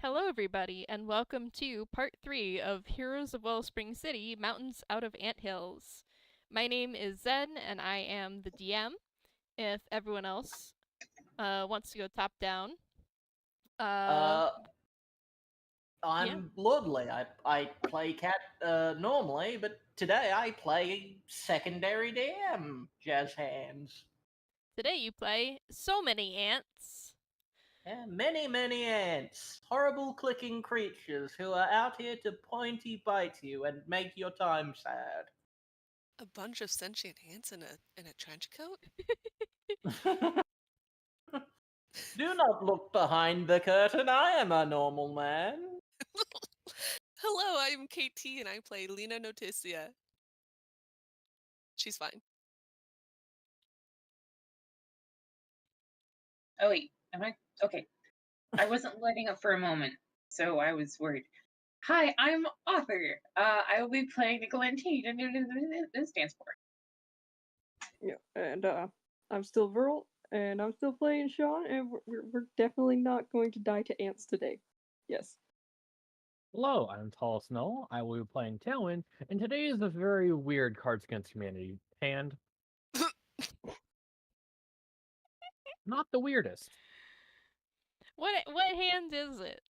Hello, everybody, and welcome to part 3 of Heroes of Wellspring City, Mountains Out of Anthills. My name is Zen, and I am the DM. If everyone else wants to go top down. I'm yeah. Lordly. I play Cat normally, but today I play secondary DM, Jazz Hands. Today you play So Many Ants. Yeah, many ants. Horrible clicking creatures who are out here to pointy bite you and make your time sad. A bunch of sentient ants in a trench coat? Do not look behind the curtain. I am a normal man. Hello, I'm KT and I play Lina Noticia. She's fine. Oh wait, am I okay? I wasn't lighting up for a moment, so I was worried. Hi, I'm Author. I will be playing Nikola N. This stands for. Yeah, and I'm still Verl, and I'm still playing Shaun, and we're definitely not going to die to ants today. Yes. Hello, I'm Tallestnull. I will be playing Tailwind, and today is a very weird Cards Against Humanity hand. Not the weirdest. What hand is it?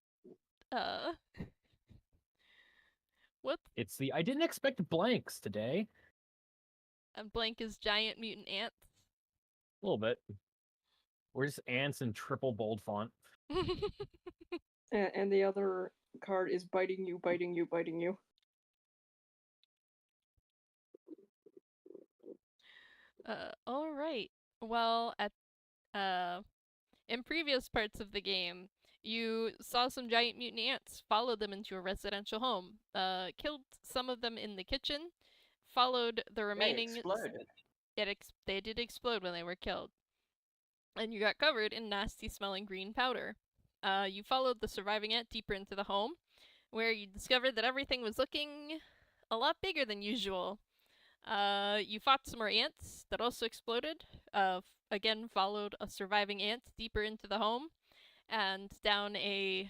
What? It's the I didn't expect blanks today. And blank is giant mutant ants. A little bit. We're just ants in triple bold font. And the other card is biting you, biting you, biting you. All right. Well, in previous parts of the game, you saw some giant mutant ants, followed them into a residential home, killed some of them in the kitchen, followed the remaining. They exploded. They did explode when they were killed, and you got covered in nasty-smelling green powder. You followed the surviving ant deeper into the home, where you discovered that everything was looking a lot bigger than usual. You fought some more ants that also exploded. Again, followed a surviving ant deeper into the home, and down a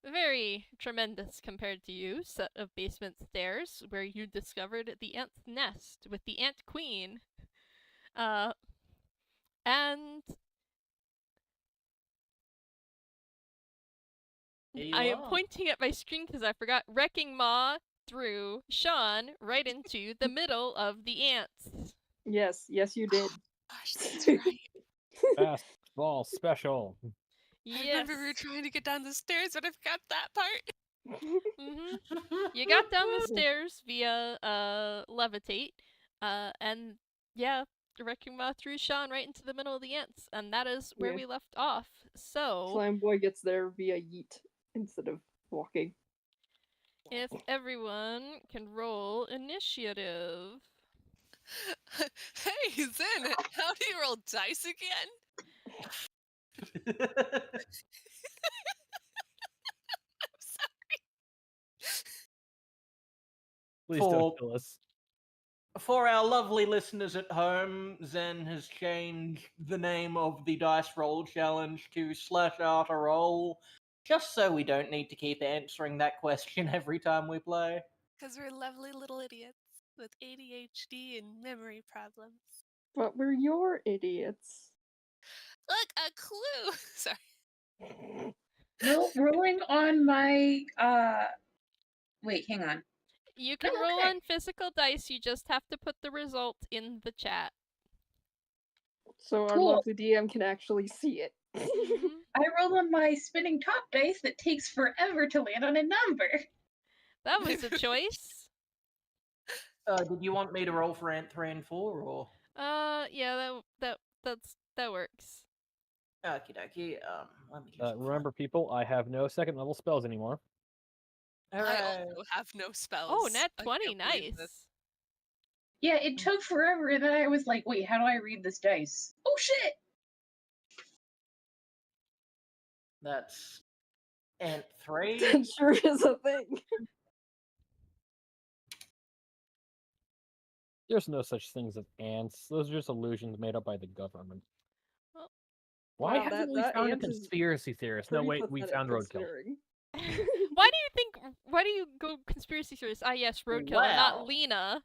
very tremendous compared to you set of basement stairs, where you discovered the ant's nest with the ant queen. And I am pointing at my screen because I forgot. Wrecking Maw threw Shaun right into the middle of the ants. Yes, you did. Gosh, that's right. Fastball special. Yes. I remember we were trying to get down the stairs, but I forgot that part. You got down the stairs via levitate, and yeah, Wrecking Maw threw Shaun right into the middle of the ants, and that is where we left off. So Slime Boy gets there via yeet instead of walking. If everyone can roll initiative. Hey, Zen, how do you roll dice again? I'm sorry. Please don't kill us. For our lovely listeners at home, Zen has changed the name of the Dice Roll Challenge to /out a roll, just so we don't need to keep answering that question every time we play. Because we're lovely little idiots with ADHD and memory problems. But we're your idiots. Look, a clue! Sorry. No, rolling on my wait, hang on. You can roll on physical dice, you just have to put the result in the chat. So our lovely DM can actually see it. I roll on my spinning top dice that takes forever to land on a number. That was a choice. Did you want me to roll for Ant 3 and 4, or? Yeah, that works. Okie dokie. Let me just remember, people, I have no second level spells anymore. I also have no spells. Oh, nat 20, nice. Yeah, it took forever, and then I was like, wait, how do I read this dice? Oh, shit! That's Ant 3. That sure is a thing. There's no such things as ants. Those are just illusions made up by the government. Well, Why haven't we found a conspiracy theorist? No, wait, we found roadkill. Why do you go conspiracy theorist? Ah, yes, roadkill, and not Well. Lina.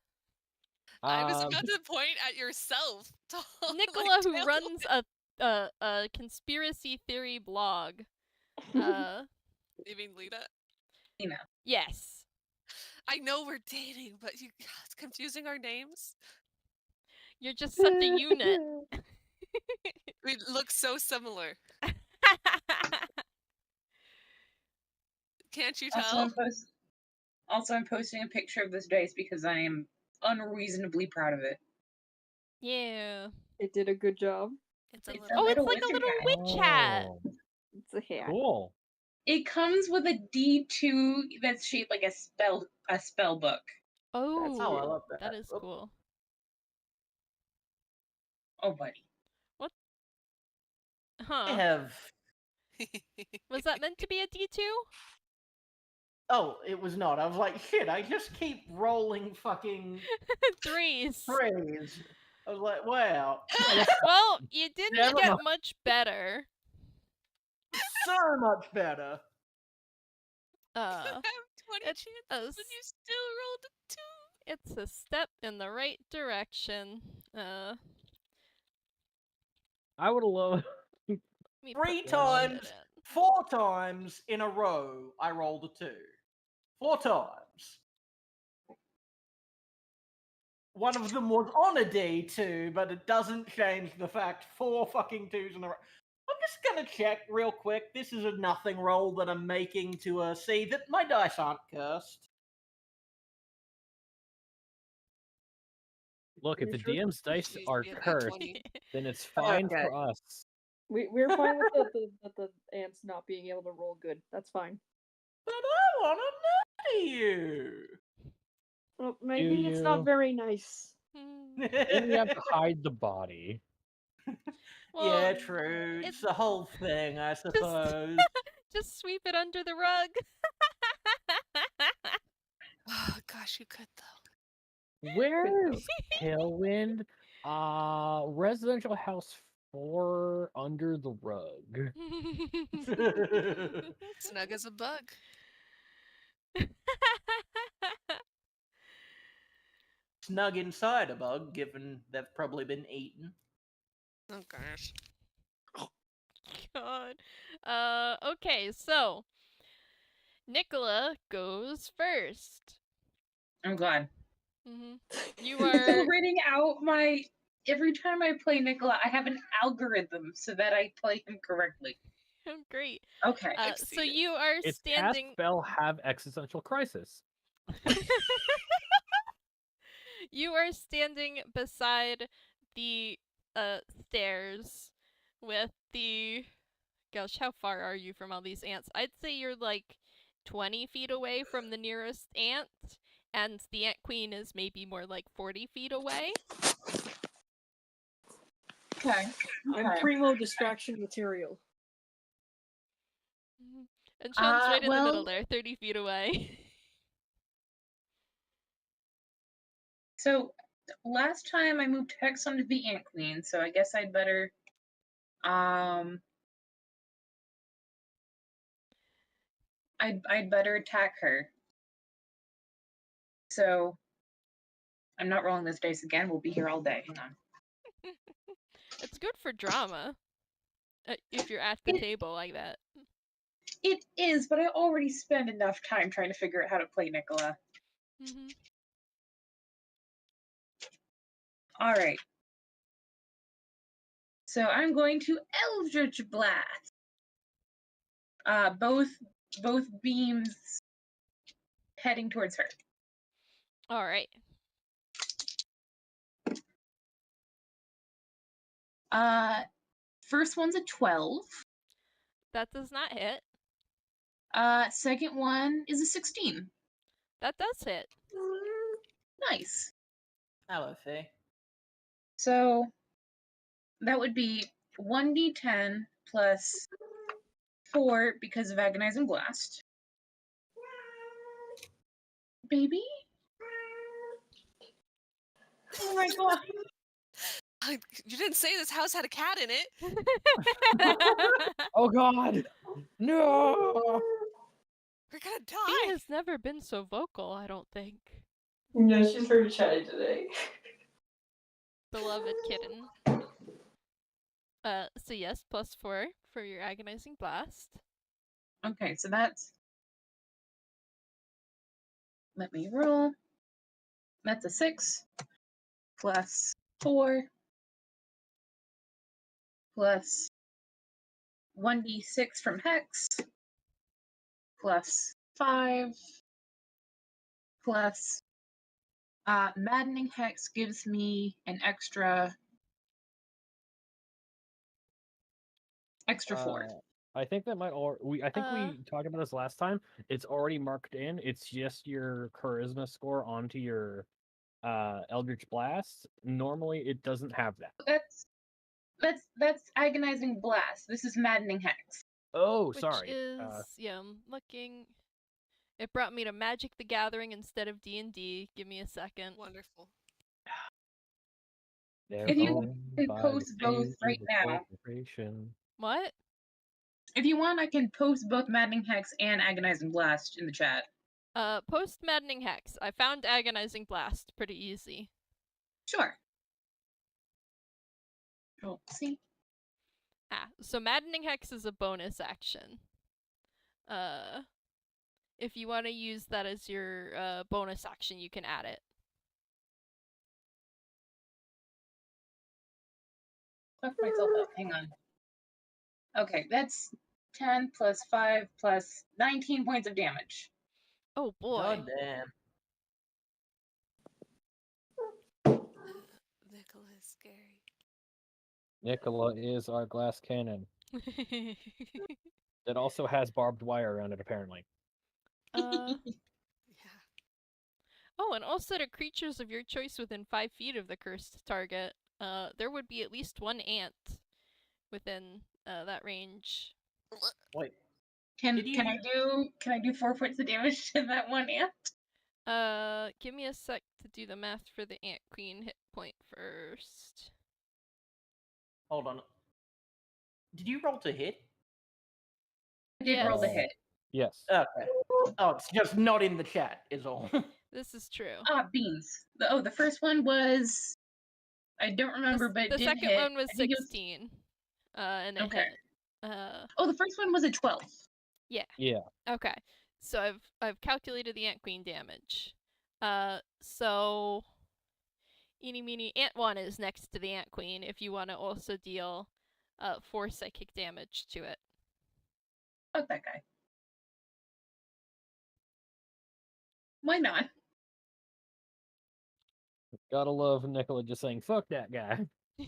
I was Um, about to point at yourself. Nicola, who Tailwind. runs a conspiracy theory blog. You mean Lina? Yes. I know we're dating, but it's confusing our names. You're just such a unit. We look so similar. Can't you tell? Also, I'm posting a picture of this dice because I am unreasonably proud of it. Yeah. It did a good job. It's a It's little. Oh, it's little like a wizard little hat. witch hat. Oh, It's a hat. cool. It comes with a D2 that's shaped like a spell book. Oh, Oh, I love that. that is Oop. cool. Oh, buddy. I Huh. have. Was that meant to be a D2? Oh, it was not. I was like, shit, I just keep rolling fucking Threes. threes. I was like, wow. Well, you didn't Never get mind. much better. So much better. Uh, have 20 it's chances, a and you still rolled a 2. it's a step in the right direction. I would have loved. Let me Three put this times. shit 4 times in a row, I rolled a 2. 4 times. One of them was on a D2, but it doesn't change the fact 4 fucking 2s in a row. I'm just gonna check real quick. This is a nothing roll that I'm making to see that my dice aren't cursed. Look, if You the sure? DM's dice Jeez, are yeah, that cursed, 20. then it's fine Okay. for us. We're fine with the ants not being able to roll good. That's fine. But I want to know you. Well, maybe it's not you? very nice. Maybe we have to hide the body. Well, Yeah, true. It's it's the whole thing, I suppose. just sweep it under the rug. Oh, gosh, you could, though. Where's Tailwind? Residential house 4 under the rug. Snug as a bug. Snug inside a bug, given they've probably been eaten. Oh, gosh. God. Okay, so Nikola goes first. I'm glad. You So are reading out my every time I play Nikola, I have an algorithm so that I play him correctly. great. Okay. I've So seen it. you are Its cast standing. spell have existential crisis. You are standing beside the stairs with the. Gosh, how far are you from all these ants? I'd say you're like 20 feet away from the nearest ant, and the ant queen is maybe more like 40 feet away. Okay. I'm primo distraction material. And Shaun's right in the middle well- there, 30 feet away. So last time I moved Hex onto the Ant Queen, so I guess I'd better I'd better attack her. So I'm not rolling this dice again. We'll be here all day. Hang on. It's good for drama. If you're at the table like that. It is, but I already spent enough time trying to figure out how to play Nikola. All right. So I'm going to Eldritch Blast. Both beams heading towards her. All right. First one's a 12. That does not hit. Second one is a 16. That does hit. Nice. Hello, Faye. So that would be 1d10 plus 4 because of Agonizing Blast. Baby? Oh my god. You didn't say this house had a cat in it. Oh god! No! gonna He die. has never been so vocal, I don't think. No, she's very chatty today. Beloved kitten. So yes, +4 for your agonizing blast. Okay, so that's. Let me roll. That's a 6 plus 4 plus 1d6 from Hex plus 5 plus Maddening Hex gives me an extra 4. I think that might I think we talked about this last time. It's already marked in. It's just your charisma score onto your Eldritch Blast. Normally, it doesn't have that. That's Agonizing Blast. This is Maddening Hex. Oh, Which sorry. is, yeah, I'm looking. It brought me to Magic the Gathering instead of D&D. Give me a second. Wonderful. They're If you owned can by post the both same right evil now. corporation. What? If you want, I can post both Maddening Hex and Agonizing Blast in the chat. Post Maddening Hex. I found Agonizing Blast pretty easy. Sure. Oh, see. So Maddening Hex is a bonus action. If you want to use that as your bonus action, you can add it. Fuck myself up. Hang on. Okay, that's 10 plus 5 plus 19 points of damage. Oh boy. God damn. Nikola is scary. Nikola is our glass cannon that also has barbed wire around it, apparently. uh, Yeah. oh, and also to creatures of your choice within 5 feet of the cursed target, there would be at least one ant within that range. Wait. Can Did you- I do 4 points of damage to that one ant? Give me a sec to do the math for the ant queen hit point first. Hold on. Did you roll to hit? I did roll the Uh, hit. Yes. Okay. Oh, it's just not in the chat, is all. This is true. Beans. The first one was I don't remember, but it The did second hit. one was I think it 16. And it Okay. hit. Oh, the first one was a 12. Yeah. Okay. So I've calculated the ant queen damage. So eeny meeny ant 1 is next to the ant queen if you want to also deal 4 psychic damage to it. Fuck that guy. Why not? Gotta love Nikola just saying, fuck that guy. Or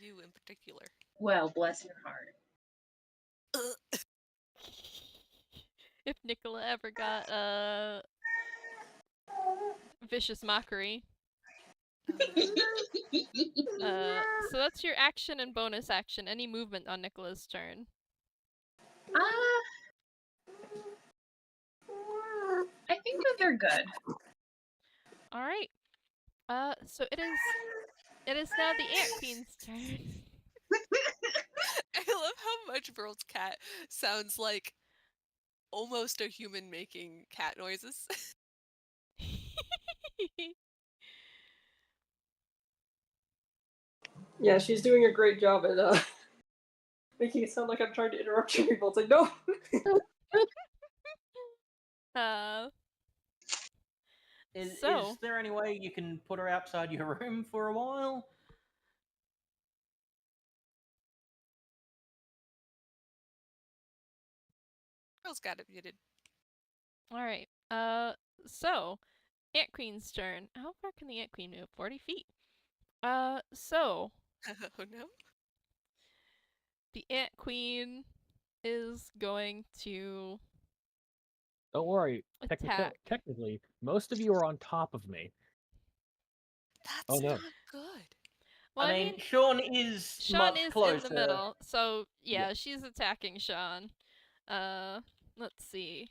you in particular. Well, bless your heart. If Nikola ever got vicious mockery. So that's your action and bonus action. Any movement on Nikola's turn. I think that they're good. All right. So it is now the ant queen's turn. I love how much Verl's cat sounds like almost a human making cat noises. Yeah, she's doing a great job at making it sound like I'm trying to interrupt you people. It's like, no! Is So there any way you can put her outside your room for a while? Verl's got it muted. all right. So ant queen's turn. How far can the ant queen move? 40 feet. So Oh no. the ant queen is going to Don't worry. attack. Technically, most of you are on top of me. That's Oh, no. not good. Well, I mean, Shaun is Shaun much is closer. in the middle, so yeah, Yeah. she's attacking Shaun. Let's see.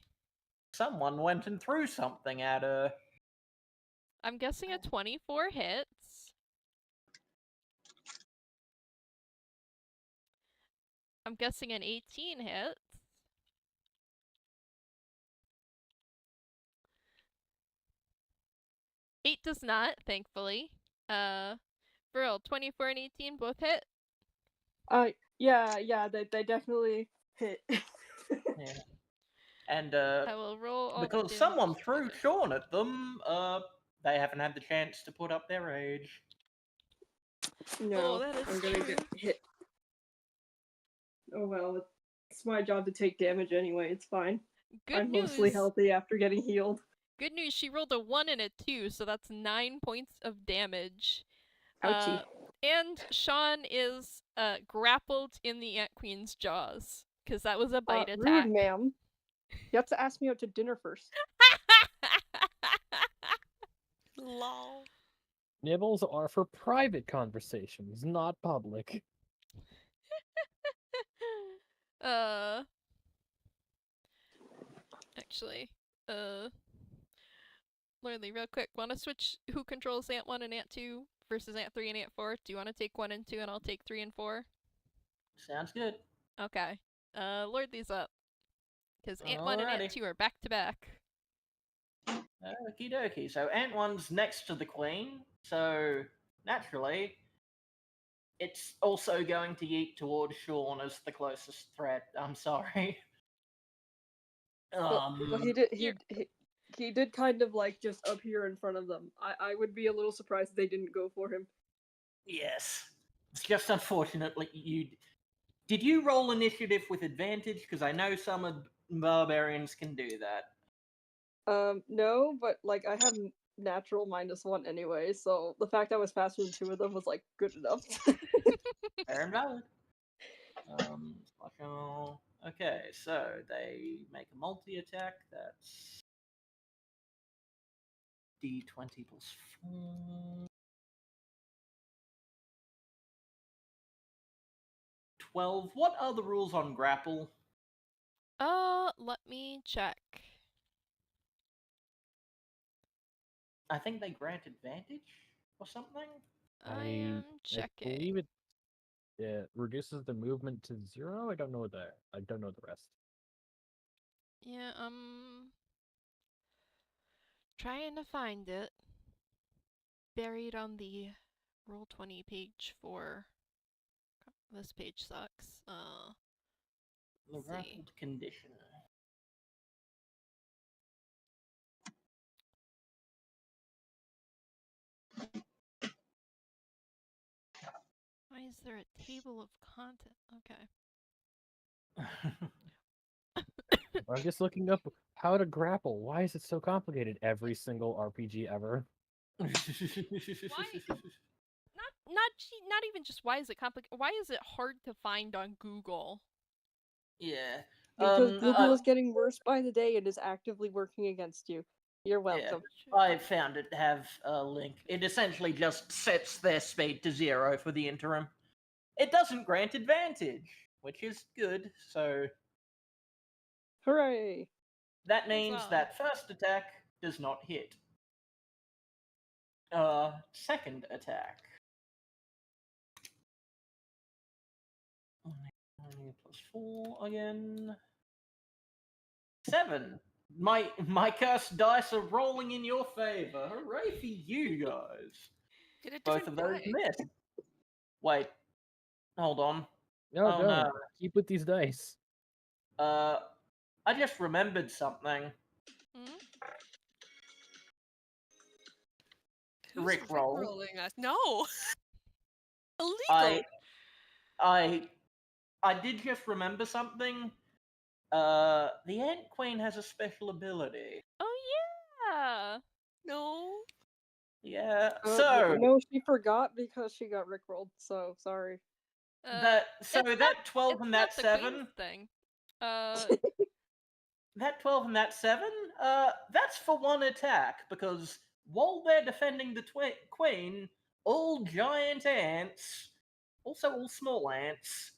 Someone went and threw something at her. I'm guessing a 24 hits. I'm guessing an 18 hits. 8 does not, thankfully. Verl, 24 and 18 both hit. Yeah, they definitely hit. Yeah. And I will roll all the because damage someone threw together. Shaun at them, they haven't had the chance to put up their rage. No, that is I'm gonna get true. hit. Oh well, it's my job to take damage anyway. It's fine. Good I'm news. mostly healthy after getting healed. Good news, she rolled a 1 and a 2, so that's 9 points of damage. Ouchie. And Shaun is grappled in the Ant Queen's jaws, because that was a bite attack. Rude, ma'am. You have to ask me out to dinner first. Lol. Nibbles are for private conversations, not public. Actually, Lordly, real quick, want to switch who controls Ant 1 and Ant 2 versus Ant 3 and Ant 4? Do you want to take 1 and 2 and I'll take 3 and 4? Sounds good. Okay. Lordly's up. Because Ant 1 and Ant Alrighty. 2 are back to back. Okie dokie. So Ant 1's next to the Queen, so naturally, it's also going to yeet towards Shaun as the closest threat. I'm sorry. Well, he did kind of like just appear in front of them. I would be a little surprised if they didn't go for him. Yes. It's just unfortunately Did you roll initiative with advantage? Because I know some barbarians can do that. No, but like I have natural -1 anyway, so the fact I was faster than 2 of them was like good enough. Fair and valid. Okay, so they make a multi-attack. That's D20 plus 4. 12. What are the rules on grapple? Let me check. I think they grant advantage or something. I am I checking. believe it reduces the movement to 0. I don't know the rest. Yeah, trying to find it. Buried on the Roll20 page for... This page sucks. The Let's see. grappled condition. Why is there a table of content? Okay. I'm just looking up how to grapple. Why is it so complicated? Every single RPG ever. Not even just why is it complicated. Why is it hard to find on Google? Yeah. Because Google is getting worse by the day and is actively working against you. You're welcome. I found it to have a link. It essentially just sets their speed to 0 for the interim. It doesn't grant advantage, which is good, so Hooray! that means Huzzah. that first attack does not hit. Second attack. Plus 4 again. 7. My cursed dice are rolling in your favor. Hooray for you guys. Get a Both different of those die. missed. Wait. Hold on. No, Oh, no. no. Keep with these dice. I just remembered something. Hmm? Who's Rickroll. Rickrolling us? No! Illegal! I did just remember something. The Ant Queen has a special ability. Oh yeah. No. Yeah. No, she forgot because she got rickrolled. So sorry. That 12 it's and not that the 7. Queen's thing. That 12 and that 7. That's for one attack because while they're defending the Queen, all giant ants, also all small ants,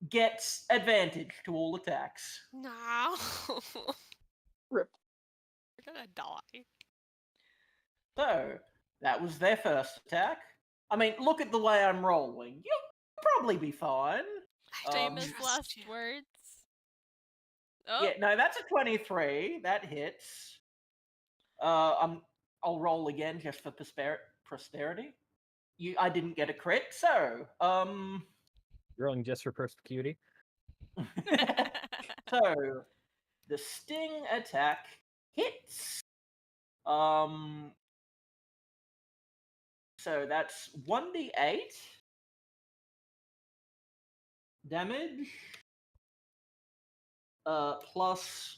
gets advantage to all attacks. No. Rip. We're gonna die. So, that was their first attack. I mean, look at the way I'm rolling. You'll probably be fine. I don't Famous trust last you. words. Oh, Yeah, no, that's a 23. That hits. I'm I'll roll again just for posterity. I didn't get a crit, so Rolling just for perspicuity. so the sting attack hits. So that's 1d8 damage. Plus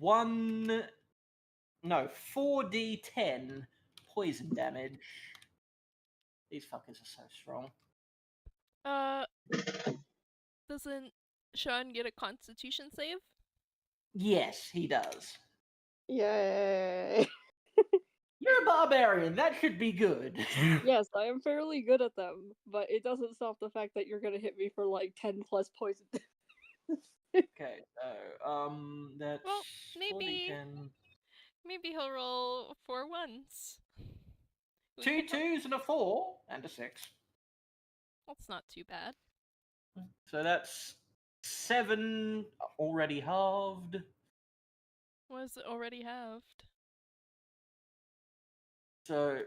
4d10 poison damage. These fuckers are so strong. Doesn't Shaun get a Constitution save? Yes, he does. Yay! You're a barbarian. That should be good. Yes, I am fairly good at them, but it doesn't stop the fact that you're gonna hit me for like 10 plus poison. Okay, so that's Well, maybe- 4d10. Maybe he'll roll 4 ones. We 2 can hope- 2s and a 4 and a 6. That's not too bad. So that's 7 already halved. What does it already halved? So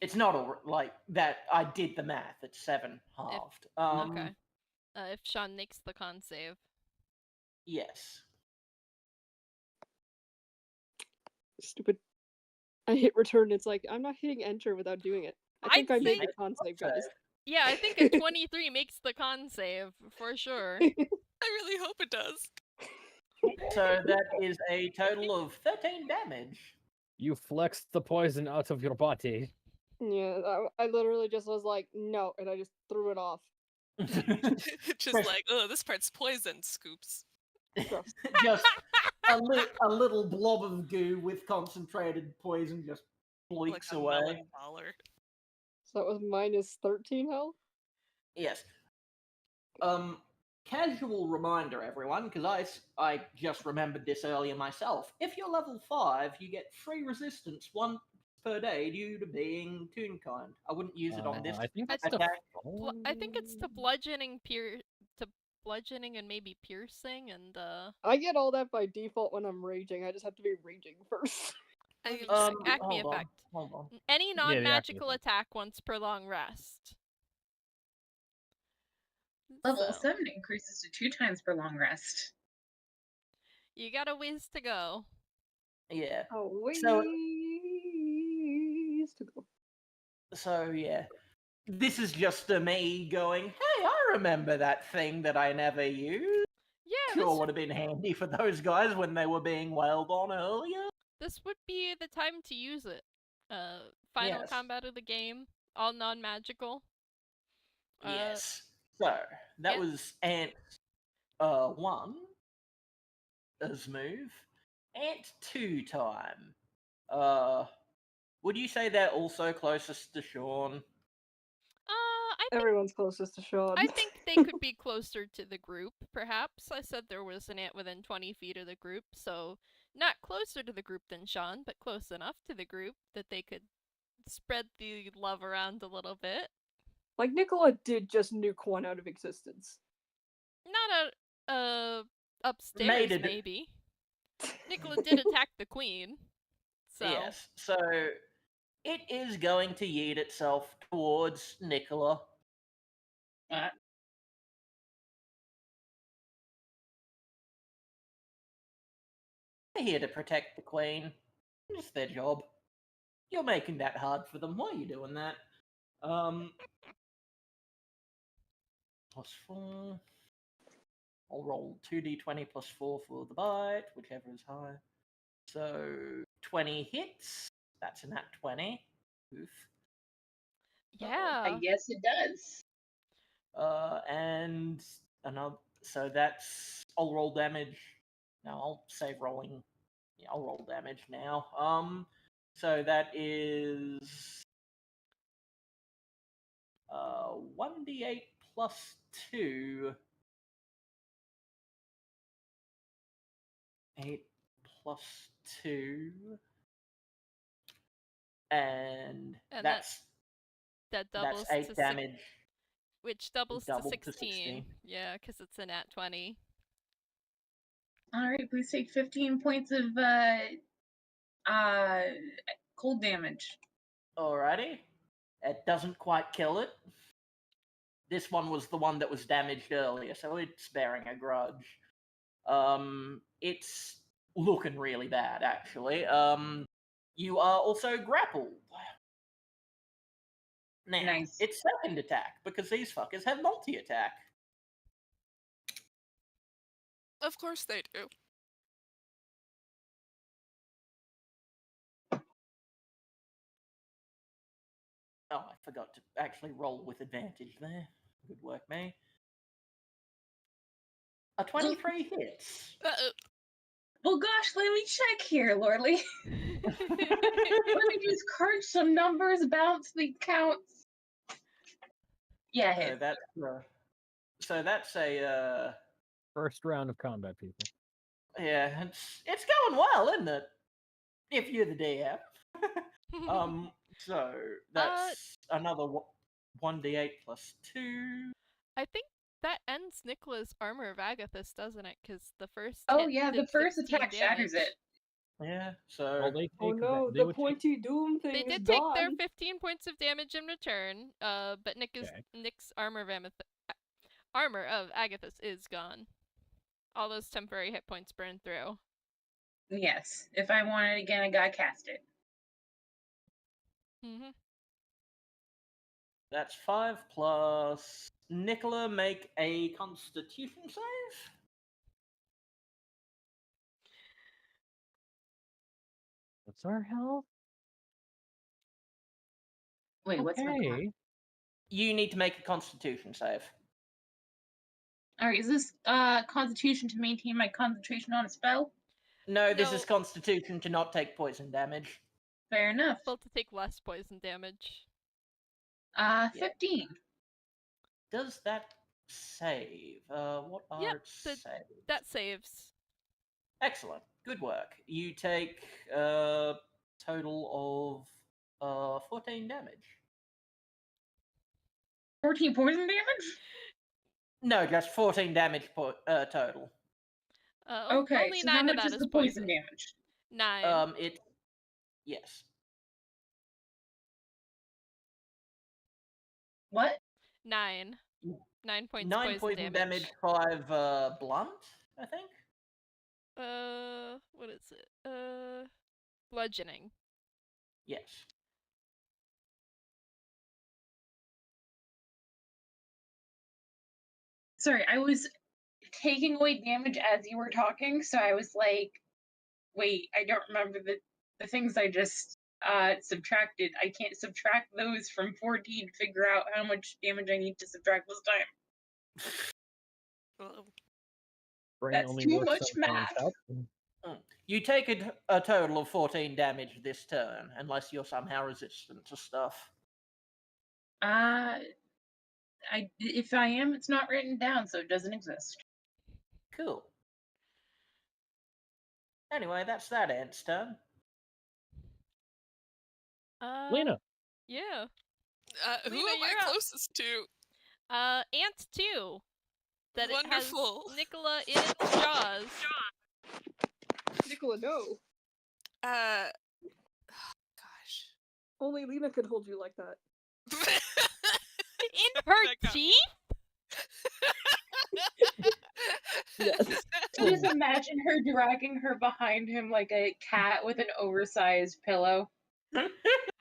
it's not like that. I did the math. It's 7 halved. Okay. If Shaun makes the con save. Yes. Stupid. I hit return. It's like I'm not hitting enter without doing it. I think I made the con save, guys. Yeah, I think a 23 makes the con save for sure. I really hope it does. So that is a total of 13 damage. You flexed the poison out of your body. Yeah, I literally just was like, no, and I just threw it off. Just like, oh, this part's poison. Scoops. Gross. Just a little blob of goo with concentrated poison just Like bleaks a away. melon baller. So that was minus 13 health? Yes. Casual reminder, everyone, because I just remembered this earlier myself. If you're level 5, you get free resistance once per day due to being Toonkind. I wouldn't use it on this I think That's that's the attack. I think it's to bludgeoning, bludgeoning and maybe piercing and I get all that by default when I'm raging. I just have to be raging first. I Acme hold on, effect. hold on. Any the acme non-magical effect. attack once per long rest. Level So, 7 increases to 2 times per long rest. you got a ways to go. Yeah. Oh, ways So- to go. So yeah, this is just me going, hey, I remember that thing that I never used. Yeah, Sure would have been handy for those guys when they were being wailed on earlier. this would be the time to use it. Final Yes. combat of the game, all non-magical. Yes. So that yeah. was Ant 1 as move. Ant 2 time. Would you say they're also closest to Shaun? Everyone's closest to Shaun. I think they could be closer to the group, perhaps. I said there was an ant within 20 feet of the group, so not closer to the group than Shaun, but close enough to the group that they could spread the love around a little bit. Like, Nikola did just nuke one out of existence. Not upstairs, Made it- maybe. Nikola did attack the queen, so Yes. So it is going to yeet itself towards Nikola. They're here to protect the queen. It's their job. You're making that hard for them. Why are you doing that? Plus 4. I'll roll 2d20 plus 4 for the bite, whichever is higher. So 20 hits. That's a nat 20. Oof. yeah. I guess it does. And another. So that's. I'll roll damage. No, I'll save rolling. Yeah, I'll roll damage now. So that is 1d8 plus 2. 8 plus 2. And And that's that doubles that's 8 to damage. which doubles doubled to to 16. 16. Yeah, because it's a nat 20. All right, please take 15 points of cold damage. Alrighty. It doesn't quite kill it. This one was the one that was damaged earlier, so it's bearing a grudge. It's looking really bad, actually. You are also grappled. Now, Nice. it's second attack, because these fuckers have multi-attack. Of course they do. Oh, I forgot to actually roll with advantage there. Good work, me. A 23 hits. Uh-oh. Well, gosh, let me check here, Lordly. Let me just crunch some numbers, bounce the counts. Yeah, So hit. that's a First round of combat, people. yeah, it's going well, isn't it? If you're the DM. So that's another 1d8 plus 2. I think that ends Nikola's Armor of Agathis, doesn't it? Because the first Oh hit yeah, the did first 15 attack shatters damage. it. Yeah, Well, so they Oh take no, they the would take- pointy doom thing They is did take gone. their 15 points of damage in return, but Nick's Armor of Agathis is gone. All those temporary hit points burn through. Yes. If I want it again, I gotta cast it. Mm-hmm. that's 5 plus. Nikola, make a Constitution save. What's our health? Wait, what's my con? Okay. You need to make a Constitution save. Alright, is this constitution to maintain my concentration on a spell? No, this No. is Constitution to not take poison damage. Fair enough. Well, to take less poison damage. 15. Does that save? What are Yep, its saves? That saves. Excellent. Good work. You take a total of 14 damage. 14 poison damage? No, just 14 damage total. Okay, Only so how 9 of much that is is the poison damage? 9. Yes. What? 9. 9 points 9 poison damage. 5 blunt, I think. What is it? Bludgeoning. Yes. Sorry, I was taking away damage as you were talking, so I was like, wait, I don't remember the things I just subtracted. I can't subtract those from 14 to figure out how much damage I need to subtract this time. Uh-oh. Brain That's only too works much sometimes. math. You take a total of 14 damage this turn, unless you're somehow resistant to stuff. If I am, it's not written down, so it doesn't exist. Cool. Anyway, that's that Ant's turn. Lina. Yeah. Who Lina, am I you're up. closest to? Ant 2. That Wonderful. It has Nikola in its jaws. Nikola, no. Gosh. Only Lina could hold you like that. In her That got me. teeth? Yes. Just imagine her dragging her behind him like a cat with an oversized pillow.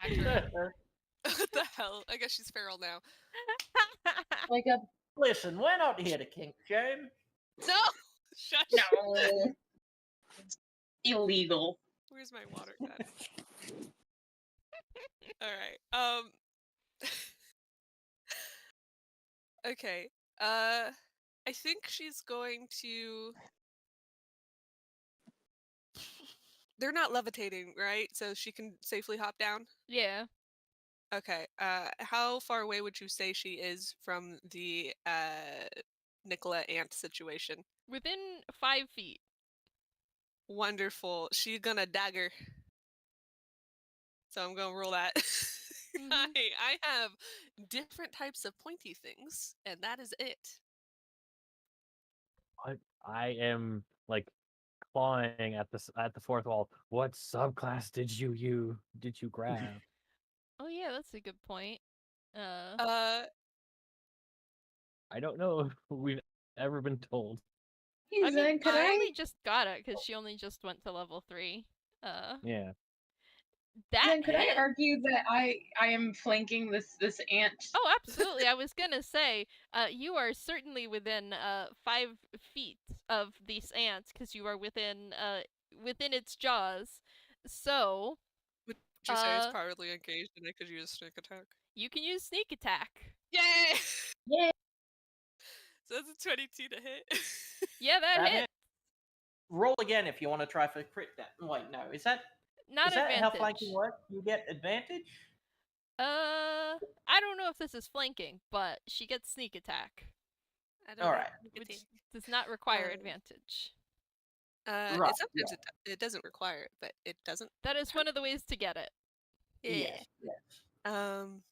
Accurate. What the hell? I guess she's feral now. Like a Listen, we're not here to kink shame. No! Shush! no. It's illegal. Where's my water at? Alright, okay, I think she's going to... They're not levitating, right? So she can safely hop down? Yeah. Okay, how far away would you say she is from the, Nikola Ant situation? Within 5 feet. Wonderful. She's gonna dagger. So I'm gonna roll that. Mhm. I have different types of pointy things, and that is it. I am like clawing at the fourth wall. What subclass did you grab? Oh yeah, that's a good point. Uh, I don't know if we've ever been told. Hey, I mean, Zen, could she I? only just got it because she only just went to level 3. Yeah. That Zen, could I hit. argue that I am flanking this ant? Oh, absolutely. I was gonna say, you are certainly within 5 feet of these ants because you are within its jaws. So would you say it's Uh, probably engaged and I could use sneak attack? you can use sneak attack. Yay! Yeah. So that's a 22 to hit. Yeah, that That hit. hit. Roll again if you want to try for crit. Wait, no. Is that Not how advantage. flanking works? You get advantage. I don't know if this is flanking, but she gets sneak attack, I don't Alright. which does not require Um, advantage. Right, It sometimes it doesn't require it, but it doesn't. That is one of the ways to get it. Yeah. Yes. Um,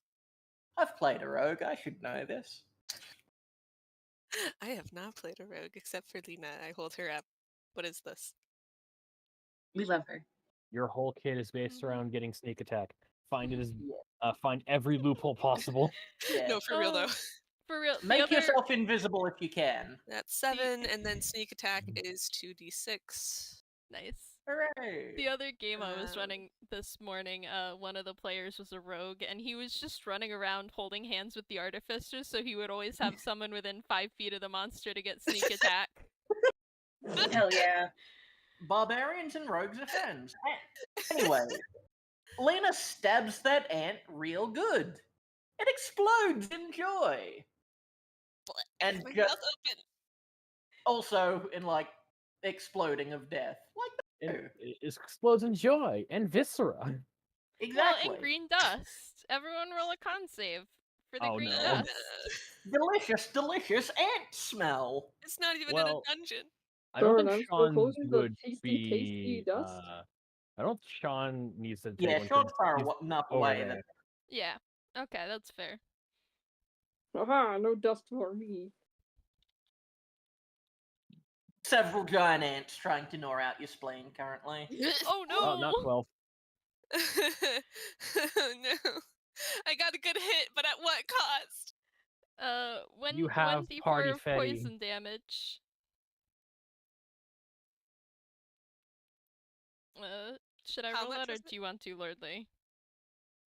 I've played a rogue. I should know this. I have not played a rogue except for Lina. I hold her up. What is this? We love her. Your whole kit is based Mhm. around getting sneak attack. Find it as Yeah. find every loophole possible. Yeah. No, for real though. Oh, For real. The Make other, yourself invisible if you can. That's 7, and then sneak attack is 2d6. nice. Hooray! The other game I was Um, running this morning, one of the players was a rogue, and he was just running around holding hands with the artificer, so he would always have someone within 5 feet of the monster to get sneak attack. Hell yeah. Barbarians and rogues are friends. Anyway, Lina stabs that ant real good. It explodes in joy. And my just mouth open. also in like exploding of death. Like It explodes in joy and viscera. Well, exactly. and green dust. Everyone roll a con save for the Oh, green no. dust. Delicious ant smell. It's not even Well, in a dungeon. I don't Darn, think I'm so Shaun close to the would tasty be. dust. I don't think Shaun needs to take Yeah, one. 'cause Sean's far he's enough over away that there. Yeah. Okay, that's fair. Aha, no dust for me. several giant ants trying to gnaw out your spleen currently. Oh no! Oh, not 12. Oh no. I got a good hit, but at what cost? You have 1d4 party of fetty. poison damage. Should I How roll much that, or was it? do you want to, Lordly?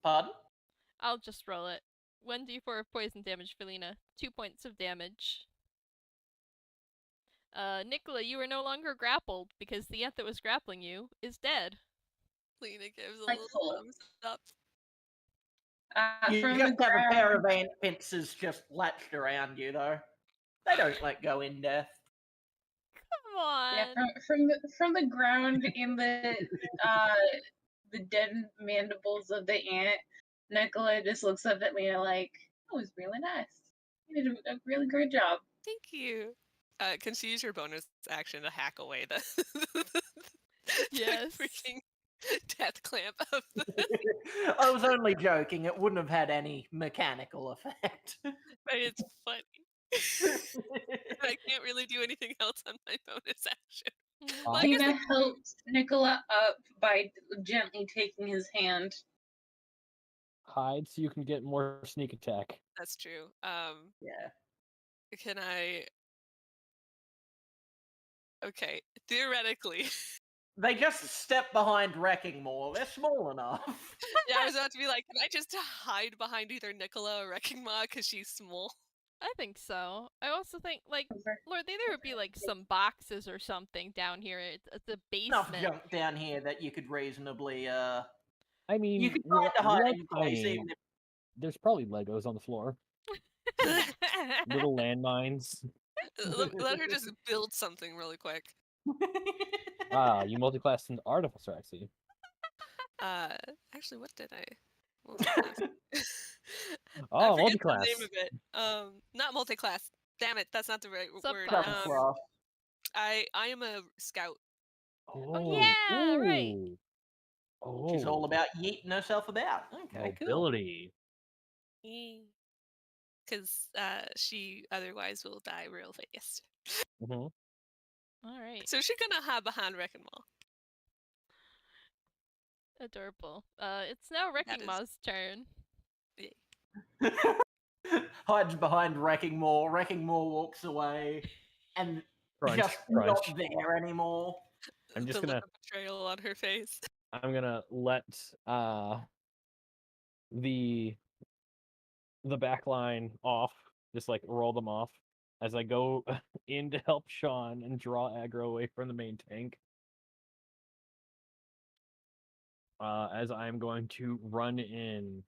Pardon? I'll just roll it. 1d4 of poison damage for Lina. 2 points of damage. Nikola, you are no longer grappled because the ant that was grappling you is dead. Lena gives a Like little full. thumbs up. You From just the have a pair ground. of ant pincers just latched around you, though. They don't let go in death. Come on! Yeah, from the ground in the dead mandibles of the ant, Nikola just looks up at Lena like, "That was really nice. You did a really great job." Thank you. Can she use your bonus action to hack away the, Yes. the freaking death clamp of the I was only joking. It wouldn't have had any mechanical effect. but it's funny. I can't really do anything else on my bonus action. Mhm. Well, I guess Lena helped Nikola up by gently taking his hand. Hide so you can get more sneak attack. that's true. Yeah. Can I? Okay, theoretically, They just step behind Wrecking More. They're small enough. yeah, I was about to be like, can I just hide behind either Nikola or Wrecking Ma because she's small? I think so. I also think, like, Over. Lord, there would be, like, some boxes or something down here. It's a Enough basement. junk down here that you could reasonably, I mean, you could find a like hiding place Tiny, even if there's probably Legos on the floor. Little landmines. Let her just build something really quick. Ah, you multiclassed into Artificer, I see. Actually, what did I? Multiclass. Oh, I forget multiclass. the name of it. Not multiclass. Damn it, that's not the right word. Subclass. Subclass. I am a scout. Oh, yeah, right. Ooh. Oh, Which is all about yeeting herself about. Okay, cool. mobility. Because she otherwise will die real fast. Mm-hmm. All right. So she's gonna have a hand wrecking ball. Adorable. It's now Wrecking is- Maw's turn. Hides behind Wrecking Maw. Wrecking Maw walks away and Crunch, just crunch. not there anymore. I'm just the gonna- look of betrayal on her face. I'm gonna let the back line off, just like roll them off as I go in to help Shaun and draw aggro away from the main tank. As I'm going to run in,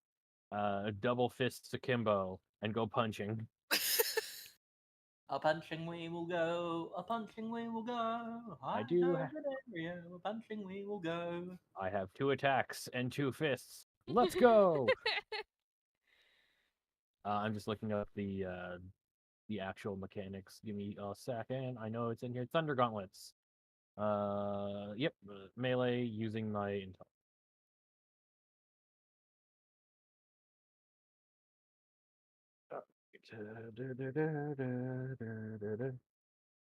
double fists akimbo and go punching. A punching we will go, a punching we will go. I do know ha- that area, a punching we will go. I have 2 attacks and 2 fists. Let's go! I'm just looking up the actual mechanics. Give me a second. I know it's in here. Thunder gauntlets. Yep, melee using my intel.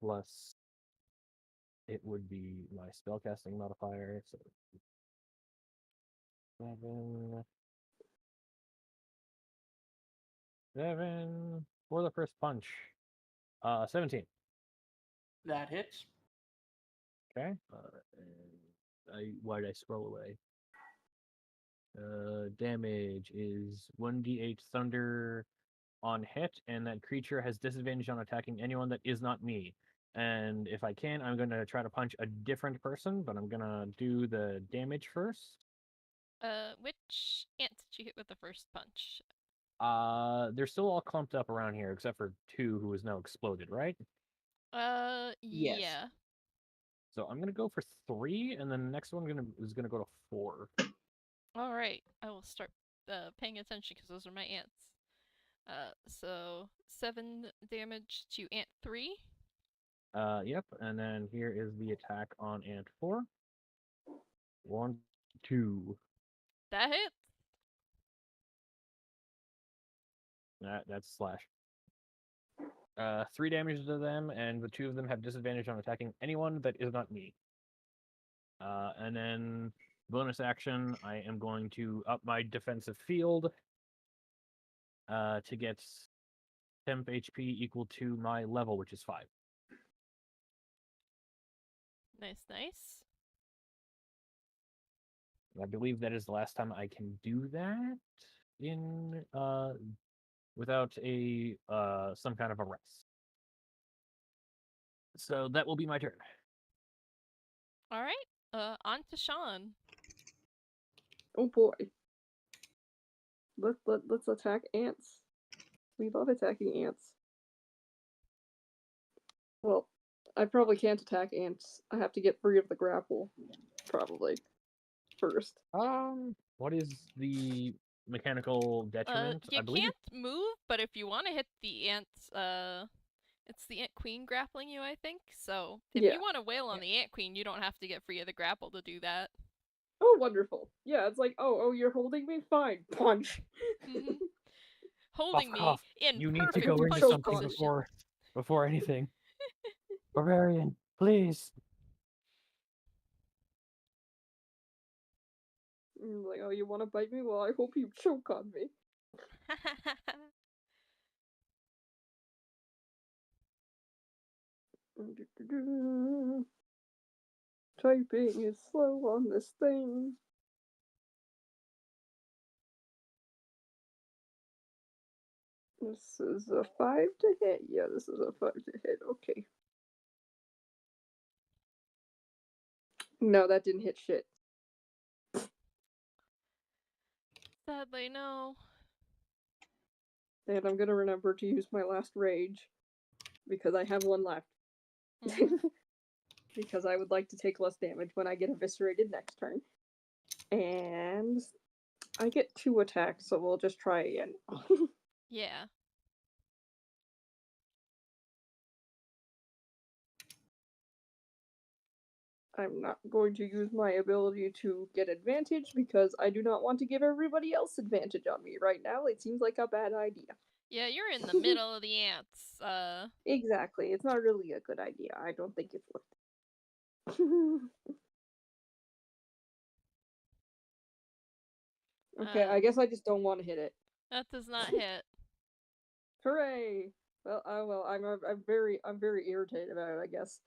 Plus, it would be my spellcasting modifier. So 7 for the first punch. 17. That hits. Okay. Why did I scroll away? Damage is 1d8 thunder on hit, and that creature has disadvantage on attacking anyone that is not me. And if I can, I'm going to try to punch a different person, but I'm going to do the damage first. Which ants did you hit with the first punch? They're still all clumped up around here, except for 2 who is now exploded, right? Yes. Yeah. So I'm gonna go for 3, and then the next one is gonna go to 4. All right. I will start paying attention because those are my ants. So 7 damage to ant 3. Yep, and then here is the attack on ant 4. 1, 2. That hits. That's slash. 3 damage to them, and the 2 of them have disadvantage on attacking anyone that is not me. And then bonus action, I am going to up my defensive field to get temp HP equal to my level, which is 5. Nice, nice. I believe that is the last time I can do that in without a some kind of a rest. So that will be my turn. All right. On to Shaun. Oh boy. Let's attack ants. We love attacking ants. Well, I probably can't attack ants. I have to get free of the grapple, probably, first. What is the mechanical detriment? You I believe can't move, but if you want to hit the ants, it's the ant queen grappling you, I think. So if Yeah. you want to wail on the ant queen, you don't have to get free of the grapple to do that. Oh, wonderful. Yeah, it's like, oh, you're holding me? Fine. Punch. Mhm. Holding cough. me in You need to perfect go into punch something position. before anything. Barbarian, please. Like, oh, you want to bite me? Well, I hope you choke on me. Typing is slow on this thing. This is a 5 to hit. Yeah, this is a 5 to hit. Okay. No, that didn't hit shit. Sadly, no. And I'm gonna remember to use my last rage because I have one left. Because I would like to take less damage when I get eviscerated next turn. And I get 2 attacks, so we'll just try again. Yeah. I'm not going to use my ability to get advantage because I do not want to give everybody else advantage on me right now. It seems like a bad idea. Yeah, you're in the middle of the ants. Exactly. It's not really a good idea. I don't think it's worth it. Okay, I guess I just don't want to hit it. That does not hit. Hooray! Well, I'm very irritated about it, I guess.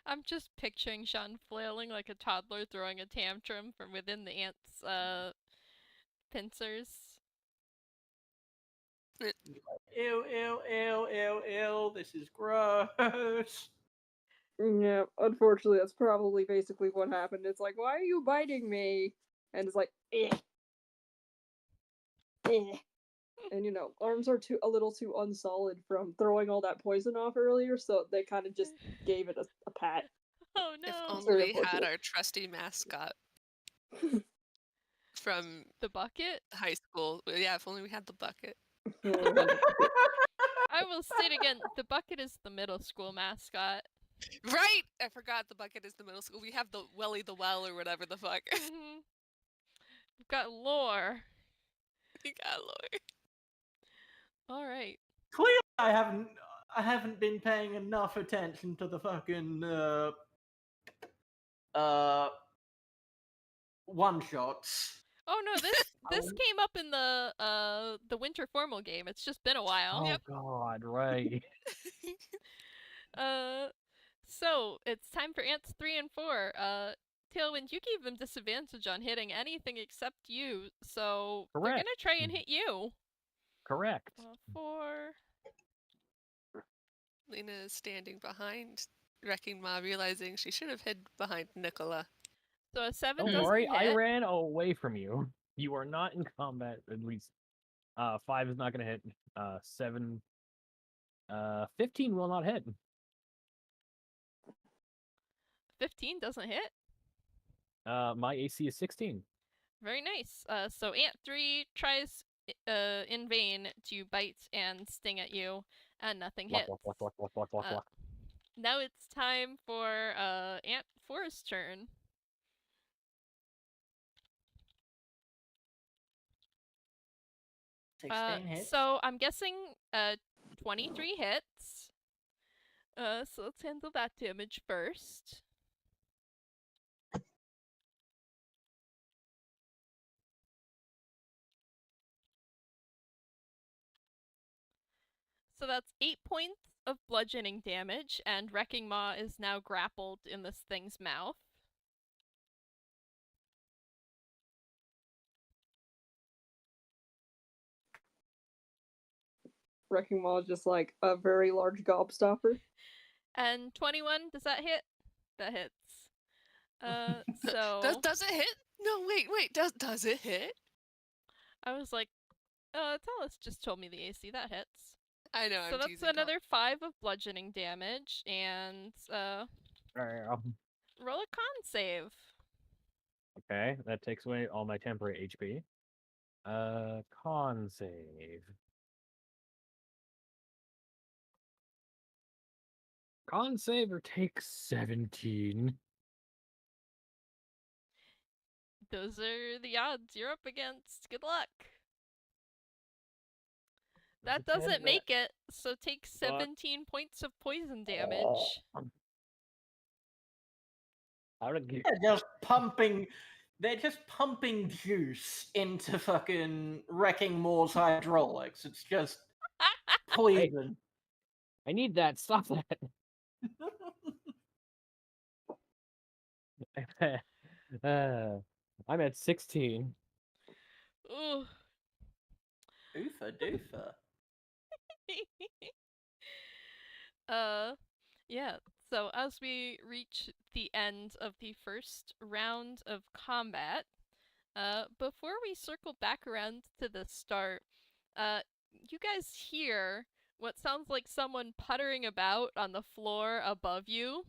I'm just picturing Shaun flailing like a toddler throwing a tantrum from within the ant's pincers. Ew, ew, ew, ew, ew. This is gross. Yeah, unfortunately, that's probably basically what happened. It's like, why are you biting me? And it's like, eh. Eh. And arms are a little too unsolid from throwing all that poison off earlier, so they kind of just gave it a pat. Oh If no! only we had our trusty mascot from The bucket? high school. Yeah, if only we had the bucket. I will state again, the bucket is the middle school mascot. Right! I forgot the bucket is the middle school. We have the Welly the Well or whatever the fuck. We've got lore. We got Lord. Alright. Clearly, I haven't been paying enough attention to the fucking one shots. Oh no, this came up in the winter formal game. It's just been a while. Oh god, right. So it's time for ants 3 and 4. Tailwind, you gave them disadvantage on hitting anything except you, so they're Correct. gonna try and hit you. Correct. 4. Lina is standing behind Wrecking Ma, realizing she should have hid behind Nikola. So a 7 Don't doesn't worry, hit. I ran away from you. You are not in combat, at least. 5 is not gonna hit. 7. 15 will not hit. 15 doesn't hit. My AC is 16. Very nice. So ant 3 tries in vain to bite and sting at you, and nothing hits. Now it's time for ant 4's turn. 16 hits. So I'm guessing 23 hits. So let's handle that damage first. So that's 8 points of bludgeoning damage, and Wrecking Maw is now grappled in this thing's mouth. Wrecking Maw is just like a very large gobstopper. And 21, does that hit? That hits. So Does it hit? No, wait. Does it hit? I was like, Tallus just told me the AC. That hits. I know. So I'm that's teasing another 5 of bludgeoning damage, and roll a con save. Okay, that takes away all my temporary HP. Con save. Con saver takes 17. Those are the odds you're up against. Good luck. That doesn't make it, so take 17 points of poison damage. They're just pumping juice into fucking Wrecking Maw's hydraulics. It's just poison. I need that. Stop that. I'm at 16. Ooh. Oofa doofa. Yeah. So as we reach the end of the first round of combat, before we circle back around to the start, you guys hear what sounds like someone puttering about on the floor above you,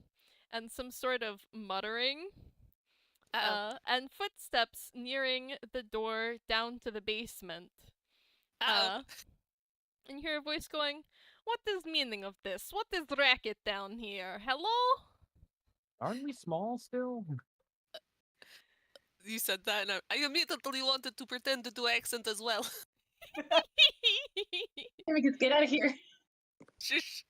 and some sort of muttering. And footsteps nearing the door down to the basement. And you hear a voice going, "What is meaning of this? What is racket down here? Hello?" Aren't we small still? You said that, and I immediately wanted to pretend to do accent as well. Let's get out of here. Shush.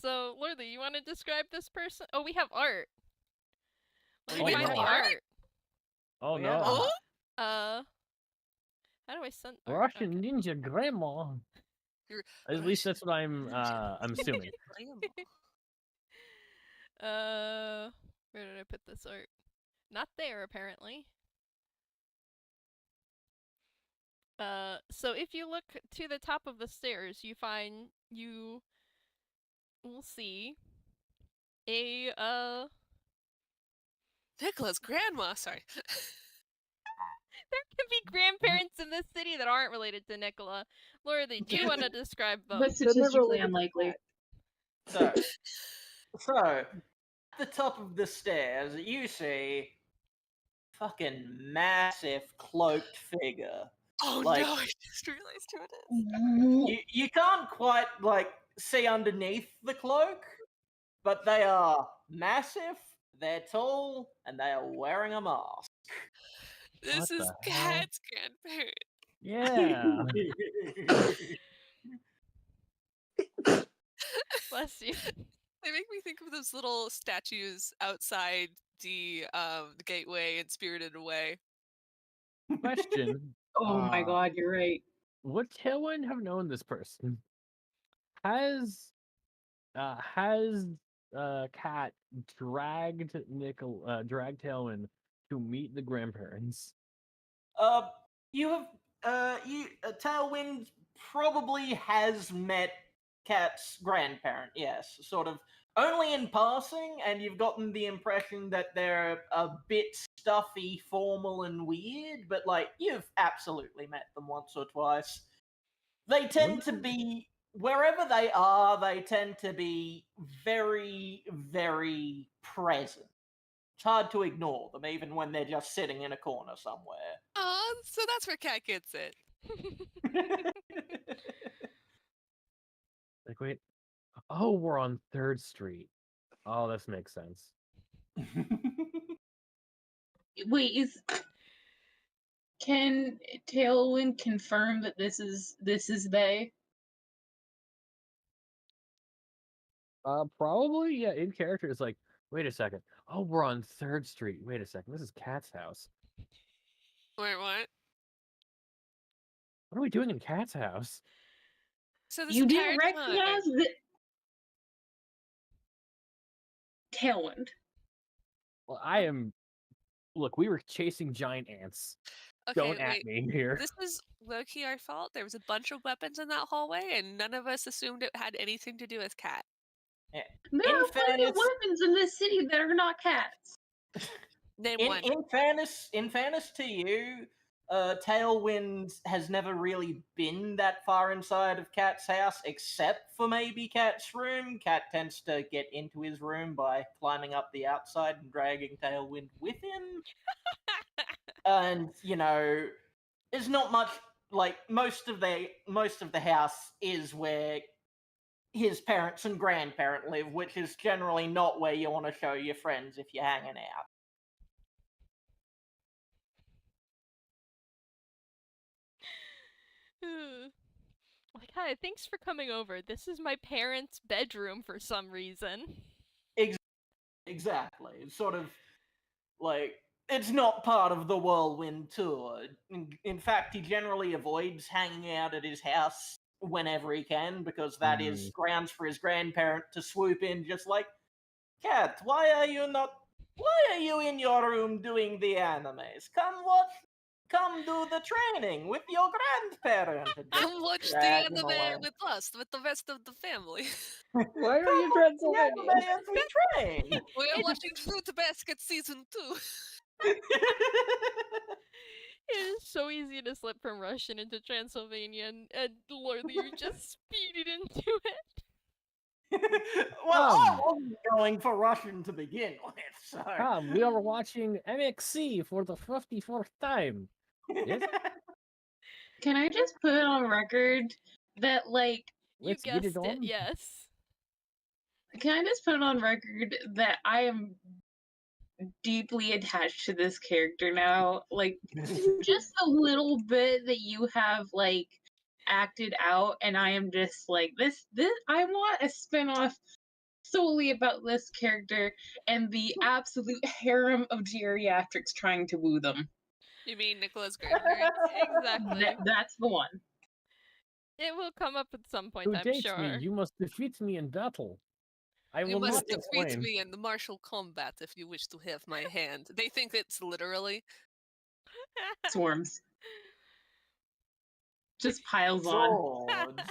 So, Lordly, you want to describe this person? Oh, we have art. Let Oh, me we find have the art? art. Oh We no. have Oh? How do I send art? Russian Okay. ninja grandma. You're At least that's what I'm assuming. Where did I put this art? Not there, apparently. So if you look to the top of the stairs, you will see a, Nicola's grandma, sorry. there can be grandparents in this city that aren't related to Nikola. Lordly, do you want to describe them? But They're never statistically related to unlikely. that. So, at the top of the stairs, you see fucking massive cloaked figure. Oh Like- no, I just realized who it is. You can't quite like see underneath the cloak, but they are massive, they're tall, and they are wearing a mask. This What is the hell? Cat's grandparent. Yeah. Bless you. They make me think of those little statues outside the gateway in Spirited Away. Question. Oh my god, you're right. Would Tailwind have known this person? Has Cat dragged Tailwind to meet the grandparents? Tailwind probably has met Cat's grandparent, yes, sort of only in passing, and you've gotten the impression that they're a bit stuffy, formal, and weird, but like you've absolutely met them once or twice. They tend to be wherever they are, they tend to be very, very present. It's hard to ignore them, even when they're just sitting in a corner somewhere. Oh, so that's where Cat gets it. Like, wait. Oh, we're on 3rd Street. Oh, this makes sense. Wait, can Tailwind confirm that this is they? Probably, yeah, in character, it's like, wait a second. Oh, we're on 3rd Street. Wait a second. This is Cat's house. Wait, what? What are we doing in Cat's house? So this You entire didn't time- recognize the Tailwind. Well, I am. Look, we were chasing giant ants. Okay, Don't at wait. me here. This is low-key our fault. There was a bunch of weapons in that hallway, and none of us assumed it had anything to do with Cat. There In are plenty of fairness- weapons in this city that are not cats. Name In, one. in fairness to you, Tailwind has never really been that far inside of Cat's house, except for maybe Cat's room. Cat tends to get into his room by climbing up the outside and dragging Tailwind with him. And there's not much like most of the house is where his parents and grandparent live, which is generally not where you want to show your friends if you're hanging out. Like, hi, thanks for coming over. This is my parents' bedroom for some reason. Exactly. It's sort of like it's not part of the whirlwind tour. In fact, he generally avoids hanging out at his house whenever he can because that is grounds for his grandparent to swoop in just like, Cat, why are you in your room doing the animes? Come do the training with your grandparent. And just Come watch the drag him anime away. with us, with the rest of the family. Why are Come you watch the Transylvania? anime as we train. We're watching Fruit Basket Season 2. It is so easy to slip from Russian into Transylvanian, and Lordly, you just speeded into it. Well, I wasn't going for Russian to begin with, so. We are watching MXC for the 54th time. Yes? Can I just put on record that, like, You Let's get guessed it on. yes. Can I just put on record that I am deeply attached to this character now? Like, just a little bit that you have, like, acted out, and I am just like, this, I want a spin-off solely about this character and the absolute harem of geriatrics trying to woo them. You mean Nicola's grandparents? Exactly. That's the one. It will come up at some point, To I'm date sure. me, you must defeat me in battle. I You will must not defeat explain. me in the martial combat if you wish to have my hand. They think it's literally. Swarms. Just piles on. Swords.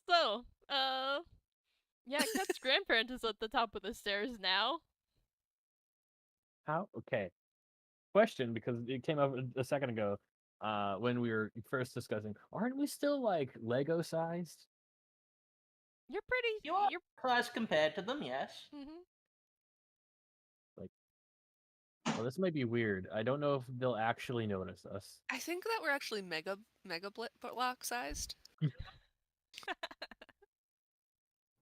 So, yeah, Kat's grandparent is at the top of the stairs now. How? Okay. Question, because it came up a second ago, when we were first discussing. Aren't we still like Lego sized? You're pretty. You are You're. close compared to them, yes. Mhm. Well, this might be weird. I don't know if they'll actually notice us. I think that we're actually mega block sized.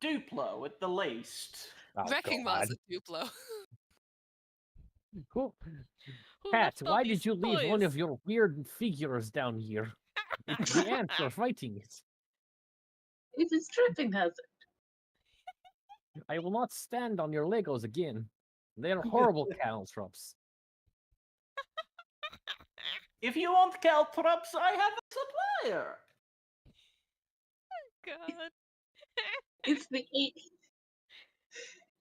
Duplo at the least. Oh, Wrecking God. Ball's a Duplo. Cool. Who Cat, left all why these did you leave one toys? of your weird figures down here? It's the ants are fighting it. It's a stripping hazard. I will not stand on your Legos again. They're horrible caltrops. If you want caltrops, I have a supplier. God. It's the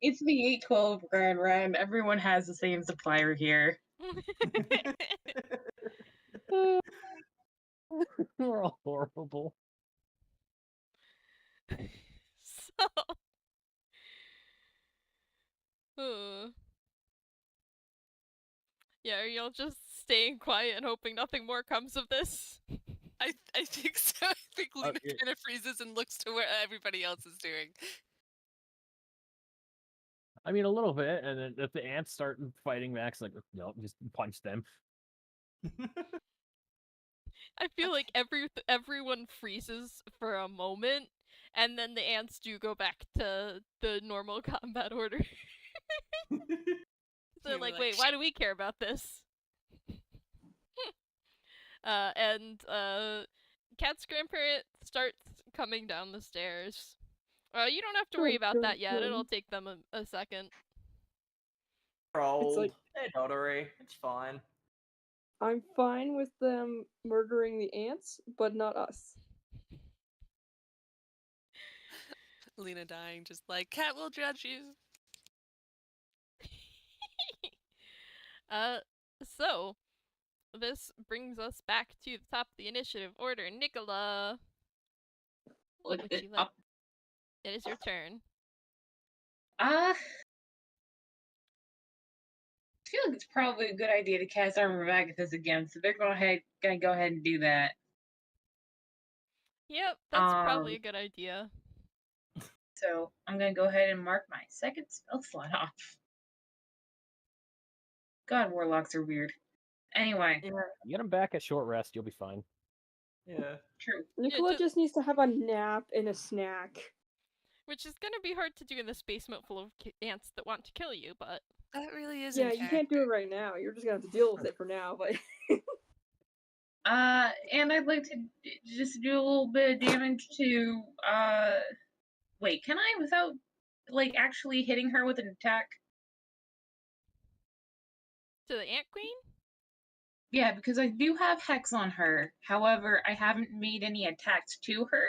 812 Grand Run. Everyone has the same supplier here. We're all horrible. So. Uh. Yeah, are y'all just staying quiet and hoping nothing more comes of this? I think so. I think Lina yeah. kind of freezes and looks to where everybody else is doing. I mean, a little bit, and then if the ants start fighting back, it's like, no, just punch them. I feel like everyone freezes for a moment, and then the ants do go back to the normal combat order. They're You're like, like, wait, why do we care about this? Cat's grandparent starts coming down the stairs. You don't have to worry about that yet. It'll take them a second. They're old. like- They're doddery. It's fine. I'm fine with them murdering the ants, but not us. Lina dying, just like, Cat will judge you. So this brings us back to the top of the initiative order. Nikola, Look would it you like? up. It is your turn. I feel like it's probably a good idea to cast Armor of Agathis again, so they're gonna go ahead and do that. Yep, that's probably a good idea. So I'm gonna go ahead and mark my second spell slot off. God, warlocks are weird. Anyway, Yeah. Get them back at short rest, you'll be fine. Yeah. true. Nikola just needs to have a nap and a snack. Which is gonna be hard to do in this basement full of ants that want to kill you, but That really is. Yeah, you can't do it right now. You're just gonna have to deal with it for now, but And I'd like to just do a little bit of damage to, wait, can I without, like, actually hitting her with an attack? to the ant queen? Yeah, because I do have Hex on her. However, I haven't made any attacks to her.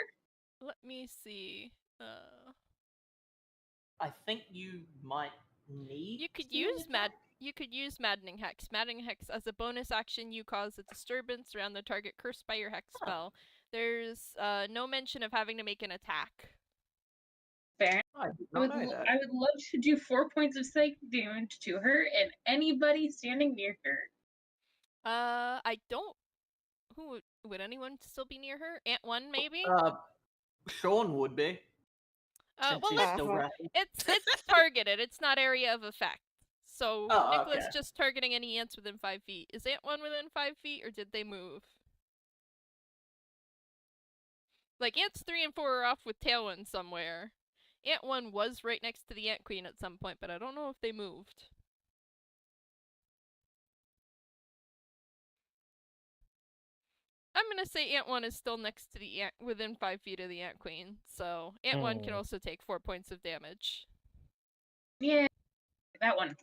Let me see. I think you might need. You could to use attack? You could use Maddening Hex. Maddening Hex, as a bonus action, you cause a disturbance around the target cursed by your Hex spell. There's no mention of having to make an attack. Fair. I did I not would, know that. I would love to do 4 points of psychic damage to her and anybody standing near her. I don't. Who would anyone still be near her? Ant 1, maybe? Shaun would be. Since well, he's let's, still rapping. it's targeted. It's not area of effect. So Oh, Nicola's okay. just targeting any ants within 5 feet. Is Ant 1 within 5 feet, or did they move? Like, ants 3 and 4 are off with Tailwind somewhere. Ant 1 was right next to the Ant Queen at some point, but I don't know if they moved. I'm gonna say Ant 1 is still next to the ant, within 5 feet of the Ant Queen, so Ant 1 can also take 4 points of damage. Yeah, that one.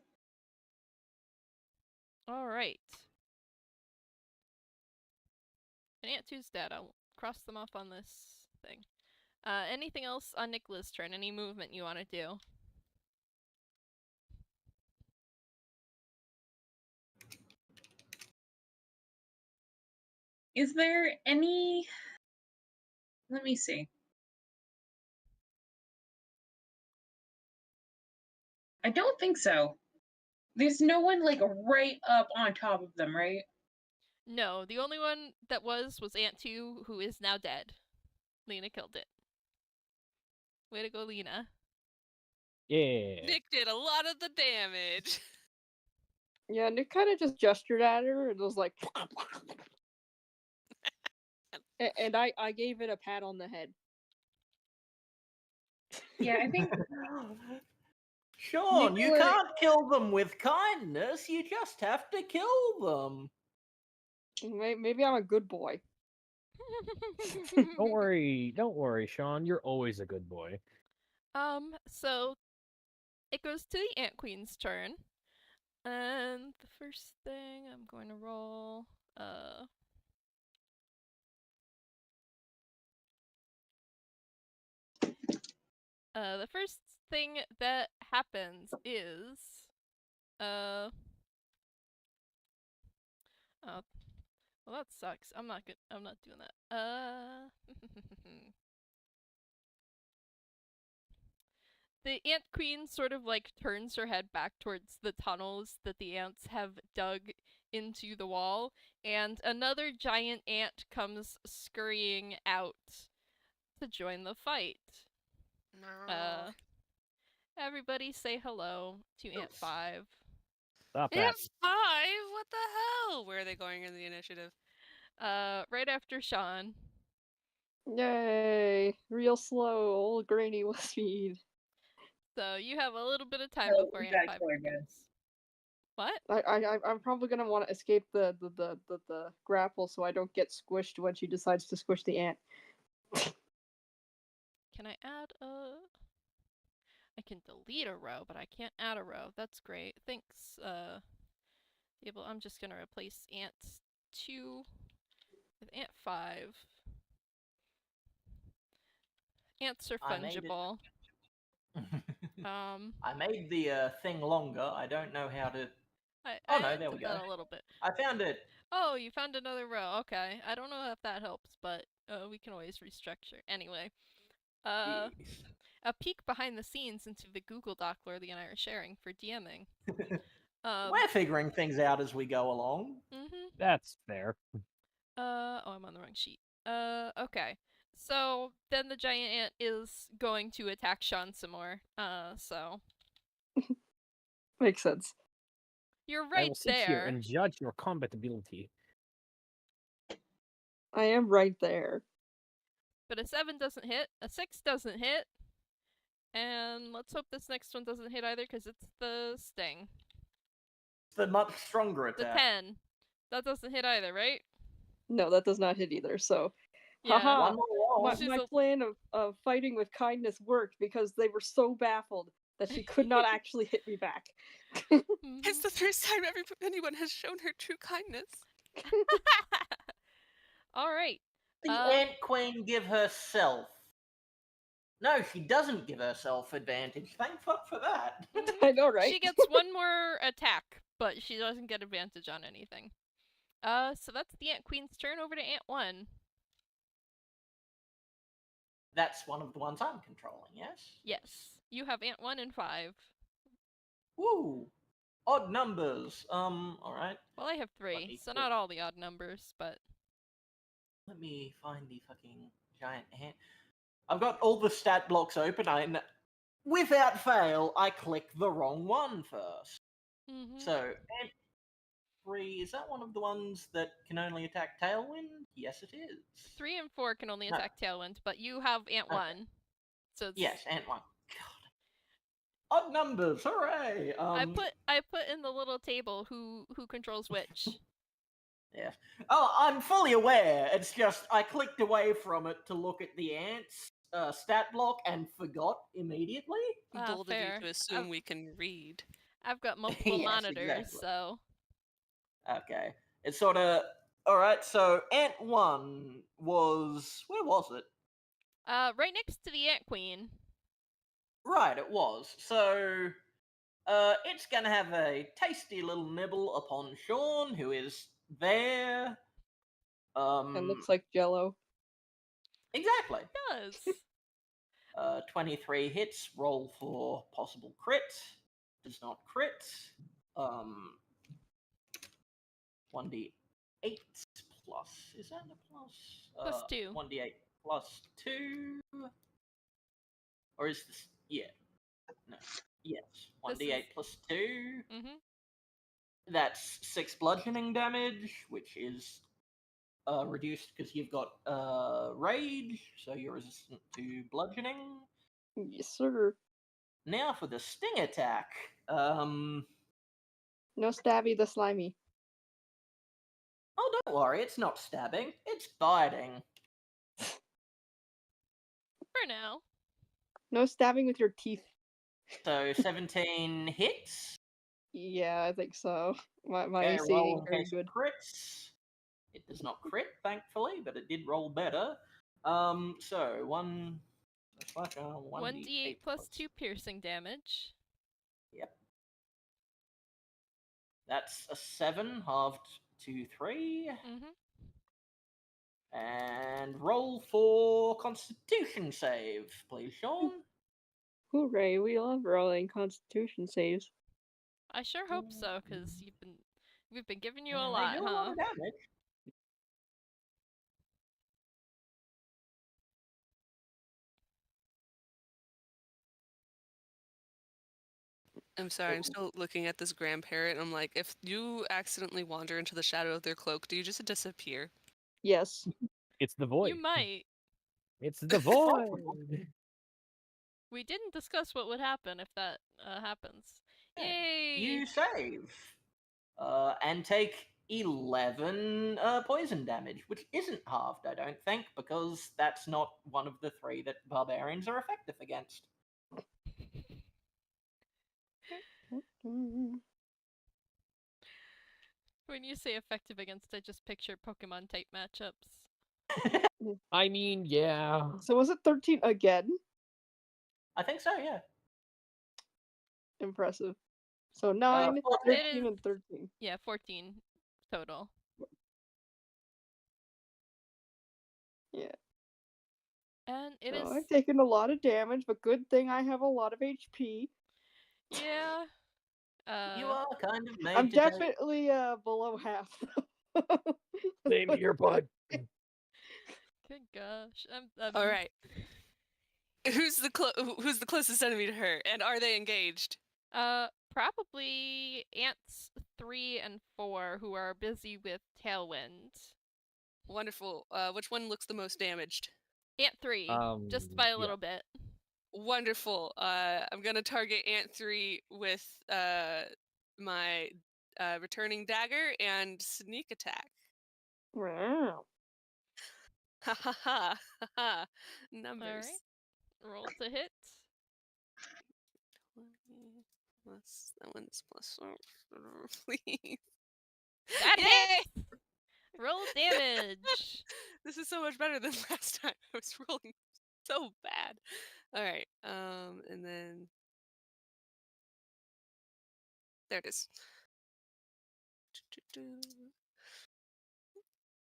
Alright. And Ant 2's dead. I'll cross them off on this thing. Anything else on Nicola's turn? Any movement you want to do? Is there any... Let me see. I don't think so. There's no one, like, right up on top of them, right? No, the only one that was Ant 2, who is now dead. Lina killed it. Way to go, Lina. Yeah. Nick did a lot of the damage. Yeah, Nick kind of just gestured at her and was like, and I gave it a pat on the head. Yeah, I think... Shaun, you Nikola- can't kill them with kindness. You just have to kill them. Maybe I'm a good boy. Don't worry, Shaun. You're always a good boy. So it goes to the Ant Queen's turn. And the first thing I'm going to roll, the first thing that happens is, oh, well that sucks. I'm not doing that. The Ant Queen sort of like turns her head back towards the tunnels that the ants have dug into the wall, and another giant ant comes scurrying out to join the fight. No. Everybody say hello to Ant 5. Stop that. Ant 5? What the hell? Where are they going in the initiative? Right after Shaun. Yay! Real slow, old grainy with speed. So you have a little bit of time Oh, before Ant that's 5 really good. comes. What? I'm probably gonna want to escape the grapple so I don't get squished when she decides to squish the ant. Can I add a... I can delete a row, but I can't add a row. That's great. Thanks, Table. I'm just gonna replace Ant 2 with Ant 5. Ants are I made it. fungible. I made the thing longer. I don't know how to. I no, there we did go. that a little bit. I found it. Oh, you found another row. Okay. I don't know if that helps, but we can always restructure. Anyway, Yes. a peek behind the scenes into the Google Doc Lordly and I are sharing for DMing. We're figuring things out as we go along. That's fair. Oh, I'm on the wrong sheet. Okay. So then the giant ant is going to attack Shaun some more. So Makes sense. you're I right will sit here there. and judge your combat ability. I am right there. But a 7 doesn't hit, a 6 doesn't hit, and let's hope this next one doesn't hit either because it's the sting. It's the much stronger The attack. 10. That doesn't hit either, right? No, that does not hit either. So, Yeah. haha. One more roll. My plan of fighting with kindness worked because they were so baffled that she could not actually hit me back. It's the first time anyone has shown her true kindness. Alright. The Ant Queen give herself. No, she doesn't give herself advantage. Thank fuck for that. I know, right? She gets one more attack, but she doesn't get advantage on anything. So that's the Ant Queen's turn. Over to Ant 1. That's one of the ones I'm controlling, yes? Yes. You have Ant 1 and 5. Woo! Odd numbers. Alright. Well, I have 3, so not all the odd numbers, but... Let me find the fucking giant ant. I've got all the stat blocks open. Without fail, I click the wrong one first. So, 3, is that one of the ones that can only attack Tailwind? Yes, it is. 3 and 4 can only No. attack Tailwind, but you have Ant Okay. 1. So it's, Yes, and 1. God. Odd numbers, hooray! I put in the little table who controls which. Yes. Oh, I'm fully aware. It's just I clicked away from it to look at the ants stat block and forgot immediately. Bold of fair. you to assume we can read. I've got multiple Yes, monitors, exactly. so Okay. It's sort of alright, so Ant 1 was where was it? right next to the Ant Queen. Right, it was. So it's gonna have a tasty little nibble upon Shaun, who is there. It looks like Jello. Exactly. It does. 23 hits, roll for possible crit. Does not crit. 1d8 plus. Is that a plus? Plus 2. 1d8 plus 2. Or is this. Yeah. No. Yes. 1d8 plus 2. Mhm. That's 6 bludgeoning damage, which is reduced because you've got rage, so you're resistant to bludgeoning. Yes, sir. Now for the sting attack. No stabby the slimy. Oh, don't worry, it's not stabbing, it's biting. For now. No stabbing with your teeth. So 17 hits. Yeah, I think so. My Okay, AC roll ain't in very case good. it crits. It does not crit, thankfully, but it did roll better. So 1d8 plus 2 piercing damage. Yep. That's a 7 halved to 3. Mhm. And roll for Constitution save, please, Shaun. Hooray, we love rolling constitution saves. I sure hope so, because we've been giving you a They lot, do a lot huh? of damage. I'm sorry, I'm still looking at this grandparent. I'm like, if you accidentally wander into the shadow of their cloak, do you just disappear? Yes. It's the void. You might. It's the void. We didn't discuss what would happen if that happens. Yay! You save. And take 11 poison damage, which isn't halved, I don't think, because that's not one of the 3 that barbarians are effective against. When you say effective against, I just picture Pokemon type matchups. I mean, yeah. So was it 13 again? I think so, yeah. Impressive. So 9, 14. 13, and 13. Yeah, 14 total. Yeah. And it So is. I've taken a lot of damage, but good thing I have a lot of HP. Yeah. You are kind of made I'm to take... definitely below half. Same here, bud. Good gosh. All right. Who's the closest enemy to her, and are they engaged? Probably Ants 3 and 4 who are busy with Tailwind. Wonderful. Which one looks the most damaged? Ant 3, just by a little bit. Wonderful. I'm gonna target Ant 3 with my returning dagger and sneak attack. Wow. Ha ha ha ha ha. Numbers. Alright. Roll to hit. 20 plus that one's plus 4, please. That Yay! hits! Roll damage. This is so much better than last time. I was rolling so bad. All right. And then there it is.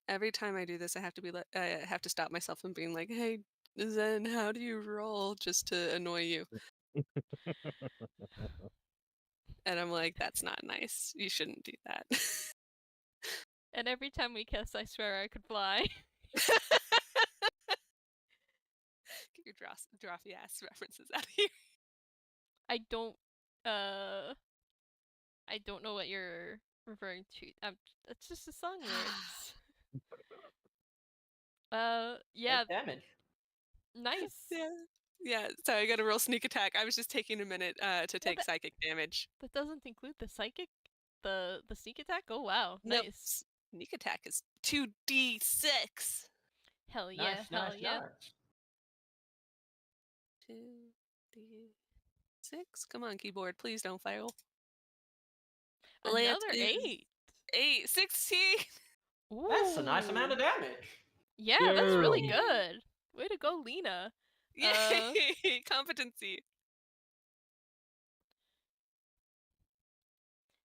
Every time I do this, I have to be I have to stop myself from being like, "Hey, Zen, how do you roll?" just to annoy you. And I'm like, "That's not nice. You shouldn't do that." And every time we kiss, I swear I could fly. Get your drophy ass references out of here. I don't know what you're referring to. It's just the song lyrics. Yeah, Take damage. nice. Yeah, so I got a real sneak attack. I was just taking a minute to take psychic damage. That doesn't include the psychic, the sneak attack. Oh wow, Nope, nice. sneak attack is 2d6. Hell yeah, Nice, hell nice, yeah. nice. 2d6. Come on, keyboard, please don't fail. Another 8. 8, 16. That's a nice amount of Ooh. damage. Yeah, that's really Damn. good. Way to go, Lina. Yay! Competency.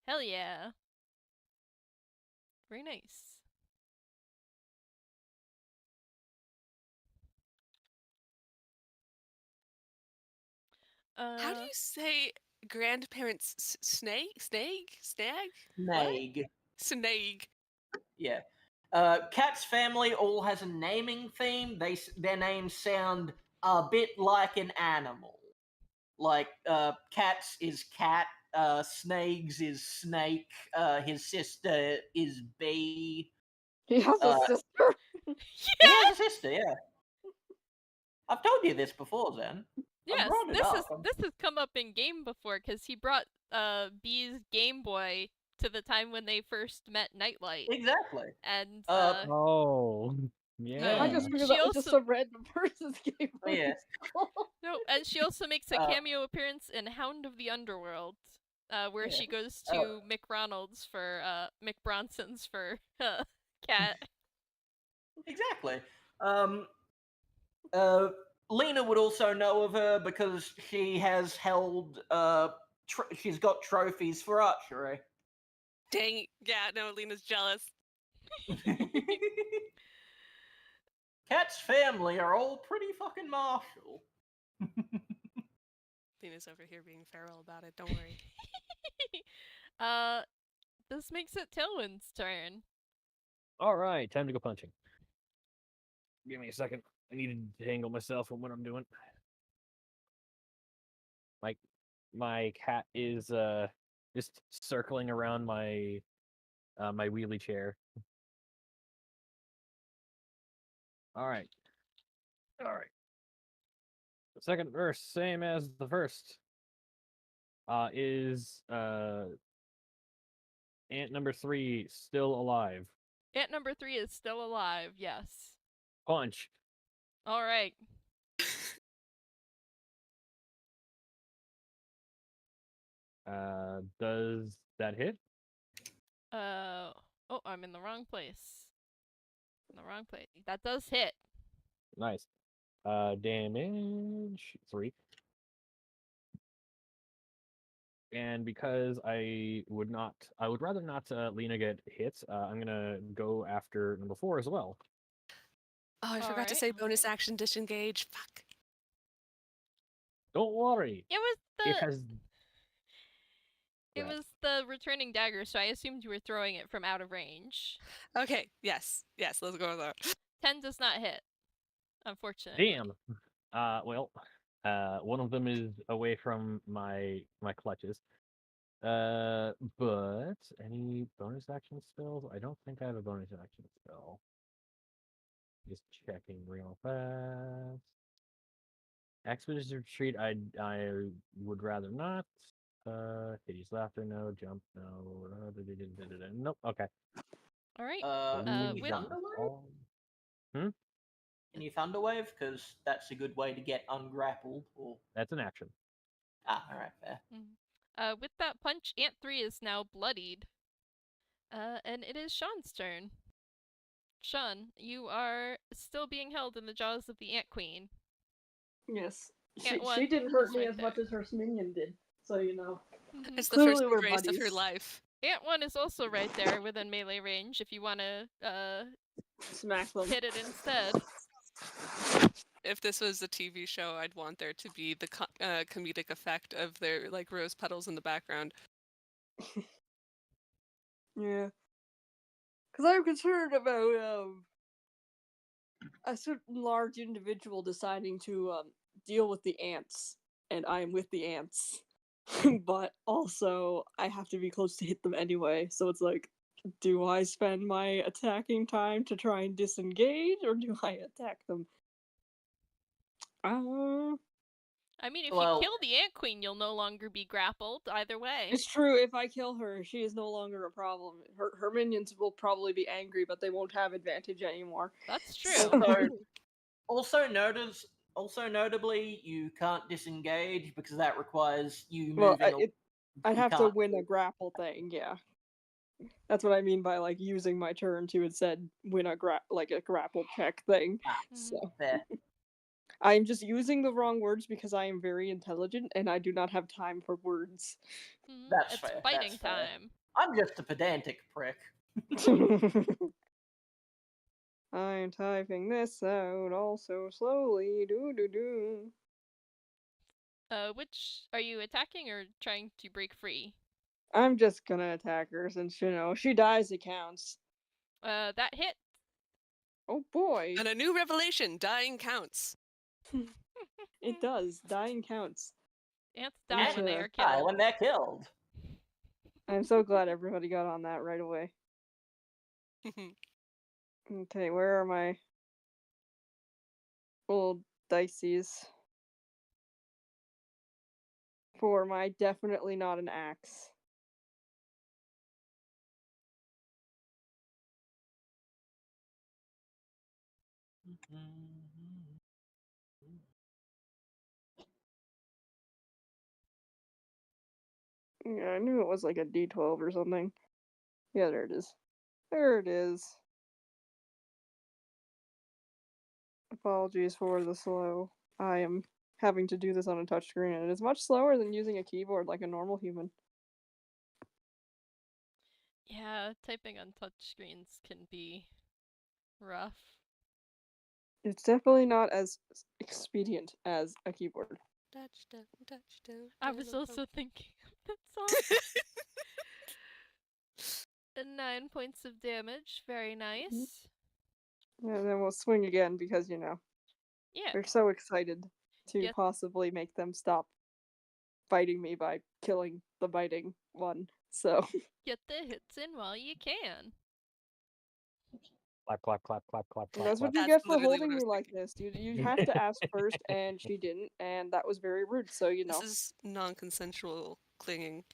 Hell yeah. Very nice. How do you say grandparents? Snag? Nag. Snag. Yeah. Cat's family all has a naming theme. Their names sound a bit like an animal. Like Cat's is cat. Snags is snake. His sister is bee. He has a sister. He has a sister. Yeah. I've told you this before, Zen. Yes, brought it up. this has come up in game before because he brought Bee's Game Boy to the time when they first met Nightlight, Exactly. and Oh, yeah. I just figured She that was just also- a random person's game. Yeah. no, and she also makes a Uh, cameo appearance in Hound of the Underworld, where Yeah. she goes to Mick Ronald's for Mick Bronson's for Cat. Exactly. Lina would also know of her because she has held. She's got trophies for archery. Dang. Yeah, no, Lena's jealous. Cat's family are all pretty fucking martial. Lena's over here being feral about it. Don't worry. This makes it Tailwind's turn. All right, time to go punching. Give me a second. I need to tangle myself from what I'm doing. My cat is just circling around my my wheelie chair. All right. The second verse, same as the first. Is ant number 3 still alive? Ant number 3 is still alive. Yes. Punch. All right. Does that hit? Oh, I'm in the wrong place. That does hit. Nice. Damage 3. And because I would rather not Lina get hit, I'm gonna go after number 4 as well. Oh, I forgot to say bonus action disengage. Fuck. Don't worry. It was It has. It was the returning dagger, so I assumed you were throwing it from out of range. Okay, yes, let's go with that. 10 does not hit, unfortunately. Damn. Well, one of them is away from my clutches. But any bonus action spells? I don't think I have a bonus action spell. Just checking real fast. Expedition Retreat, I would rather not. Hideous Laughter, no. Jump, no. Nope. Okay. All right. Can you with- Thunderwave? Can you Thunderwave? Because that's a good way to get ungrappled. Or That's an action. all right, fair. With that punch, Ant 3 is now bloodied. And it is Shaun's turn. Shaun, you are still being held in the jaws of the Ant Queen. Yes. Ant She 1 didn't hurt is me right as there. much as her minion did. So, you know. It's the Clearly first we're embrace of her buddies. life. Ant 1 is also right there within melee range if you want to Smack them. hit it instead. If this was a TV show, I'd want there to be the comedic effect of their like rose petals in the background. Yeah. Because I'm concerned about a certain large individual deciding to deal with the ants, and I'm with the ants. but also I have to be close to hit them anyway. So it's like, do I spend my attacking time to try and disengage, or do I attack them? I mean, if Well- you kill the Ant Queen, you'll no longer be grappled. Either way. It's true. If I kill her, she is no longer a problem. Her minions will probably be angry, but they won't have advantage anymore. That's true. Also, notably, you can't disengage because that requires you Well, moving. I'd you have to can't- win a grapple thing. Yeah, that's what I mean by like using my turn to instead win a grapple check thing. So Fair. I'm just using the wrong words because I am very intelligent and I do not have time for words. That's it's fair, fighting that's fair. time. I'm just a pedantic prick. I'm typing this out also slowly. Which are you attacking or trying to break free? I'm just gonna attack her since she dies. It counts. That hit. Oh boy, And a new revelation: dying counts. it does. Dying counts. Ants die when they Gotcha. are killed. When they're killed. I'm so glad everybody got on that right away. Okay, where are my old dices? For my definitely not an axe. Yeah, I knew it was like a D12 or something. Yeah, there it is. There it is. Apologies for the slow. I am having to do this on a touchscreen, and it is much slower than using a keyboard like a normal human. Yeah, typing on touchscreens can be rough. It's definitely not as expedient as a keyboard. Touchdown, touchdown. I was also thinking of that song. And 9 points of damage. Very nice. And then we'll swing again because, Yeah. we're so excited to Get- possibly make them stop fighting me by killing the biting one. So, Get the hits in while you can. Clap, clap, clap, clap, clap, clap. that's what you clap. get That's for literally holding what I me was like this. You have to ask first, and she didn't, and that was very rude. So, This is non-consensual clinging.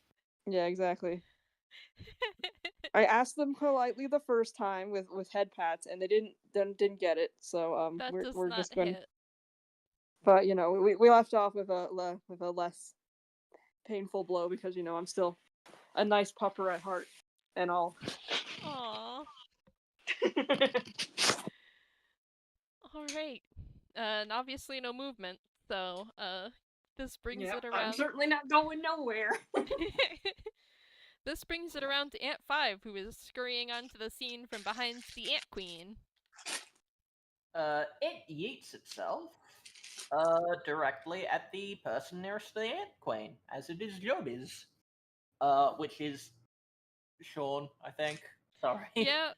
Yeah, exactly. I asked them politely the first time with head pats, and they didn't get it. So That does we're not just going. hit. But we left off with a less painful blow because I'm still a nice pupper at heart and all. Aww. Alright. And obviously no movement, so this brings it around. I'm certainly not going nowhere. This brings it around to Ant 5, who is scurrying onto the scene from behind the Ant Queen. It yeets itself directly at the person nearest the Ant Queen, as it is job is. Which is Shaun, I think. Sorry. Yeah,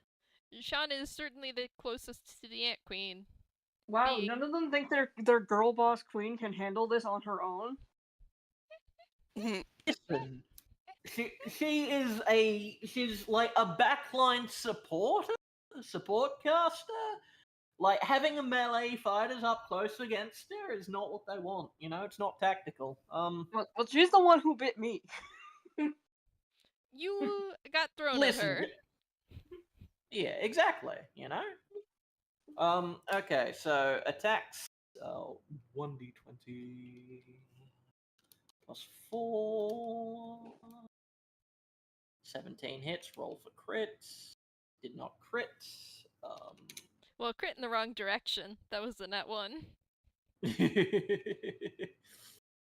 Shaun is certainly the closest to the Ant Queen. Wow, Being- none of them think their girl boss queen can handle this on her own. Listen, she's like a backline support caster. Like having a melee fighters up close against her is not what they want. It's not tactical. Well, she's the one who bit me. You got thrown Listen. at her. Yeah, exactly. Okay, so attacks. 1d20 plus 4. 17 hits. Roll for crits. Did not crit. Well, crit in the wrong direction. That was the net 1.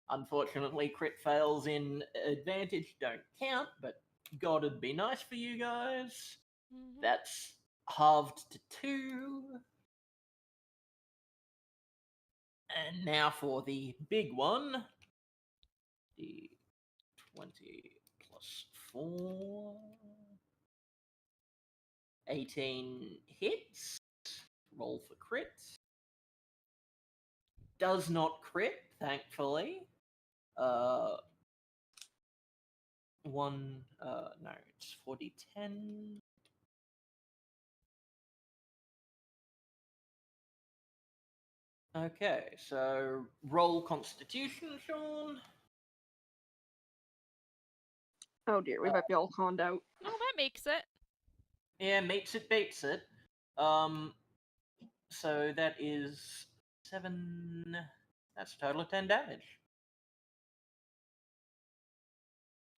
Unfortunately, crit fails in advantage don't count, but God, it'd be nice for you guys. Mhm. That's halved to 2. And now for the big one. The 20 plus 4. 18 hits. Roll for crit. Does not crit, thankfully. No, it's 4d10. Okay, so roll Constitution, Shaun. Oh dear, we might be all conned out. No, that makes it. Yeah, meets it, beats it. So that is 7. That's a total of 10 damage.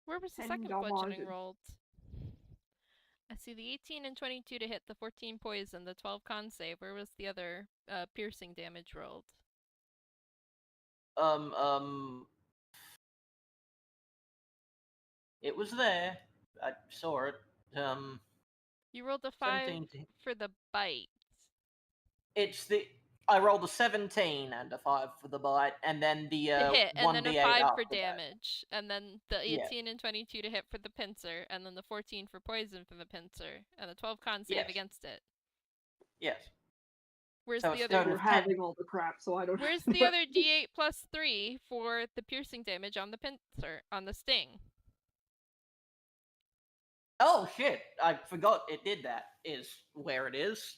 Where was the 10 second bludgeoning damage. rolled? I see the 18 and 22 to hit, the 14 poison, the 12 con save. Where was the other piercing damage rolled? It was there. I saw it. You rolled a 5 17 to... for the bite. It's the... I rolled a 17 and a 5 for the bite, and then the To hit, and then a 5 for after that. damage. And then the Yeah. 18 and 22 to hit for the pincer, and then the 14 for poison for the pincer, and the 12 con save Yes. against it. Yes. Where's So the it's other? total You're of 10. having all the crap, so I don't. Where's the other D8 plus 3 for the piercing damage on the pincer, on the sting? Oh shit! I forgot it did that. Is where it is.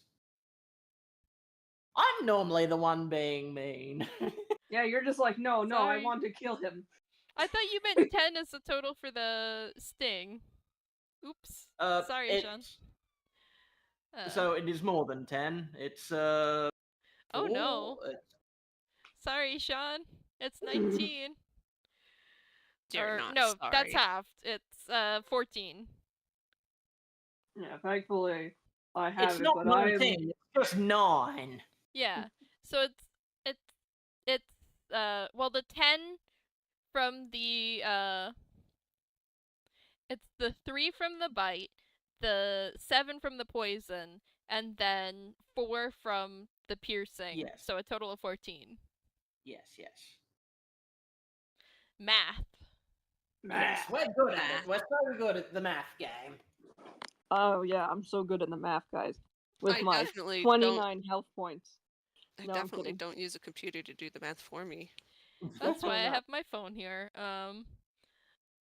I'm normally the one being mean. Yeah, you're just like, no, I Sorry. want to kill him. I thought you meant 10 as the total for the sting. Oops. Sorry, Shaun. So it is more than 10. It's Oh 4. no. Sorry, Shaun. It's 19. You're Or, not no, sorry. that's halved. It's 14. Yeah, thankfully I have It's it, not but I am. 19. It's just 9. Yeah. So it's well, the 10 from the it's the 3 from the bite, the 7 from the poison, and then 4 from the piercing. Yes. So a total of 14. Yes. Math. Yes, we're good at it. We're so good at the math game. Oh yeah, I'm so good at the math, guys. With I my definitely 29 health points. I No, I'm definitely kidding. don't use a computer to do the math for me. That's why I Yeah. have my phone here.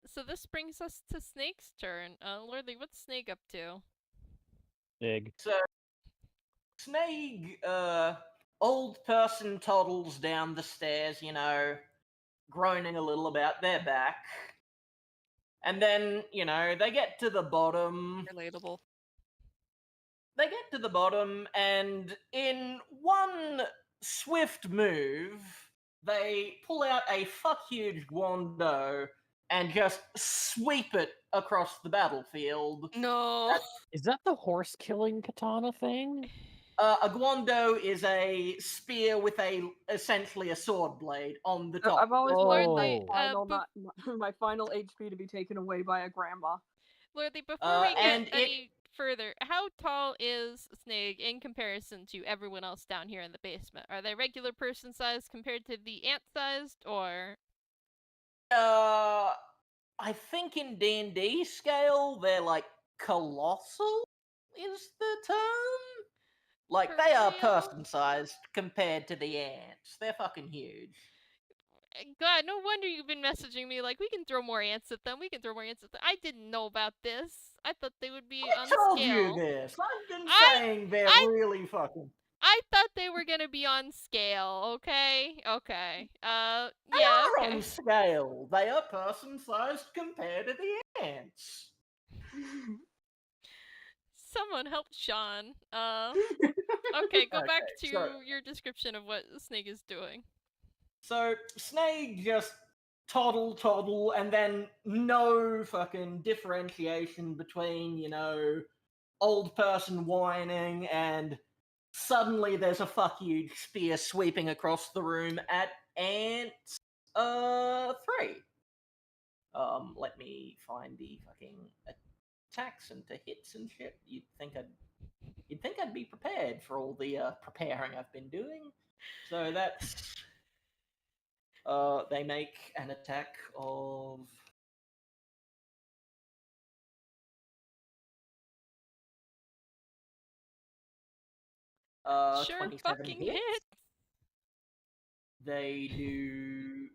So this brings us to Snake's turn. Lordly, what's Snake up to? Big. So, Snake, old person toddles down the stairs, groaning a little about their back. And then, they get to the bottom. Relatable. They get to the bottom, and in one swift move, they pull out a fuck huge guando and just sweep it across the battlefield. No. Is that the horse killing katana thing? A guando is a spear with essentially a sword blade on the top. I've always wanted my Oh. final, my final HP to be taken away by a grandma. Lordly, before we get and any further, how tall is Snake in comparison to everyone else down here in the basement? Are they regular person sized compared to the ant sized, or? I think in D&D scale, they're like colossal is the term. Like, For they are real? person-sized compared to the ants. They're fucking huge. God, no wonder you've been messaging me like, we can throw more ants at them, we can throw more ants at them. I didn't know about this. I thought they would be I on told scale. you this. I've been I- saying they're I- really fucking... I thought they were gonna be on scale, okay? Okay. They Yeah, are okay. on scale. They are person-sized compared to the ants. Someone help Shaun. Okay, go back Okay, to so- your description of what Snake is doing. So, Snake just toddle, and then no fucking differentiation between, old person whining and suddenly there's a fuck huge spear sweeping across the room at ant 3. Let me find the fucking attacks and to hits and shit. You'd think I'd be prepared for all the preparing I've been doing. So that's they make an attack of Sure 27 fucking hits. hit. They do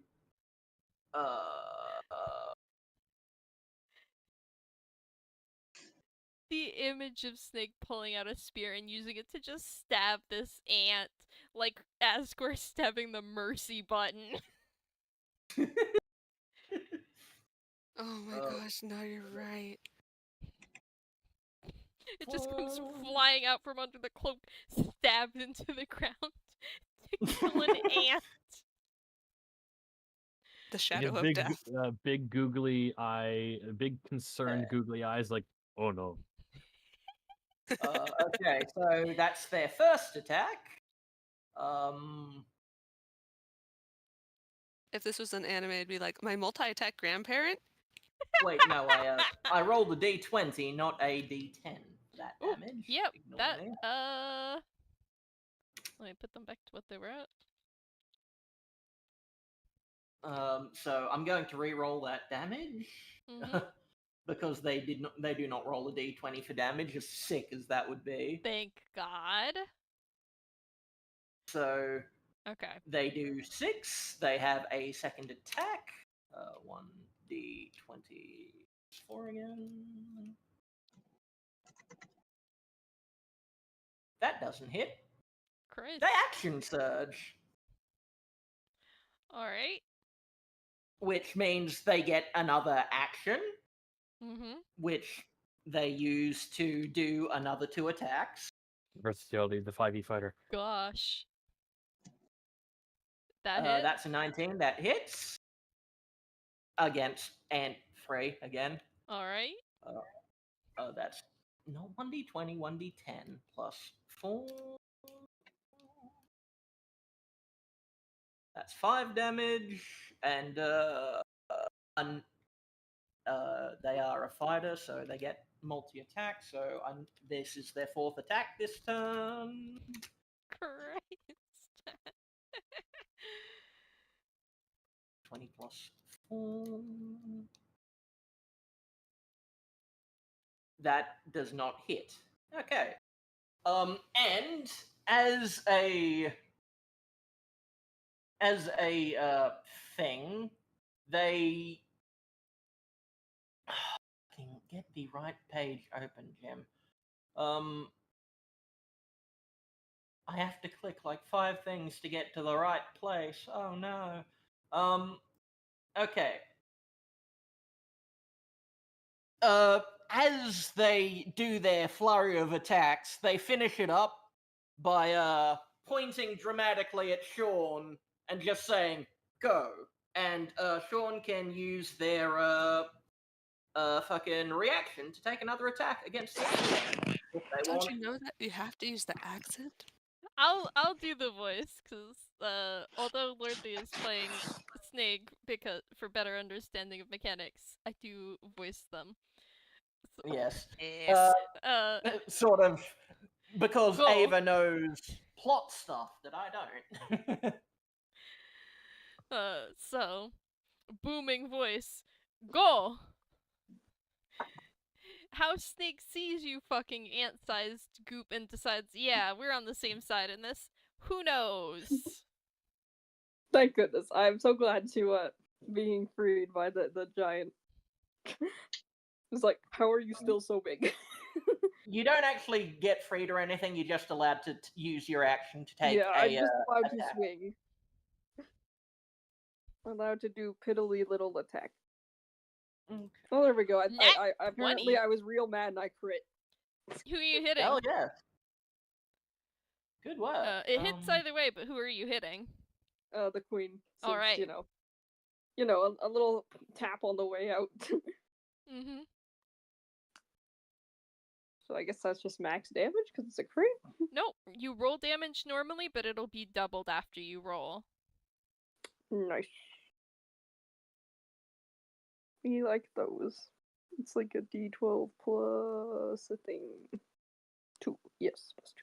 the image of Snake pulling out a spear and using it to just stab this ant, like as we're stabbing the mercy button. Oh my gosh, no, you're right. It just comes flying out from under the cloak, stabs into the ground to kill an ant. The Like shadow a of death. big googly eye, big concerned googly eyes, like, oh no. Okay, so that's their first attack. If this was an anime, it'd be like, my multi-attack grandparent? Wait, no, I rolled a d20, not a d10 for that Ooh, damage. Yep, Ignore that, me. let me put them back to what they were at. So I'm going to re-roll that damage Mhm. because they do not roll a d20 for damage, as sick as that would be. Thank God. So Okay. they do 6. They have a second attack. 1d20 again. That doesn't hit. Christ. They action surge, Alright. which means they get another action, Mhm. which they use to do another 2 attacks. Versatility, the 5e fighter. Gosh. That hit? That's a 19. That hits against Ant 3 again. Alright. That's not 1d20, 1d10 plus 4. That's 5 damage, and they are a fighter, so they get multi-attack. So this is their 4th attack this turn. Christ. 20 plus 4. That does not hit. Okay. And as a thing, they can get the right page open, Jim. I have to click like 5 things to get to the right place. Oh no. Okay. As they do their flurry of attacks, they finish it up by pointing dramatically at Shaun and just saying, go. And Shaun can use their fucking reaction to take another attack against the enemy if they Don't want. you know that you have to use the accent? I'll do the voice, because although Lordly is playing Snake because for better understanding of mechanics, I do voice them. So, Yes. Yes. Sort of, because Go. Ava knows plot stuff that I don't. So, booming voice, go! How Snake sees you fucking ant-sized goop and decides, yeah, we're on the same side in this. Who knows? Thank goodness. I'm so glad to being freed by the giant. It's like, how are you still so big? You don't actually get freed or anything. You're just allowed to use your action to take yeah, I'm a just allowed to attack. swing. Allowed to do piddly little attack. Okay. Oh, there we go. Nat I apparently 20. I was real mad and I crit. Who are you hitting? Hell yeah. Good work. It hits either way, but who are you hitting? The queen. Since, Alright. You know, a little tap on the way out. Mm-hmm. So I guess that's just max damage because it's a crit. Nope, you roll damage normally, but it'll be doubled after you roll. Nice. We like those. It's like a d12 plus a thing. 2. Yes, plus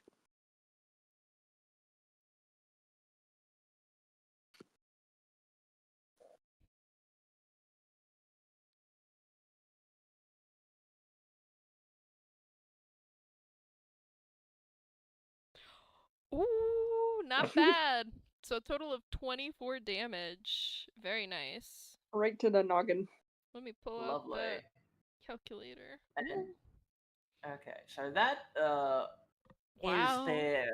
2. Ooh, not bad. So a total of 24 damage. Very nice. Right to the noggin. Let me pull Lovely. out the calculator. And Okay, so that is Wow. their.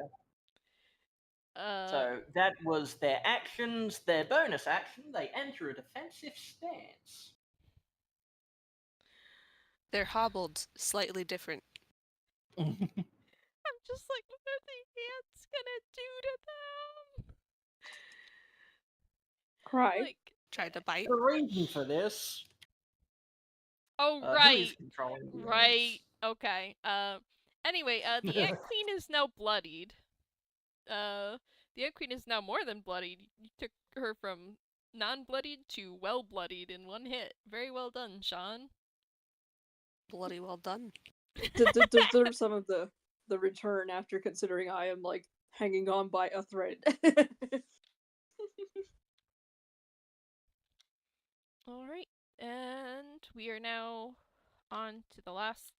Uh, So that was their actions. Their bonus action, they enter a defensive stance. They're hobbled, slightly different. I'm just like, what are the ants gonna do to them? Cry. Like, Tried to bite. The reason for this. oh Who is right, controlling the right, okay. Anyway, the Ant ants? Queen is now bloodied. The Ant Queen is now more than bloodied. You took her from non-bloodied to well-bloodied in one hit. Very well done, Shaun. Bloody well done. Deserve some of the return after considering I am like hanging on by a thread. Alright, and we are now on to the last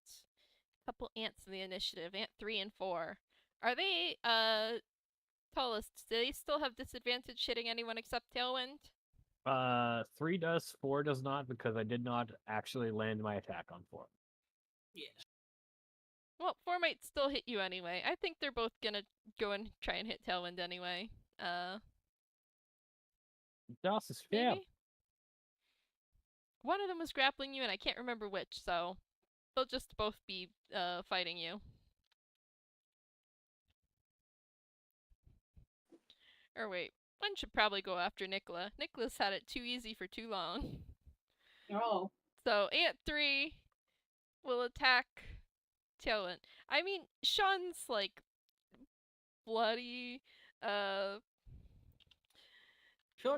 couple ants in the initiative, Ant 3 and 4. Are they, Tallest, do they still have disadvantage hitting anyone except Tailwind? 3 does, 4 does not, because I did not actually land my attack on 4. Yes. Well, 4 might still hit you anyway. I think they're both gonna go and try and hit Tailwind anyway. Das ist fair. Maybe? One of them was grappling you, and I can't remember which, so they'll just both be fighting you. Or wait, one should probably go after Nikola. Nikola's had it too easy for too long. Oh. So Ant 3 will attack Tailwind. I mean, Shaun's like bloody. Shaun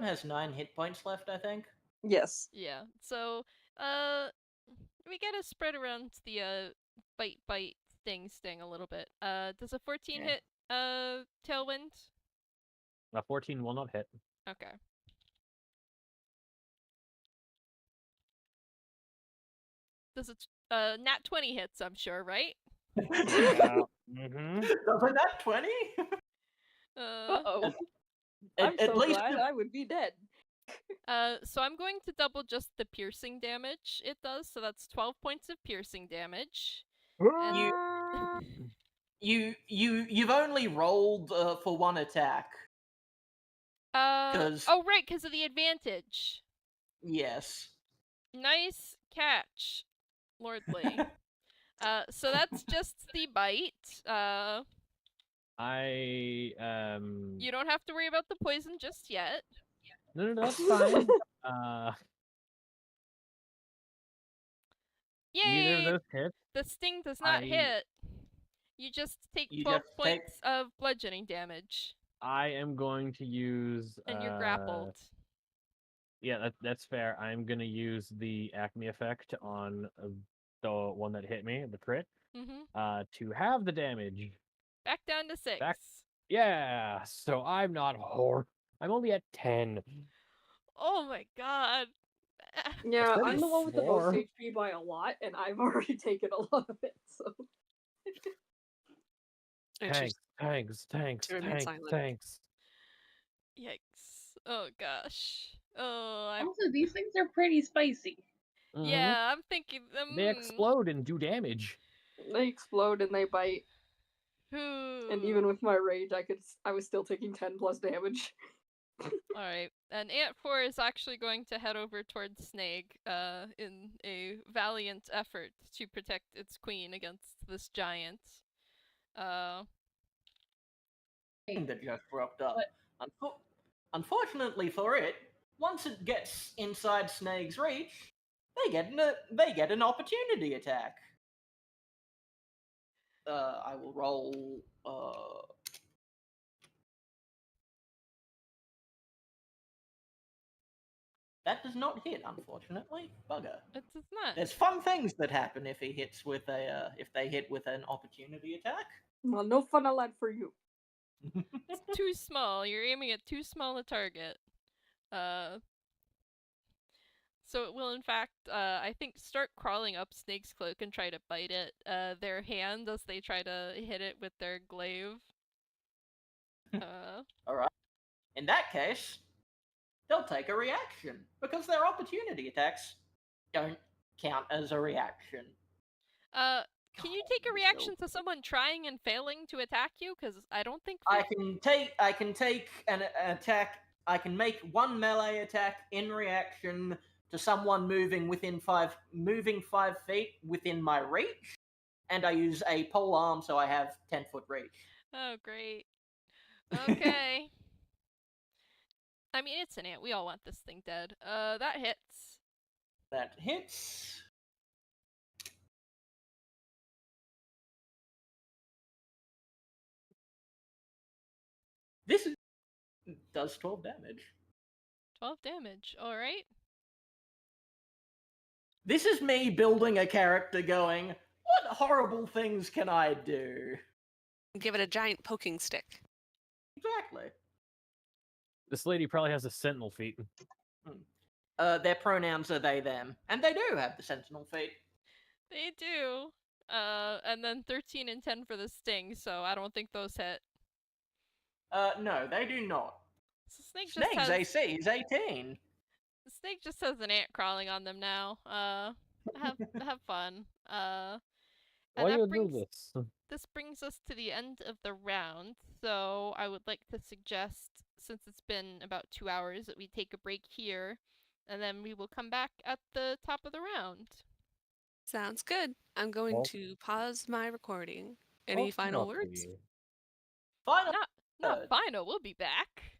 has 9 hit points left, I think. Yes. Yeah. So we gotta spread around the bite sting a little bit. Does a 14 Yeah. hit Tailwind? A 14 will not hit. Okay. Does it nat 20 hits, I'm sure, right? Mm-hmm. Doesn't that 20? Uh-oh. At- I'm at so least glad the- I would be dead. So I'm going to double just the piercing damage it does, so that's 12 points of piercing damage. You've only rolled for 1 attack. Oh right, because of the advantage. Yes. Nice catch, Lordly. So that's just the bite. You don't have to worry about the poison just yet. No, that's fine. Yay! Neither of those hits. The sting does not hit. You just take You 12 just take- points of bludgeoning damage, I am going to use. and you're grappled. Yeah, that's fair. I'm gonna use the Acme effect on the one that hit me, the crit, Mm-hmm. to have the damage. Back down to 6. Yeah, so I'm not I'm only at 10. Oh my god. Yeah, said I'm the one with the most before. HP by a lot, and I've already taken a lot of it, so. And she's Thanks. to remain silent. Yikes. Oh gosh. Oh, Also, these things are pretty spicy. Mhm. yeah, I'm thinking. They explode and do damage. They explode and they bite, and even with my rage, I was still taking 10 plus damage. Alright, and Ant 4 is actually going to head over towards Snake, in a valiant effort to protect its queen against this giant. That just rocked up. Unfortunately for it, once it gets inside Snake's reach, they get an opportunity attack. I will roll. That does not hit, unfortunately. Bugger. It does not. There's fun things that happen if he hits with if they hit with an opportunity attack. Well, no fun allowed for you. It's too small. You're aiming at too small a target. So it will, in fact, I think, start crawling up Snake's cloak and try to bite it. Their hand as they try to hit it with their glaive. Alright. In that case, they'll take a reaction, because their opportunity attacks don't count as a reaction. Can you take a reaction to someone trying and failing to attack you? Because I don't think I can take an attack. I can make one melee attack in reaction to someone moving 5 feet within my reach, and I use a pole arm, so I have 10-foot reach. Oh, great. Okay. I mean, it's an ant. We all want this thing dead. That hits. That hits. Does 12 damage. 12 damage. Alright. This is me building a character going, what horrible things can I do? Give it a giant poking stick. Exactly. This lady probably has a sentinel feat. Their pronouns are they, them. And they do have the sentinel feat. They do. And then 13 and 10 for the sting, so I don't think those hit. No, they do not. So Snake just Snake's has... AC is 18. Snake just has an ant crawling on them now. Have fun. And Why that you do brings this? this brings us to the end of the round. So I would like to suggest, since it's been about 2 hours, that we take a break here, and then we will come back at the top of the round. Sounds good. I'm going Well- to pause my recording. Any Well, final not words? really. Final. Not final. We'll be back.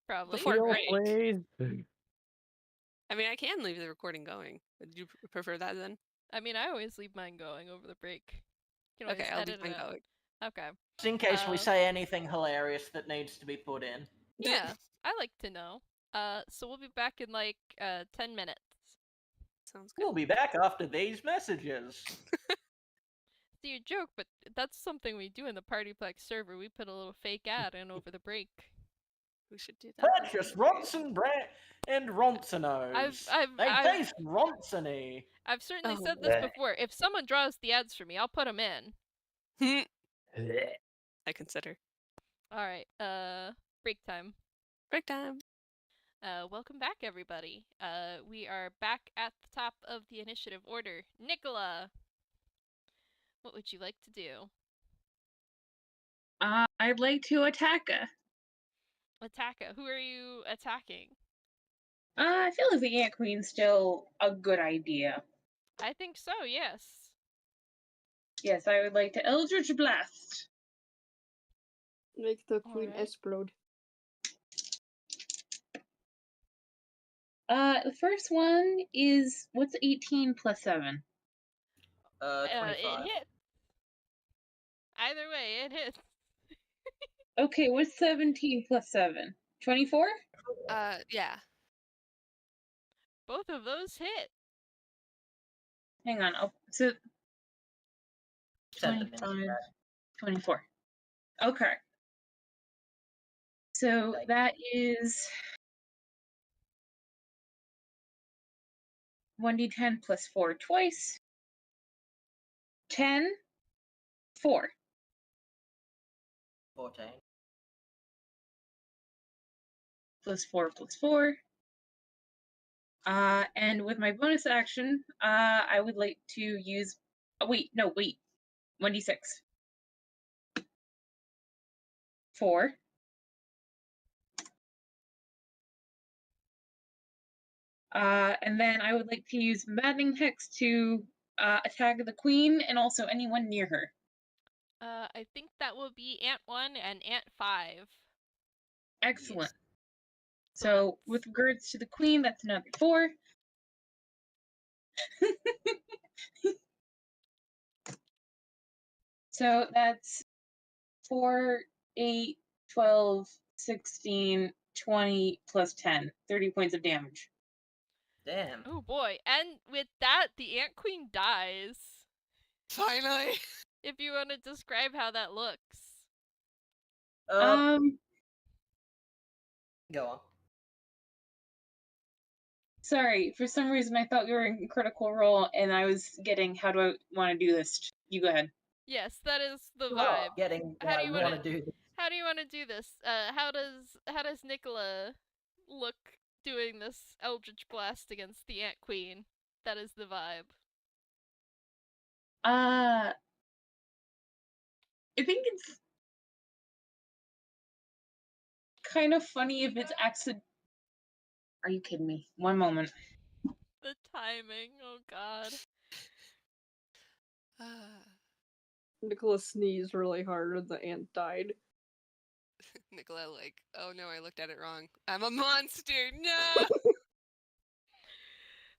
Probably. Before Feel break. please. I mean, I can leave the recording going. Would you prefer that then? I mean, I always leave mine going over the break. You can Okay, always I'll edit leave it mine out. going. Okay. Just in case we Uh, say anything hilarious that needs to be put in. Yeah, I like to know. So we'll be back in like 10 minutes. Sounds good. We'll be back after these messages. See, a joke, but that's something we do in the Partyplex server. We put a little fake ad in over the break. We should do that. then. Purchase Ronson brand and Ronsonos. They I've taste Ronsony. certainly Oh, said this bleh. before. If someone draws the ads for me, I'll put them in. I consider. All right. Break time. Break time. Welcome back, everybody. We are back at the top of the initiative order. Nikola, what would you like to do? I'd like to attack her. Attack. Who are you attacking? I feel like the Ant Queen's still a good idea. I think so, yes. Yes, I would like to Eldritch Blast. Make the queen Alright. explode. The first one is, what's 18 plus 7? 25. It hits. Either way, it hits. Okay, what's 17 plus 7? 24? Yeah. Both of those hit. Hang on, so Send them in. 25, 24. Okay. So Thank that is 1d10 plus 4 twice. 10, 4. 14. Plus 4 plus 4. And with my bonus action, I would like to use. Oh, wait. 1d6. 4. And then I would like to use Maddening Hex to attack the queen and also anyone near her. I think that will be Ant 1 and Ant 5. Excellent. So So with regards to the queen, that's another 4. So that's 4, 8, 12, 16, 20 plus 10. 30 points of damage. Damn. Oh boy. And with that, the Ant Queen dies. Finally. If you want to describe how that looks. Go on. Sorry, for some reason I thought we were in Critical Role and I was getting how do I want to do this? You go ahead. Yes, that is the Oh, vibe. getting How do you wanna- want to do this. How do you want to do this? How does Nikola look doing this Eldritch Blast against the Ant Queen? That is the vibe. I think it's kind of funny if it's accident. Are you kidding me? One moment. The timing, oh god. Nikola sneezed really hard and the ant died. Nikola, like, oh no, I looked at it wrong. I'm a monster. No.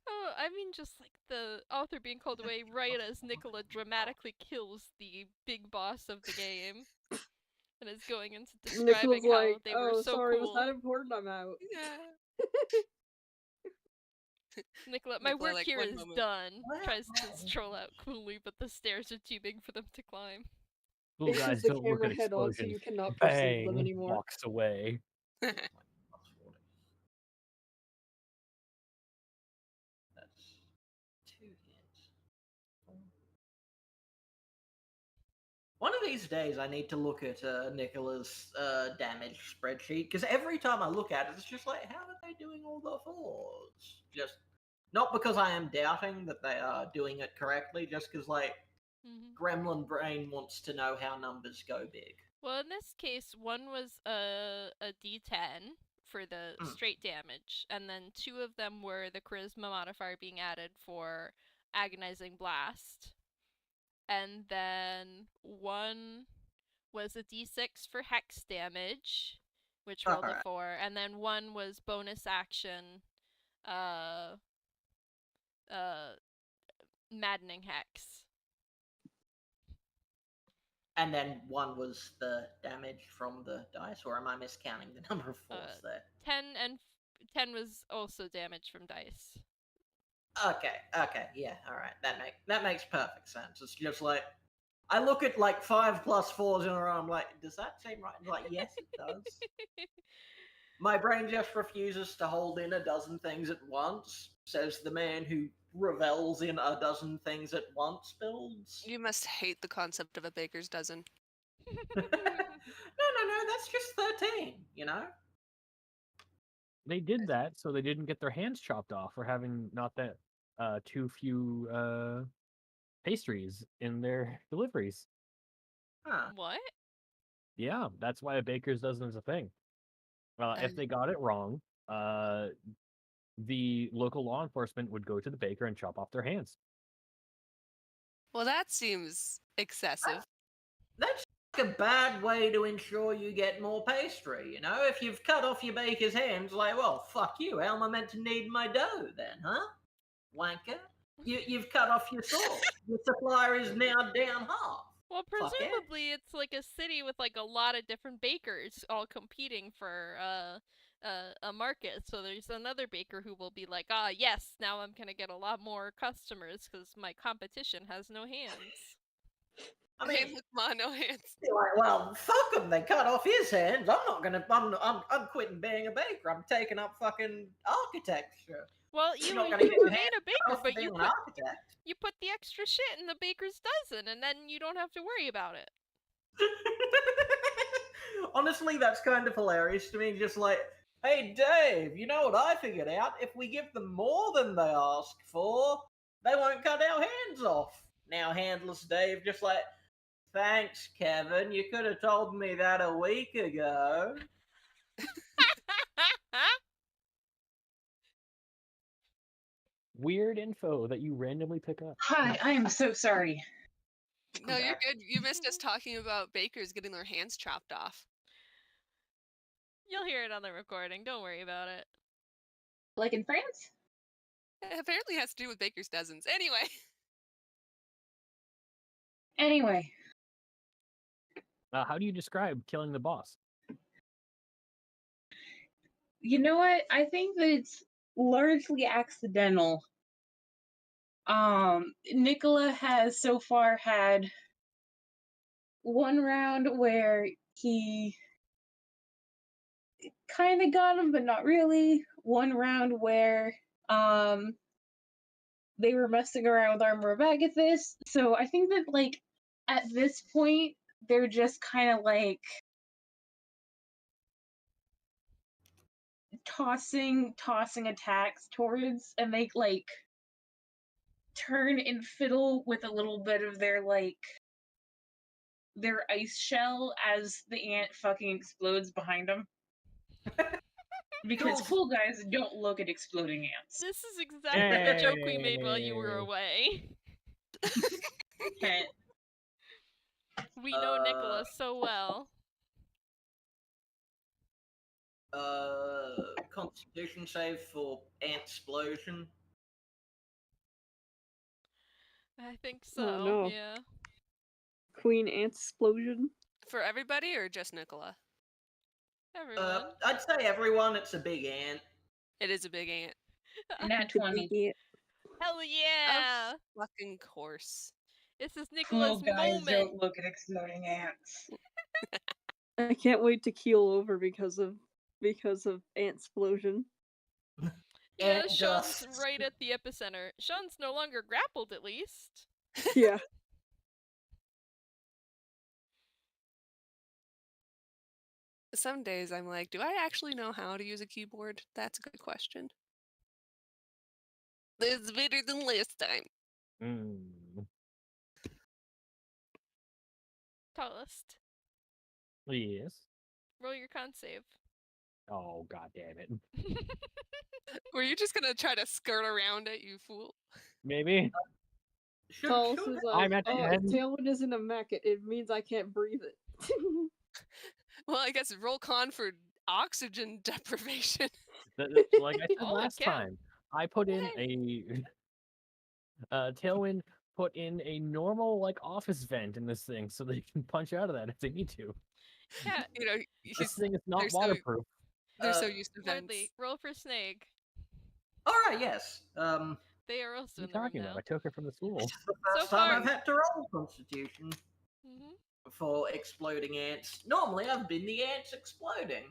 Oh, I mean, just like the author being called away right as Nikola dramatically kills the big boss of the game. And is going into describing Nikola's how like, they were oh, so sorry, cool. was that important? I'm out. Yeah. Nikola, my Nikola, work like, here one is moment. done. Wow. Tries to stroll out coolly, but the stairs are too big for them to climb. Cool Faces guys the don't look camera at head on so explosions. you cannot perceive them Bang! anymore. Walks away. That's 2 hits. One of these days, I need to look at Nicola's damage spreadsheet, because every time I look at it, it's just like, how are they doing all the fours? Just not because I am doubting that they are doing it correctly, just because like Gremlin brain wants to know how numbers go big. Well, in this case, one was a D10 for the straight damage, and then 2 of them were the charisma modifier being added for agonizing blast. And then 1 was a D6 for hex damage, which rolled a 4, and then 1 was bonus action maddening hex. And then 1 was the damage from the dice, or am I miscounting the number of 4s there? 10 was also damage from dice. Okay, yeah, alright. That makes perfect sense. It's just like, I look at like 5 plus 4s in a row, I'm like, does that seem right? I'm like, yes, it does. My brain just refuses to hold in a dozen things at once, says the man who revels in a dozen things at once builds. You must hate the concept of a baker's dozen. No, that's just 13, you know? They did that so they didn't get their hands chopped off for having not that too few pastries in their deliveries. Huh. What? Yeah, that's why a baker's dozen is a thing. If they got it wrong, the local law enforcement would go to the baker and chop off their hands. Well, that seems excessive. That's like a bad way to ensure you get more pastry, you know? If you've cut off your baker's hands, like, well, fuck you. How am I meant to knead my dough then, huh? Wanker? You've cut off your source. Your supplier is now down half. Well, presumably it's like a city with like a lot of different bakers all competing for a market. So there's another baker who will be like, ah, yes, now I'm gonna get a lot more customers because my competition has no hands. I mean, Hey, look, Ma, no hands. you're like, well, fuck him. They cut off his hands. I'm not gonna. I'm quitting being a baker. I'm taking up fucking architecture. Well, you not gonna get remain hands a baker, off but being you an put architect. you put the extra shit in the baker's dozen, and then you don't have to worry about it. Honestly, that's kind of hilarious to me. Just like, hey, Dave, you know what I figured out? If we give them more than they ask for, they won't cut our hands off. Now, handless Dave, just like, thanks, Kevin. You could have told me that a week ago. Weird info that you randomly pick up. Hi, I am so sorry. No, you're good. You missed us talking about bakers getting their hands chopped off. You'll hear it on the recording. Don't worry about it. Like in France? It apparently has to do with baker's dozens. Anyway. Anyway. How do you describe killing the boss? You know what? I think that it's largely accidental. Nikola has so far had one round where he kind of got him, but not really. One round where they were messing around with Armor of Agathis. So I think that like at this point they're just kind of like tossing attacks towards, and they like turn and fiddle with a little bit of their like their ice shell as the ant fucking explodes behind them. Because cool guys don't look at exploding ants. This is exactly the joke we made while you were Yay. away. Okay. We know Nikola so well. Constitution save for ant explosion. I think so. Oh, no. Yeah. Queen ant explosion. For everybody or just Nikola? Everyone. I'd say everyone. It's a big ant. It is a big ant. Nat 20. Yeah. Hell yeah! Fucking course. This is Cool Nikola's guys moment. don't look at exploding ants. I can't wait to keel over because of ant explosion. Yeah, Ant Shaun's dust. right at the epicenter. Shaun's no longer grappled, at least. Yeah. Some days I'm like, do I actually know how to use a keyboard? That's a good question. It's better than last time. Mm. Tallest. Yes. Roll your con save. Oh, god damn it. Were you just gonna try to skirt around it, you fool? Maybe. Tallus is like, I'm at oh, 10. Tailwind isn't a mech. It means I can't breathe it. Well, I guess roll con for oxygen deprivation. Like I said Oh, last cow. time, I put in a Tailwind put in a normal like office vent in this thing so they can punch out of that if they need to. Yeah, You know, This thing is not they're so- waterproof. they're so used to vents. Lordly, roll for Snake. All right. Yes. They are also What are you in the room talking now. about? I took it from the school. This is the So first time far- I've had to roll Constitution Mm-hmm. for exploding ants. Normally, I've been the ants exploding.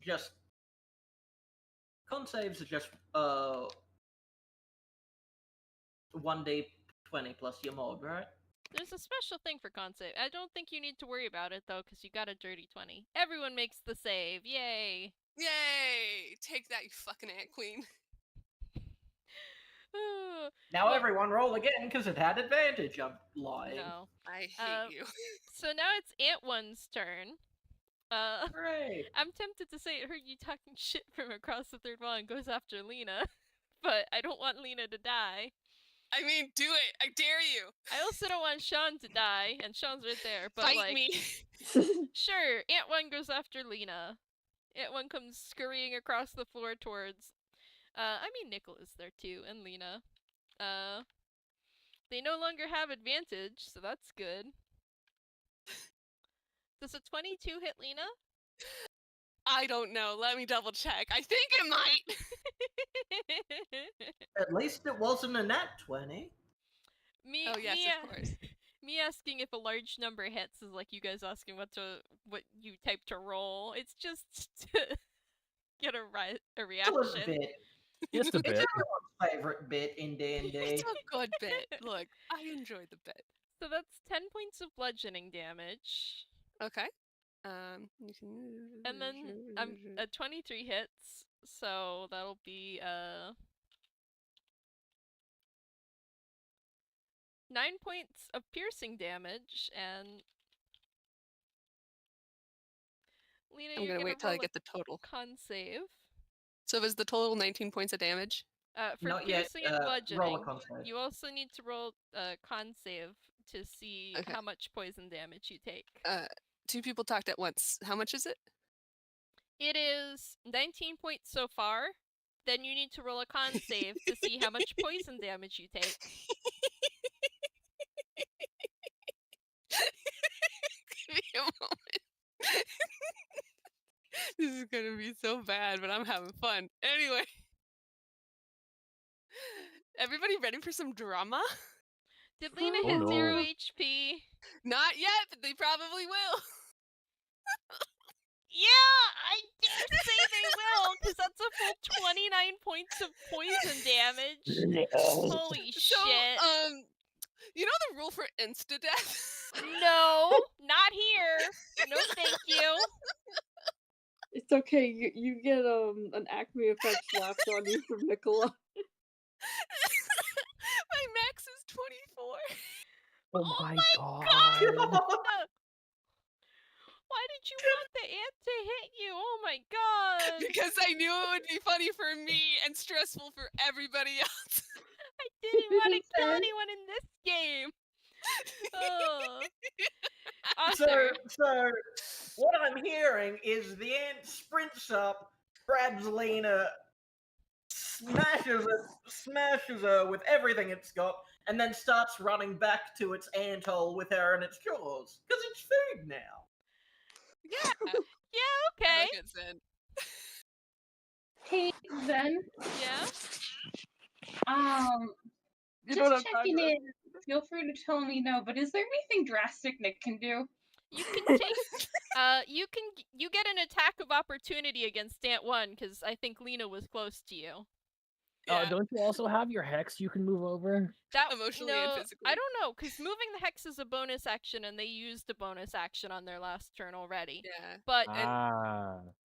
Just con saves are just 1d20 plus your mod, right? There's a special thing for con save. I don't think you need to worry about it, though, because you got a dirty 20. Everyone makes the save. Yay! Yay! Take that, you fucking ant queen. Now Well- everyone roll again because it had advantage. I'm lying. No. I hate you. So now it's Ant One's turn. Hooray! I'm tempted to say it heard you talking shit from across the third wall and goes after Lina, but I don't want Lina to die. I mean, do it! I dare you! I also don't want Shaun to die, and Shaun's right there. But Fight like, me! sure, Ant One goes after Lina. Ant One comes scurrying across the floor towards. I mean, Nikola's there too, and Lina. They no longer have advantage, so that's good. Does a 22 hit Lina? I don't know. Let me double check. I think it might! At least it wasn't a nat 20. me, Oh, yes, me, of course. Me asking if a large number hits is like you guys asking what you type to roll. It's just to get a A little reaction. bit. Just a It's bit. everyone's favorite bit in D&D. It's a good bit. Look, I enjoyed the bit. So that's 10 points of bludgeoning damage. Okay. You can... And then a 23 hits, so that'll be 9 points of piercing damage, and Lina, I'm you're gonna wait till roll I get the total. a con save. So is the total 19 points of damage? For Not yet. piercing and Roll a bludgeoning, con save. you also need to roll a con save to see Okay. how much poison damage you take. Two people talked at once. How much is it? It is 19 points so far. Then you need to roll a con save to see how much poison damage you take. Give me a moment. This is gonna be so bad, but I'm having fun. Anyway. Everybody ready for some drama? Did Lina Oh, hit no. 0 HP? Not yet, but they probably will. Yeah, I dare say they will, because that's a full 29 points of poison damage. Holy So, shit. you know the rule for insta-death? No, not here. No, thank you. It's okay. You get an Acme effect slapped on you from Nikola. My max is Oh my god. Why did you want the ant to hit you? Oh my god! Because I knew it would be funny for me and stressful for everybody else. I didn't want to Makes kill sense. anyone in this game. Oh. So, Arthur. so what I'm hearing is the ant sprints up, grabs Lina, smashes her with everything it's got, and then starts running back to its anthole with her and its jaws. Because it's food now. Yeah. Yeah, okay. Look at Zen. Hey, Zen. Yeah? You don't Just have time checking to- in. Feel free to tell me no, but is there anything drastic Nick can do? You can take you get an attack of opportunity against Ant 1 cuz I think Lina was close to you. Yeah. Don't you also have your hex you can move over? That Emotionally and no, physically. I don't know cuz moving the hex is a bonus action and they used a bonus action on their last turn already. Yeah. But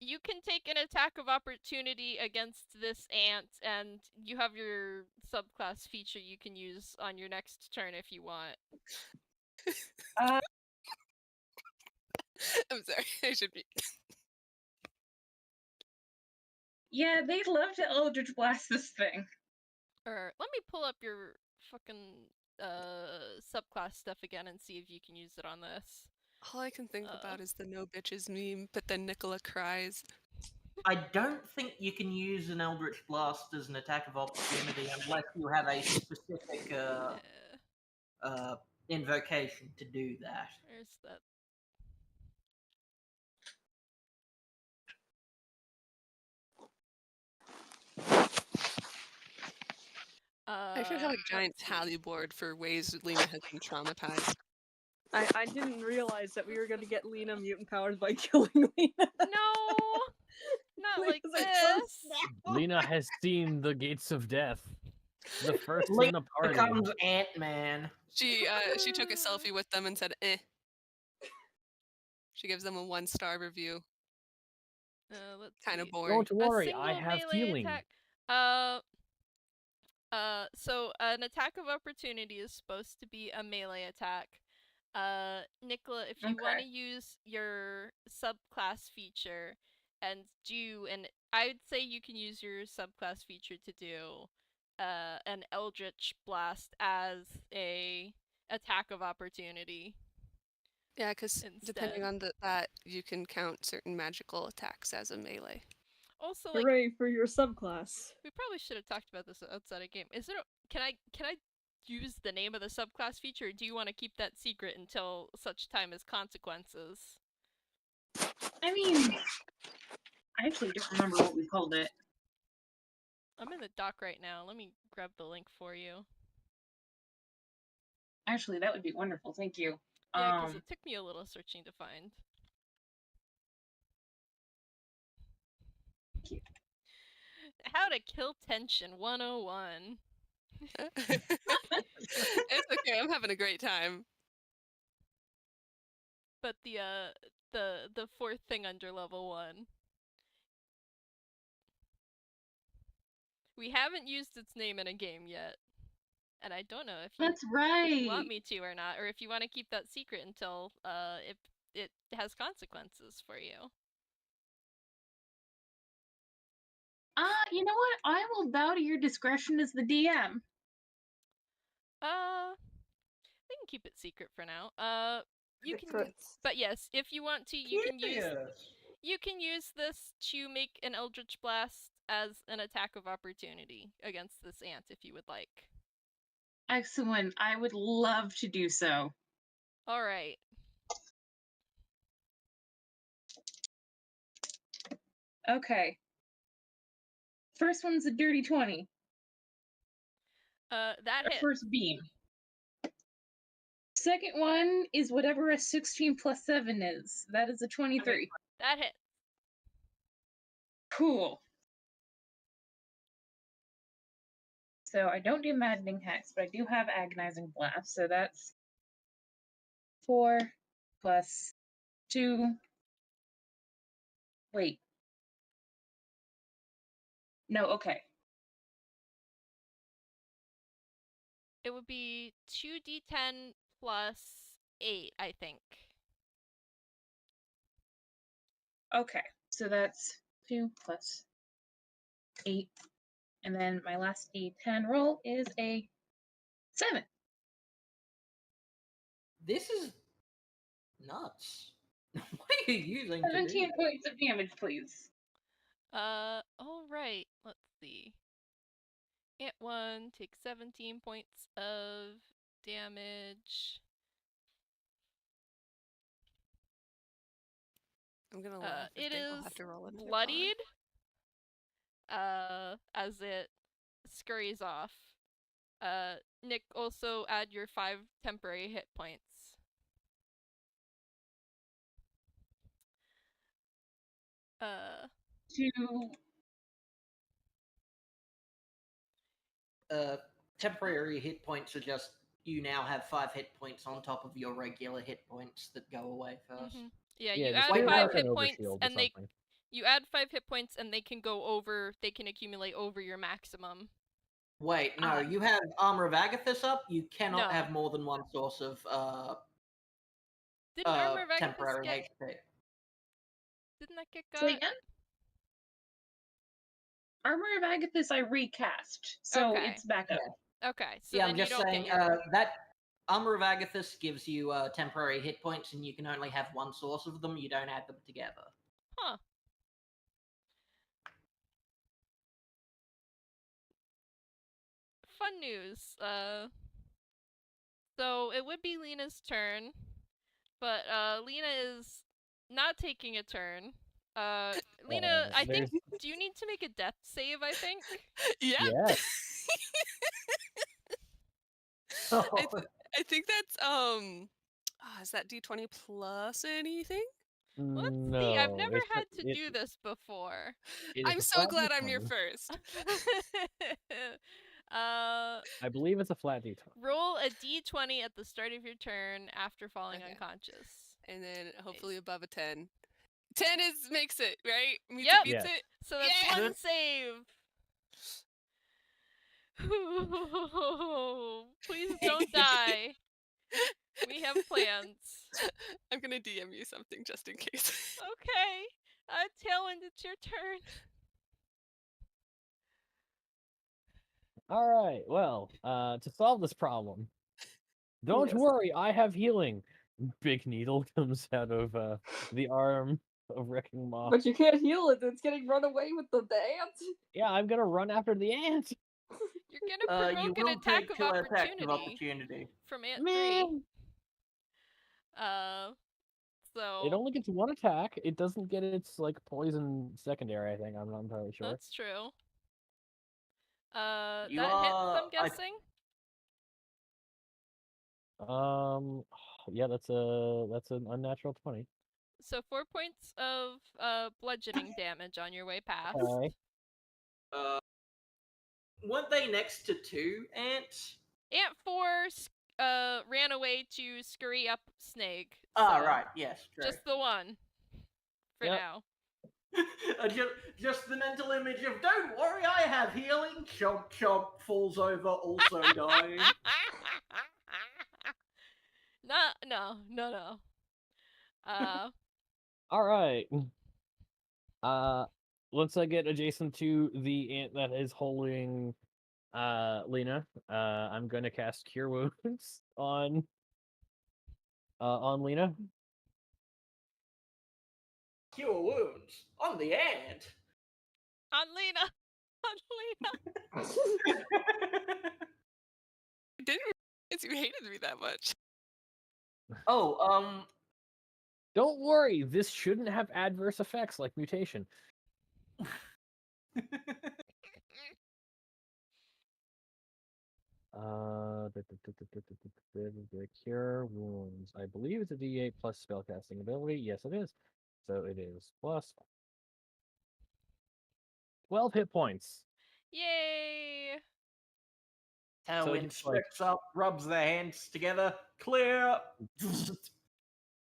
You you can take an attack of opportunity against this ant, and you have your subclass feature you can use on your next turn if you want. I'm sorry. I should be. Yeah, they'd love to Eldritch Blast this thing. Or let me pull up your fucking subclass stuff again and see if you can use it on this. All I can think about is the no bitches meme, but then Nikola cries. I don't think you can use an Eldritch Blast as an attack of opportunity unless you have a specific invocation to do that. Where's that? I should have a giant let's see. tally board for ways Lina has been traumatized. I didn't realize that we were going to get Lina mutant powers by killing Lina. No, not like Lina's like, "Oh, this. snap." Lina has seen the gates of death. The first in Lina the party. becomes Ant-Man. She took a selfie with them and said, "Eh." She gives them a 1-star review. Let's Kind of see. boring. Don't worry, A I single have melee healing. attack. So an attack of opportunity is supposed to be a melee attack. Nicola, if you want to Okay. use your subclass feature and do I'd say you can use your subclass feature to do an Eldritch Blast as a attack of opportunity. Yeah, because depending Instead. on that, you can count certain magical attacks as a melee. Also, like, Hooray for your subclass. we probably should have talked about this outside of game. Is there? Can I use the name of the subclass feature? Or do you want to keep that secret until such time as consequences? I mean, I actually don't remember what we called it. I'm in the doc right now. Let me grab the link for you. Actually, that would be wonderful. Thank you. Yeah, because it took me a little searching to find. Thank you. How to kill tension 101. It's okay. I'm having a great time. But the fourth thing under level 1. We haven't used its name in a game yet. And I don't know if you That's right. want me to or not, or if you want to keep that secret until if it has consequences for you. You know what? I will bow to your discretion as the DM. We can keep it secret for now. You can, Secrets. but yes, if you want to, you can use Curious. this to make an Eldritch Blast as an attack of opportunity against this ant if you would like. Excellent. I would love to do so. All right. Okay. First one's a dirty 20. That Our hit. first beam. Second one is whatever a 16 plus 7 is. That is a 23. That hit. Cool. So I don't do Maddening Hex, but I do have Agonizing Blast, so that's 4 plus 2. Wait. No, okay. It would be 2d10 plus 8, I think. Okay, so that's 2 plus 8. And then my last D10 roll is a 7. This is nuts. What are you using to do 17 that? points of damage, please. Alright, let's see. Ant 1 takes 17 points of damage. I'm gonna laugh. It think I'll is have to roll another bloodied. As it scurries off. Nick, also add your 5 temporary hit points. Temporary hit points are just you now have 5 hit points on top of your regular hit points that go away 1st. Yeah, Yeah, you just add like 5 an hit points, overshield or and they something. you add 5 hit points, and they can go over. They can accumulate over your maximum. Wait, no, you have Armor of Agathis up. You cannot No. have more than one source of Didn't Armor of Agathis temporary get? HP. Didn't that get got? So again, Armor of Agathis I recast, so Okay. it's back up. Okay, so Yeah, then I'm just you don't saying get your... that Armor of Agathis gives you temporary hit points, and you can only have one source of them. You don't add them together. Huh. Fun news. So it would be Lina's turn, but Lina is not taking a turn. Lina, I think, do you need to make a death save, I think? Yeah. Yeah. I think that's is that D20 plus anything? Let's No, see, I've never it's had to do this before. I'm so glad I'm your first. I believe it's a flat D20. Roll a d20 at the start of your turn after falling Okay. unconscious. And then hopefully above a 10. 10 makes it, right? Meets Yep. it, beats Yes. it. So that's Yeah! one save. Please don't die. We have plans. I'm gonna DM you something just in case. Okay. Tailwind, it's your turn. All right. Well, to solve this problem, don't Yes. worry, I have healing. Big needle comes out of the arm of Wrecking Moth. But you can't heal it. It's getting run away with the ant. Yeah, I'm gonna run after the ant. You're gonna You provoke an will attack take of 2 attacks of opportunity opportunity. from Ant 3. Man, So it only gets one attack. It doesn't get its like poison secondary. I think I'm not entirely sure. that's true. You that hits, I'm are- guessing. Yeah, that's an unnatural 20. So 4 points of bludgeoning damage on your way past. Okay. Weren't they next to 2 ants? Ant 4 ran away to scurry up Snake. Ah, so right. Yes, true. Just the one. For Yep. now. just the mental image of "Don't worry, I have healing." Chomp chomp falls over, also dying. No. All right. Once I get adjacent to the ant that is holding Lina, I'm gonna cast Cure Wounds on Lina. Cure wounds on the ant. On Lina. I didn't realize you hated me that much. Oh, Don't worry, this shouldn't have adverse effects like mutation. The Cure Wounds. I believe it's a D8 plus spellcasting ability. Yes, it is. So it is plus 12 hit points. Yay! Tailwind just, like- steps up, rubs their hands together, clear.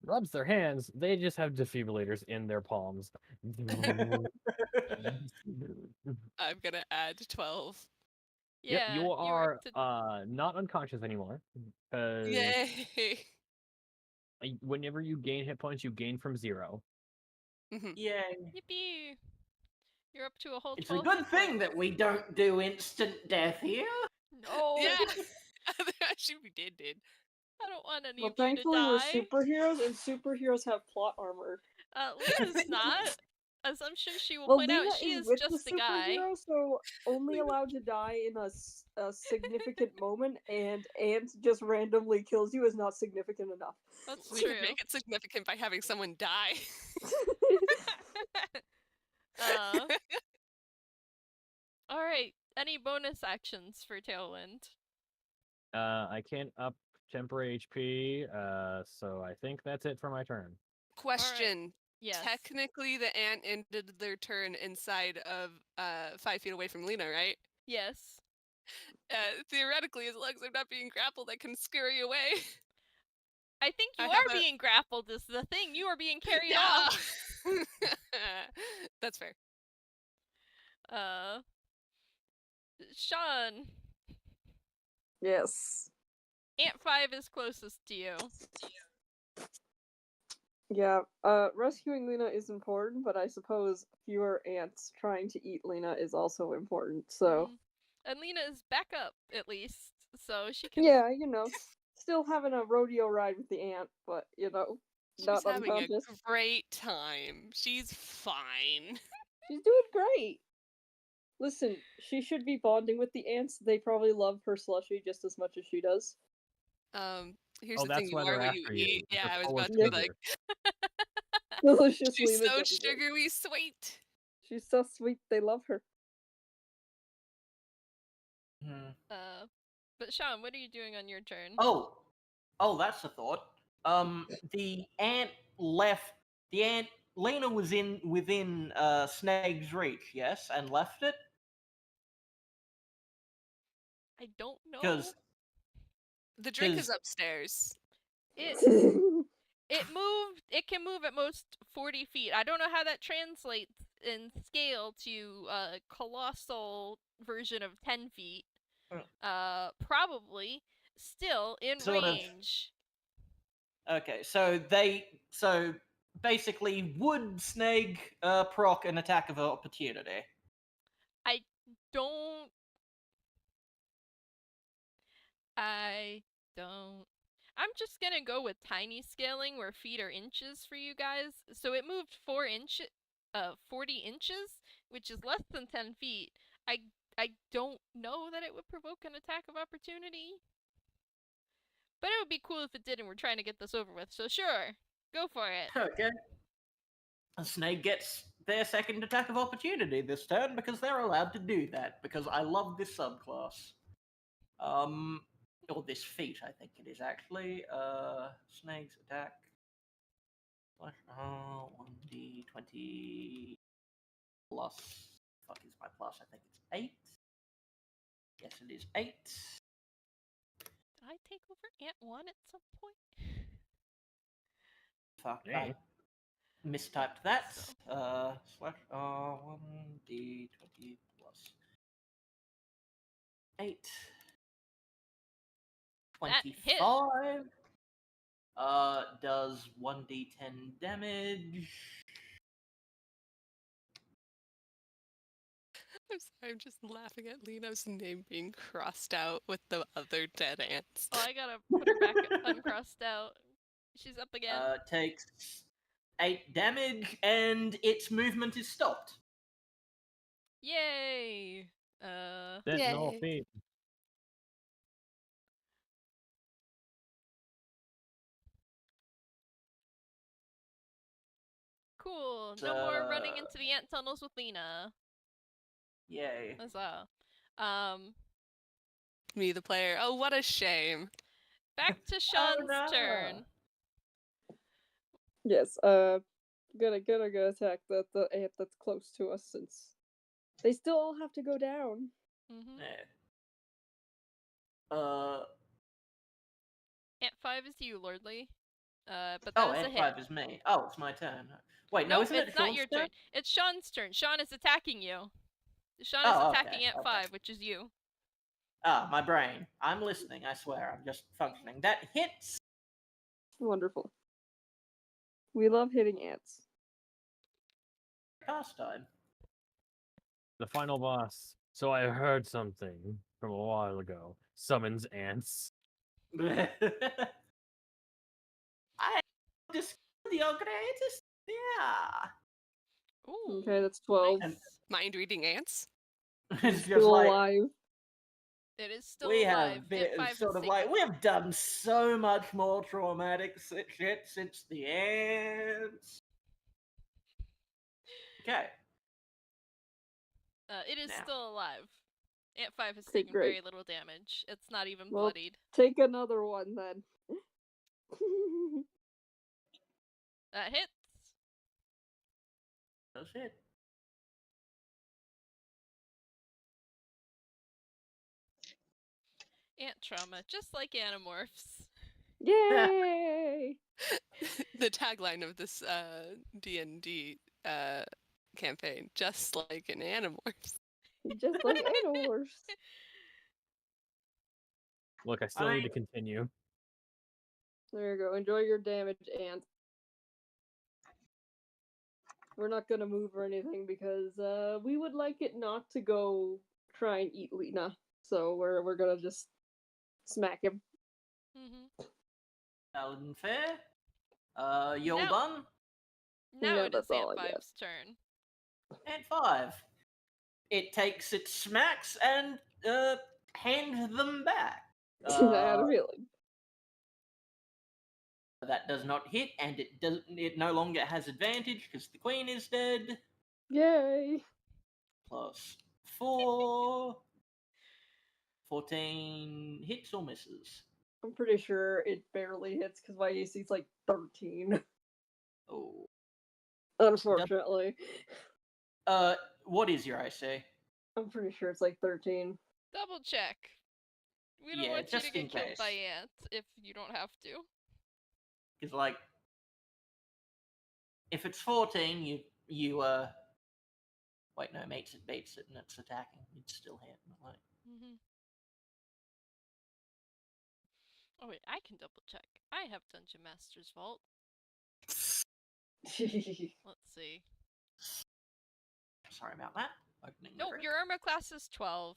Rubs their hands. They just have defibrillators in their palms. I'm gonna add 12 Yeah, Yep, you were are to- not unconscious anymore. Because Yay! whenever you gain hit points, you gain from 0. Yay. Yippee! You're up to a whole It's 12 a good hit thing points. that we don't do instant death here. No! Yeah, actually we did. I don't want any Well, of you to thankfully we're die. superheroes, and superheroes have plot armor. Lina's not. As I'm sure she will Well, point Lina out, she is with just the a guy. superhero, so only allowed to die in a significant moment, and Ant just randomly kills you is not significant enough. That's We true. could make it significant by having someone die. Alright, any bonus actions for Tailwind? I can't up temporary HP, so I think that's it for my turn. Question. Yes. Technically, the ant ended their turn inside of 5 feet away from Lina, right? Yes. Theoretically, as long as I'm not being grappled, I can scurry away. I think you I are have a- being grappled is the thing. You are being carried Yeah. off. That's fair. Shaun, Yes. Ant 5 is closest to you. Yeah, rescuing Lina is important, but I suppose fewer ants trying to eat Lina is also important, so... Mhm. And Lina is back up, at least, so she can... Yeah, still having a rodeo ride with the ant, but, She's not having unconscious. a great time. She's fine. She's doing great! Listen, she should be bonding with the ants. They probably love her slushy just as much as she does. Here's Oh, the thing, that's you why are they're what you after you. eat. Yeah, The I was Polish about to be sugar. like, Delicious she's Lina so does it. sugary sweet. She's so sweet, they love her. But Shaun, what are you doing on your turn? Oh, that's a thought. The ant left. The ant. Lena was within Snake's reach, yes, and left it I don't know. because The drink is 'Cause- upstairs. It moved. It can move at most 40 feet. I don't know how that translates in scale to a colossal version of 10 feet. Probably still in Sort of. range. Okay, so basically, would Snake proc an attack of opportunity? Don't. I don't. I'm just gonna go with tiny scaling, where feet are inches for you guys. So it moved 40 inches, which is less than 10 feet. I don't know that it would provoke an attack of opportunity. But it would be cool if it did, and we're trying to get this over with. So sure, go for it. Okay. Snake gets their second attack of opportunity this turn because they're allowed to do that, because I love this subclass. Or this feat, I think it is actually. Snake's attack. 1d20 plus. Fuck is my plus? I think it's 8. Yes, it is 8. Did I take over Ant 1 at some point? Fuck, Yeah. I mistyped that. So- Slash 1d20 plus 8. That hit. 25. Does 1d10 damage. I'm sorry, I'm just laughing at Lina's name being crossed out with the other dead ants. Oh, I gotta put her back uncrossed out. She's up again. Takes 8 damage, and its movement is stopped. Yay! Sentinel Yay. feat. Cool. No more running into the ant tunnels with Lina. Yay. Huzzah. Me, the player. Oh, what a shame. Back to Shaun's no. turn. Yes, gonna attack the ant that's close to us, since they still all have to go down. Mm-hmm. Ant 5 is you, Lordly. But that is a Ant hit. 5 is me. Oh, it's my turn. Wait, no, Nope, isn't it it's not Sean's your turn? turn. It's Shaun's turn. Shaun is attacking you. Shaun is Oh, attacking okay, Ant okay. 5, which is you. Ah, my brain. I'm listening, I swear. I'm just functioning. That hits. Wonderful. We love hitting ants. Pastime. The final boss. So I heard something from a while ago. Summons ants. I discovered your greatest. Yeah. Ooh. Okay, that's 12. nice. Mind reading ants? It's just Still like alive. It is still we alive. have been Ant 5 sort is of like taken. we've done so much more traumatic shit since the ants. Okay. It is Now. still alive. Ant 5 has Okay, taken great. very little damage. It's not even Well, bloodied. Take another one then. That hits. That's it. Ant trauma, just like Animorphs. Yay! The tagline of this D&D campaign, just like an Animorphs. Just like Animorphs. Look, I still need to continue. There you go. Enjoy your damage, ant. We're not gonna move or anything because we would like it not to go try and eat Lina. So we're gonna just smack him. Mm-hmm. Valid and fair. You're No. done. Now Yeah, it is that's all Ant I got. 5's turn. And 5. It takes its smacks and hands them back. I had a feeling. That does not hit, and it no longer has advantage because the queen is dead. Yay! Plus 4. 14 hits or misses. I'm pretty sure it barely hits because my AC's like 13. Oh. Unfortunately. What is your AC? I'm pretty sure it's like 13. Double check. We don't Yeah, want you just to in get killed by case. ants if you don't have to. Because, like, if it's 14, you wait, no, beats it, and it's attacking. It's still hit. Like, Mm-hmm. Oh wait, I can double check. I have Dungeon Master's Vault. Let's see. sorry about that. Opening the Nope, drink. your armor class is 12.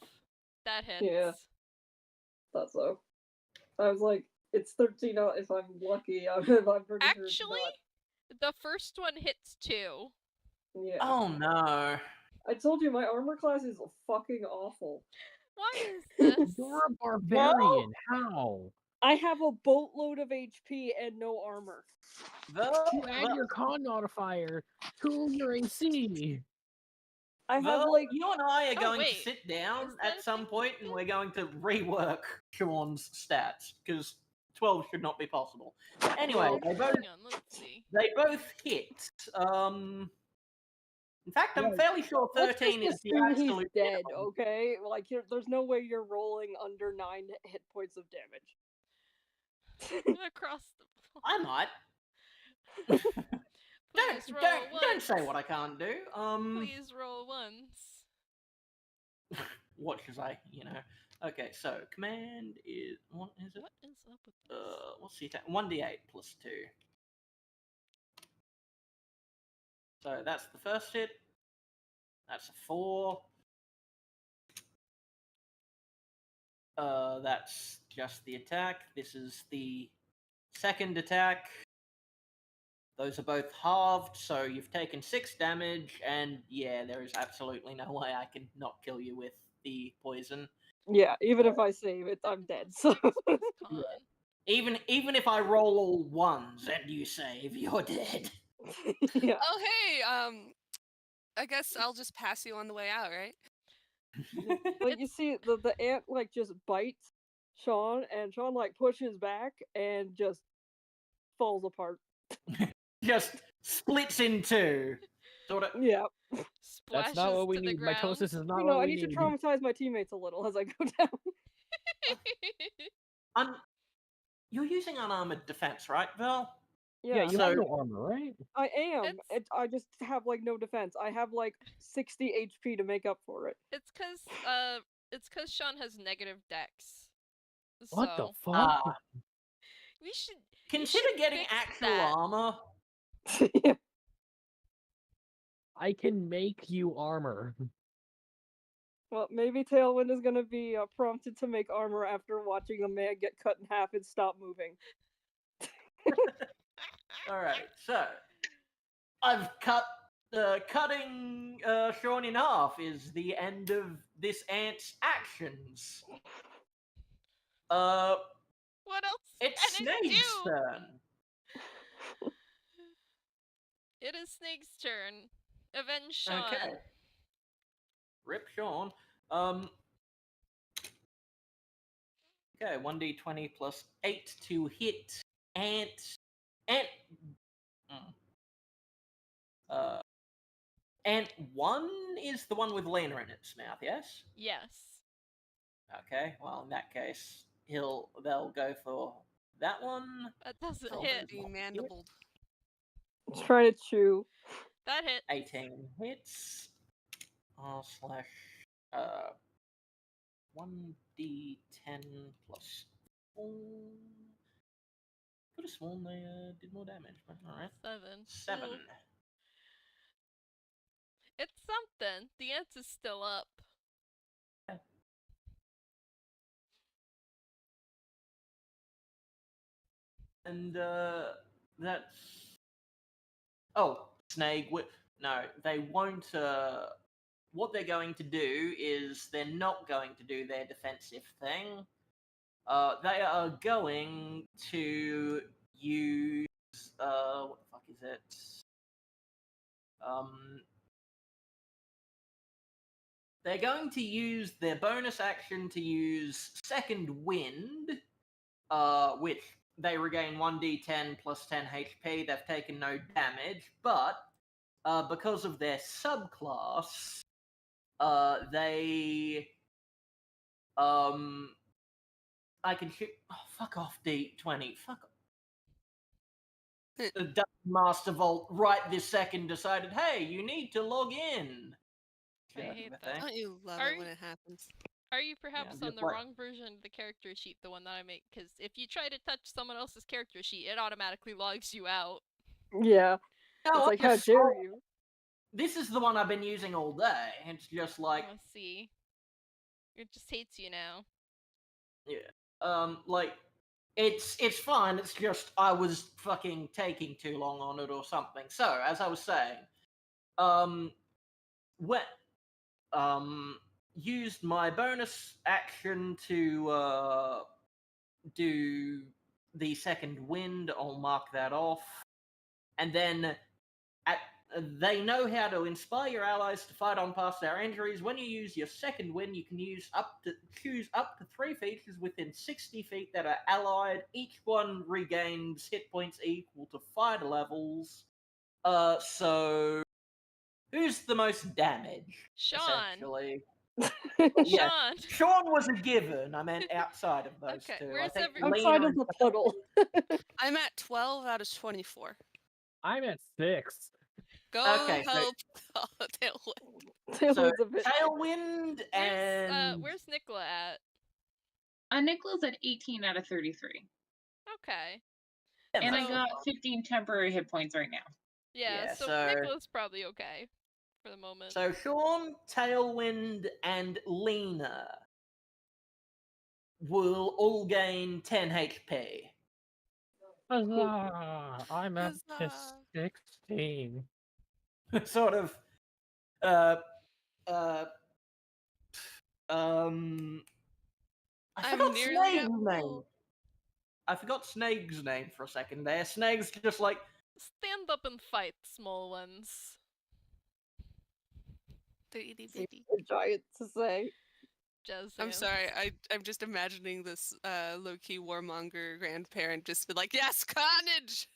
That hits. Yeah. Thought so. I was like, it's 13 if I'm lucky. I'm pretty sure it's Actually, not. the first one hits too. Yeah. Oh no. I told you my armor class is fucking awful. Why is this? You're a barbarian. How? I have a boatload of HP and no armor. You add your con modifier to your AC. I have like you and I are Oh, going wait. to sit down Is that at a some thing point you and can? we're going to rework Shaun's stats because 12 should not be possible. Anyway, Well, they both Hang on, let's see. hit. In fact, I'm Yeah. fairly sure let's 13 just is the assume he's absolute dead, minimum. okay? Like there's no way you're rolling under 9 hit points of damage. Across the board. I might. Please roll Don't say once. what I can't do. Please roll once. What should I? Okay, so command is what is it? What is up with this? What's the attack? 1d8 plus 2. So that's the first hit. That's a 4. That's just the attack. This is the second attack. Those are both halved, so you've taken 6 damage, and yeah, there is absolutely no way I can not kill you with the poison. Yeah, even if I save it, I'm dead. So Con. Even if I roll all ones and you save, you're dead. yeah. Oh, hey, I guess I'll just pass you on the way out, right? But you see, the ant like just bites Shaun, and Shaun like pushes back and just falls apart. Just splits in two. Sort of. Yeah, Splashes That's not what we to the need. ground. Mitosis is not you know, what I we need to need. traumatize my teammates a little as I go down. You're using unarmored defense, right, Verl? Yeah, you So- have no armor, right? I am. It's- I just have like no defense. I have like 60 HP to make up for it. It's because It's because Shaun has negative dex. What the So fuck? we should Consider getting fix actual that. armor. I can make you armor. Well, maybe Tailwind is gonna be prompted to make armor after watching a man get cut in half and stop moving. Alright, so I've cutting Shaun in half is the end of this ant's actions. What else It's can it Snake's do? turn. It is Snake's turn. Avenge Shaun. Okay. Rip Shaun. Okay, 1d20 plus 8 to hit Ant. Ant 1 is the one with Lina in its mouth, yes? Yes. Okay, well, in that case, they'll go for that one. That doesn't Oh, hit. Being mandibled. It's trying to chew. That hit. 18 hits. Slash 1d10 plus 4. Could have sworn they did more damage, but alright. 7. 7. Ooh. It's something. The ant is still up. And that's. Oh, Snake. No, they won't. What they're going to do is they're not going to do their defensive thing. They are going to use. What the fuck is it? They're going to use their bonus action to use Second Wind, which they regain 1d10 plus 10 HP. They've taken no damage, but because of their subclass, they I can shoot. Oh, fuck off, D20. Fuck off. The Dungeon Master Vault right this second decided, hey, you need to log in. I hate that. Don't you love Are it you- when it happens? Are you perhaps on just the like- wrong version of the character sheet, the one that I make? Because if you try to touch someone else's character sheet, it automatically logs you out. Yeah. No, It's like, I'm how just- dare you? This is the one I've been using all day. It's just like, Let's see. It just hates you now. like, it's fine. It's just I was fucking taking too long on it or something. So, as I was saying, when used my bonus action to do the Second Wind. I'll mark that off, and then they know how to inspire your allies to fight on past their injuries. When you use your Second Wind, you can choose up to 3 features within 60 feet that are allied. Each one regains hit points equal to fighter levels. So who's the most damage? Shaun. Essentially. Shaun. Shaun was a given. I meant outside of those Okay, two. where's I think Outside Lina of the puddle. I'm at 12 out of 24. I'm at 6. Go Okay, so- help Tailwind. Tailwind's a bit. Tailwind and Where's Nikola at? Nicola's at 18 out of 33. Okay. And I So- got 15 temporary hit points right now. Yeah, Yeah, so so- Nikola's probably okay for the moment. So Shaun, Tailwind, and Lina will all gain 10 HP. Huzzah! I'm at Huzzah. 16. Sort of. I I'm forgot nearly Snake's at name. full. I forgot Snake's name for a second there. Snake's just like, Stand up and fight, small ones. They're itty Seems bitty. a giant to say. Jazz I'm hands. sorry, I'm just imagining this low-key warmonger grandparent just be like, yes, carnage!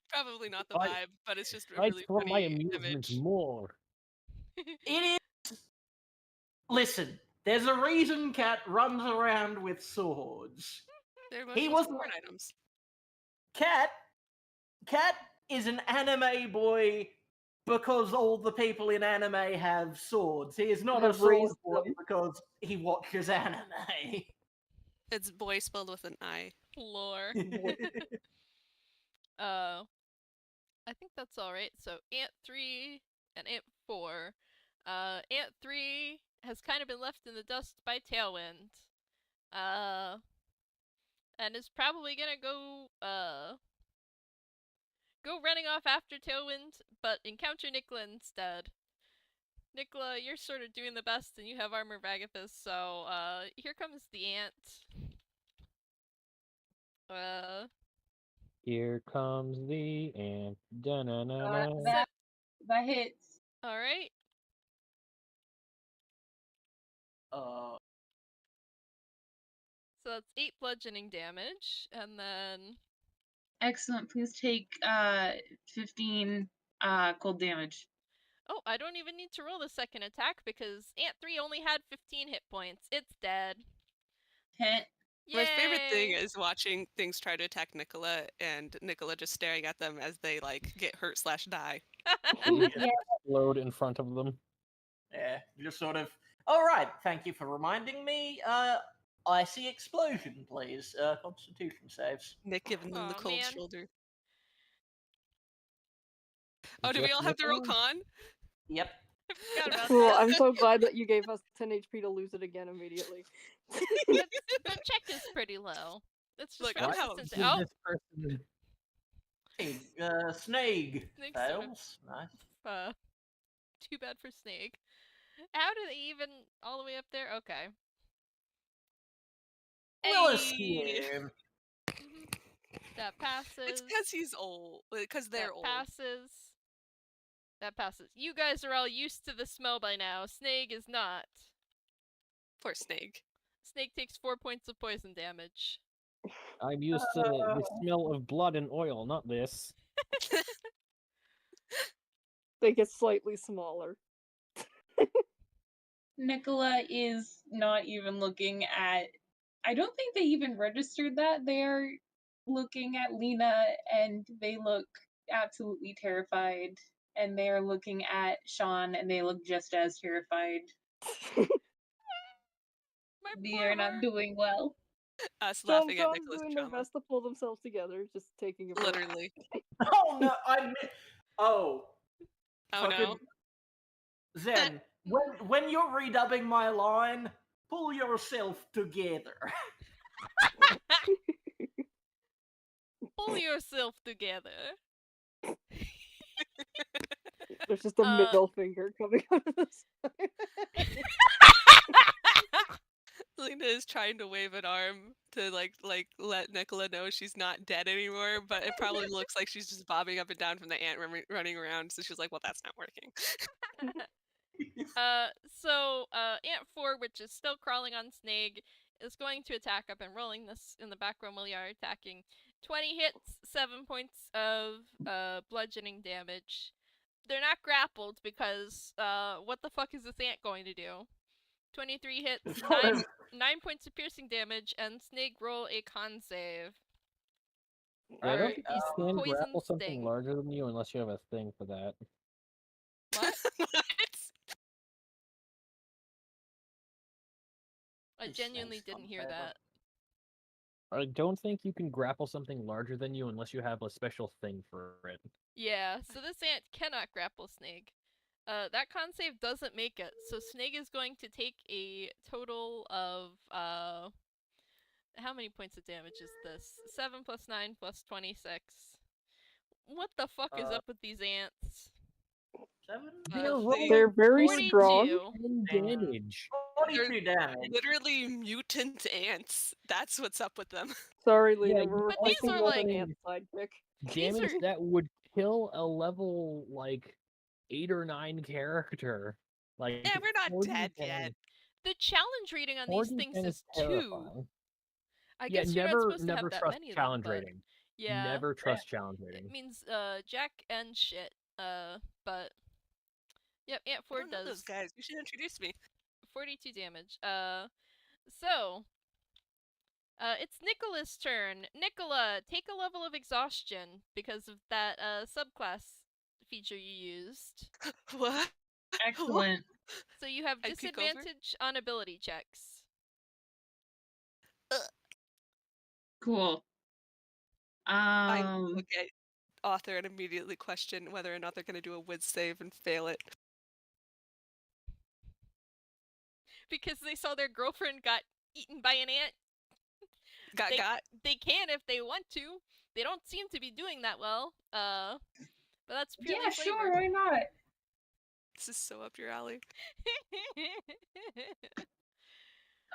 Probably not the I- vibe, but it's just a Fights really for my funny amusement image. more. it is. Listen, there's a reason Cat runs around with swords. They're He emotional was- support items. Cat is an anime boy because all the people in anime have swords. He is not a Have sword raised boy them. because he watches anime. It's boy spelled with an I. Lore. I think that's all right. So Ant 3 and Ant 4. Ant 3 has kind of been left in the dust by Tailwind. And is probably gonna go running off after Tailwind, but encounter Nikola instead. Nikola, you're sort of doing the best, and you have Armor Vagathus, so here comes the ant. Here comes the ant. Da-na-na-na. That hits. All right. So that's 8 bludgeoning damage, and then Excellent. Please take 15 cold damage. oh, I don't even need to roll the second attack because Ant 3 only had 15 hit points. It's dead. Hit. My favorite thing Yay! is watching things try to attack Nikola and Nikola just staring at them as they like get hurt / die. They explode in front of them. Yeah, just sort of. All right, thank you for reminding me. Icy explosion, please. Constitution saves. Nick giving them the Aw, cold man. shoulder. Oh, do we Just all have to roll Nikola. con? Yep. Forgot about Cool. that. I'm so glad that you gave us 10 HP to lose it again immediately. The check is pretty low. It's just Look, I'm how- resistance. Did Oh, this person- Hey, Snake Snake's sort of- fails. Nice. Too bad for Snake. How do they even all the way up there? Okay. We'll Hey! assume. That passes. It's because he's old. Because they're that old. passes. That passes. You guys are all used to the smell by now. Snake is not. Poor Snake. Snake takes 4 points of poison damage. I'm used to the smell of blood and oil, not this. They get slightly smaller. Nikola is not even looking at. I don't think they even registered that. They're looking at Lina and they look absolutely terrified. And they are looking at Shaun and they look just as terrified. My They poor are not heart. doing well. Us Some laughing at some Nicola's doing their trauma. best to pull themselves together, just taking a breath. Literally. Oh no! Oh. Oh fucking- no. Zen, when you're redubbing my line, pull yourself together. Pull yourself together. There's just a middle finger coming out of this. Lina is trying to wave an arm to like let Nikola know she's not dead anymore, but it probably looks like she's just bobbing up and down from the ant running around. So she's like, "Well, that's not working." So Ant 4, which is still crawling on Snake, is going to attack. I've been rolling this in the background while you are attacking. 20 hits, 7 points of bludgeoning damage. They're not grappled because what the fuck is this ant going to do? 23 hits, 9 points of piercing damage, and Snake roll a con save. I don't Alright, think he's you can poison grapple something sting. larger than you unless you have a thing for that. What? What? I This genuinely thing's didn't hear unfair. that. I don't think you can grapple something larger than you unless you have a special thing for it. Yeah, so this ant cannot grapple Snake. That con save doesn't make it, so Snake is going to take a total of, how many points of damage is this? 7 plus 9 plus 26. What the fuck is up with these ants? 7? They're very 42. strong. 10 damage. 42 damage. Literally mutant ants. That's what's up with them. Sorry, Lina, Yeah, we're but these replacing are you with like- an ant sidekick. Damage are- that would kill a level like 8 or 9 character. Like Yeah, we're not 40 dead damage- yet. The challenge rating on these 40 things damage is 2. terrifying. I Yeah, guess you're not never supposed to have that trust many of challenge them, but rating. yeah. Never trust challenge It rating. means Jack and shit. But yep, Ant I 4 don't know those does guys. You should introduce me. 42 damage. So it's Nikola's turn. Nikola, take a level of exhaustion because of that subclass feature you used. What? Excellent. So you have I peek over? disadvantage on ability checks. Cool. I look at author and immediately question whether or not they're going to do a whiz save and fail it. Because they saw their girlfriend got eaten by an ant. They can if they want to. They don't seem to be doing that well. But that's purely Yeah, flavor. sure, why not? This is so up your alley.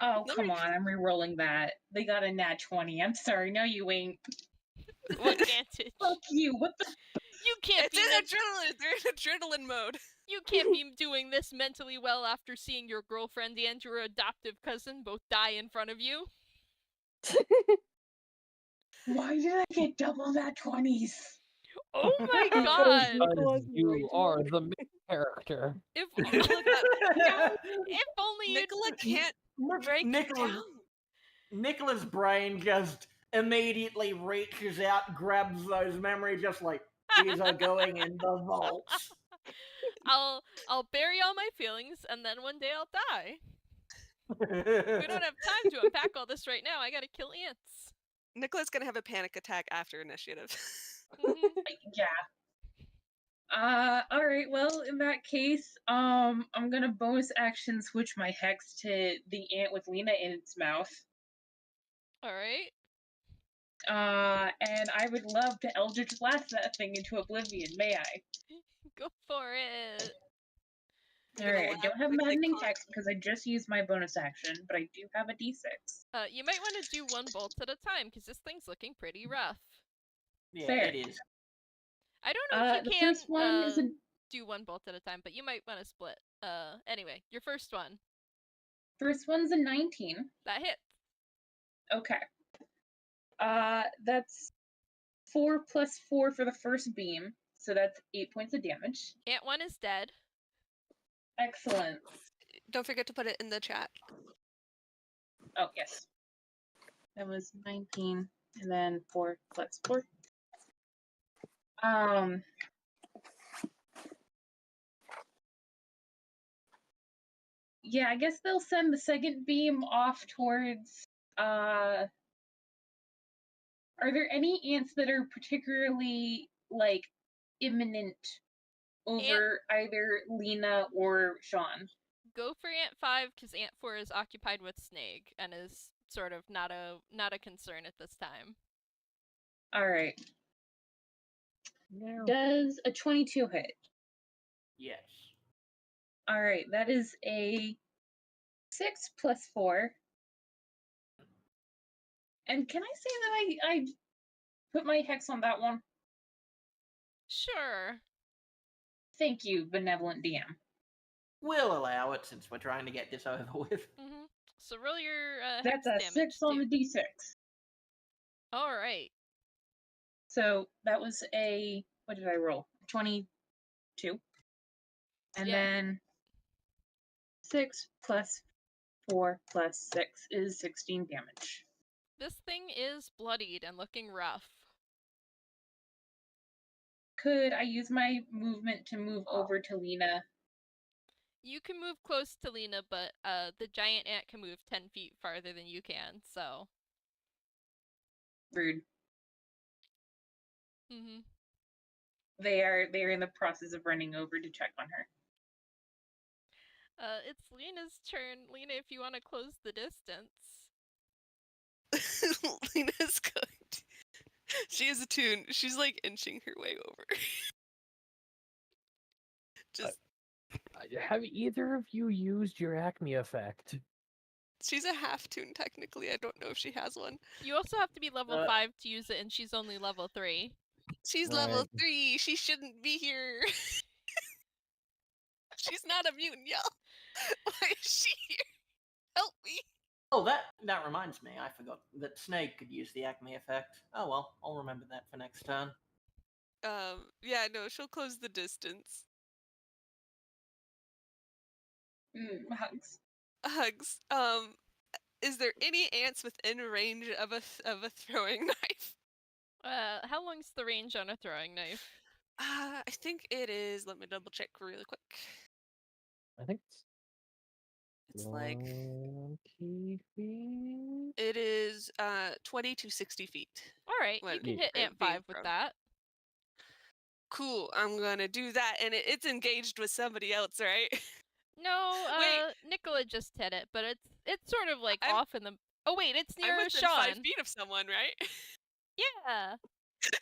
Oh, No, come it's- on, I'm re-rolling that. They got a nat 20. I'm sorry, no you ain't. What advantage? Fuck you, what the... You can't It's be in adrenaline. They're in adrenaline mode. You can't be doing this mentally well after seeing your girlfriend and your adoptive cousin both die in front of you. Why did I get double nat 20s? Oh my Because god! Nikola's You way too are lucky. the main character. If Nikola got- if only you Nicola can't break Nicholas, down. Nicola's brain just immediately reaches out, grabs those memories, just like, these are going in the vaults. I'll bury all my feelings and then one day I'll die. We don't have time to unpack all this right now. I gotta kill ants. Nicola's gonna have a panic attack after initiative. Mhm. Yeah. Alright, well, in that case, I'm gonna bonus action switch my hex to the ant with Lina in its mouth. Alright. And I would love to Eldritch Blast that thing into oblivion, may I? Go for it. I'm gonna Alright, I laugh don't have like they Maddening caught- Hex because I just used my bonus action, but I do have a d6. You might want to do one bolt at a time because this thing's looking pretty rough. Yeah, Fair. it is. I don't know if The you can first one is a... do one bolt at a time, but you might want to split. Anyway, your first one. First one's a 19. That hits. Okay. That's 4 plus 4 for the first beam, so that's 8 points of damage. Ant 1 is dead. Excellent. Don't forget to put it in the chat. Oh, yes. That was 19, and then 4 plus 4. Yeah, I guess they'll send the second beam off towards, Are there any ants that are particularly, like, imminent over either Lina or Shaun? Go for Ant 5 because Ant 4 is occupied with Snake and is sort of not a concern at this time. Alright. Yeah. Does a 22 hit? Yes. Alright, that is a 6 plus 4. And can I say that I put my hex on that one? Sure. Thank you, benevolent DM. We'll allow it since we're trying to get this over with. Mm-hmm. So roll your That's hex a damage 6 on too. the d6. Alright. So that was a... What did I roll? 22. And Yeah. then 6 plus 4 plus 6 is 16 damage. This thing is bloodied and looking rough. Could I use my movement to move over to Lina? You can move close to Lina, but the giant ant can move 10 feet farther than you can, so. Rude. Mm-hmm. They're in the process of running over to check on her. It's Lina's turn. Lina, if you want to close the distance. Lina's going to... She is attuned. She's like inching her way over. Just Have either of you used your Acme effect? she's a half tune technically. I don't know if she has one. You also have to be level Uh, 5 to use it, and she's only level 3. She's level Right. 3. She shouldn't be here. She's not a mutant, y'all. Why is she here? Help me. Oh, that reminds me. I forgot that Snake could use the Acme effect. Oh well, I'll remember that for next turn. Yeah, no, she'll close the distance. Hugs. Hugs. Is there any ants within range of a throwing knife? How long's the range on a throwing knife? I think it is. Let me double check really quick. I think It's like 20 feet. it is 20 to 60 feet. All right, you when can hit they're Ant being 5 with thrown. that. Cool. I'm gonna do that, and it's engaged with somebody else, right? No, Wait. Nikola just hit it, but it's sort of like I'm- off in the. Oh wait, it's I'm near within 5 Shaun. feet of someone, right? Yeah.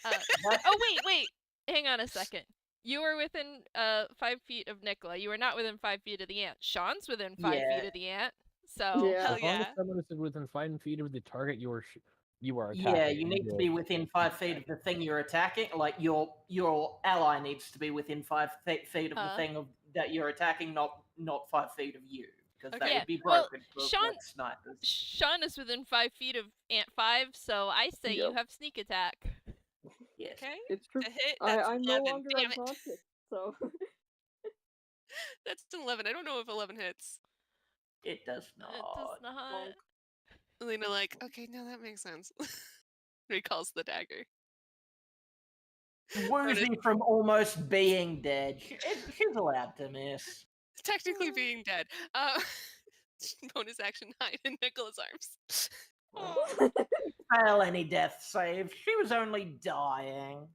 That's- Oh wait, hang on a second. You were within 5 feet of Nikola. You were not within 5 feet of the ant. Shaun's within 5 feet Yeah. of the ant. So Yeah. Hell As long as yeah. someone is within 5 feet of the target you are attacking. Yeah, you need to you're- be within 5 feet of the thing you're attacking. Like your ally needs to be within 5 feet of the Uh. thing that you're attacking, not 5 feet of you, because that Okay. would be Well, broken for Shaun- like, snipers. Shaun is within 5 feet of Ant 5, so I say you Yep. have sneak attack. Yes. Okay. It's true. To hit, that's I'm 11. no longer Damn it. unconscious, so That's 11. I don't know if 11 hits. It does It not. does not. Lina, like, okay, no, that makes sense. Recalls the dagger. Woozy from almost being dead. She's allowed to miss. Technically being dead. Bonus action hide in Nikola's arms. Fail any death save. She was only dying.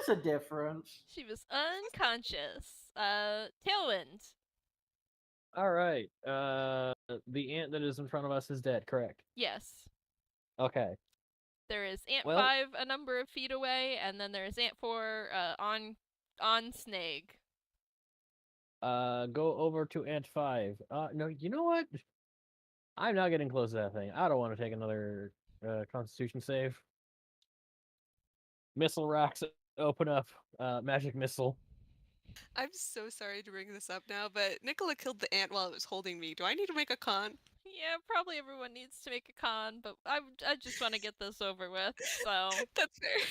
There's a difference. She was unconscious. Tailwind. All right. The ant that is in front of us is dead. Correct. Yes. Okay. There is Ant Well- 5 a number of feet away, and then there's Ant 4 on Snag. Go over to Ant 5. No, you know what? I'm not getting close to that thing. I don't want to take another Constitution save. Missile racks open up. Magic missile. I'm so sorry to bring this up now, but Nikola killed the ant while it was holding me. Do I need to make a con? Yeah, probably everyone needs to make a con, but I just want to get this over with, so... That's fair.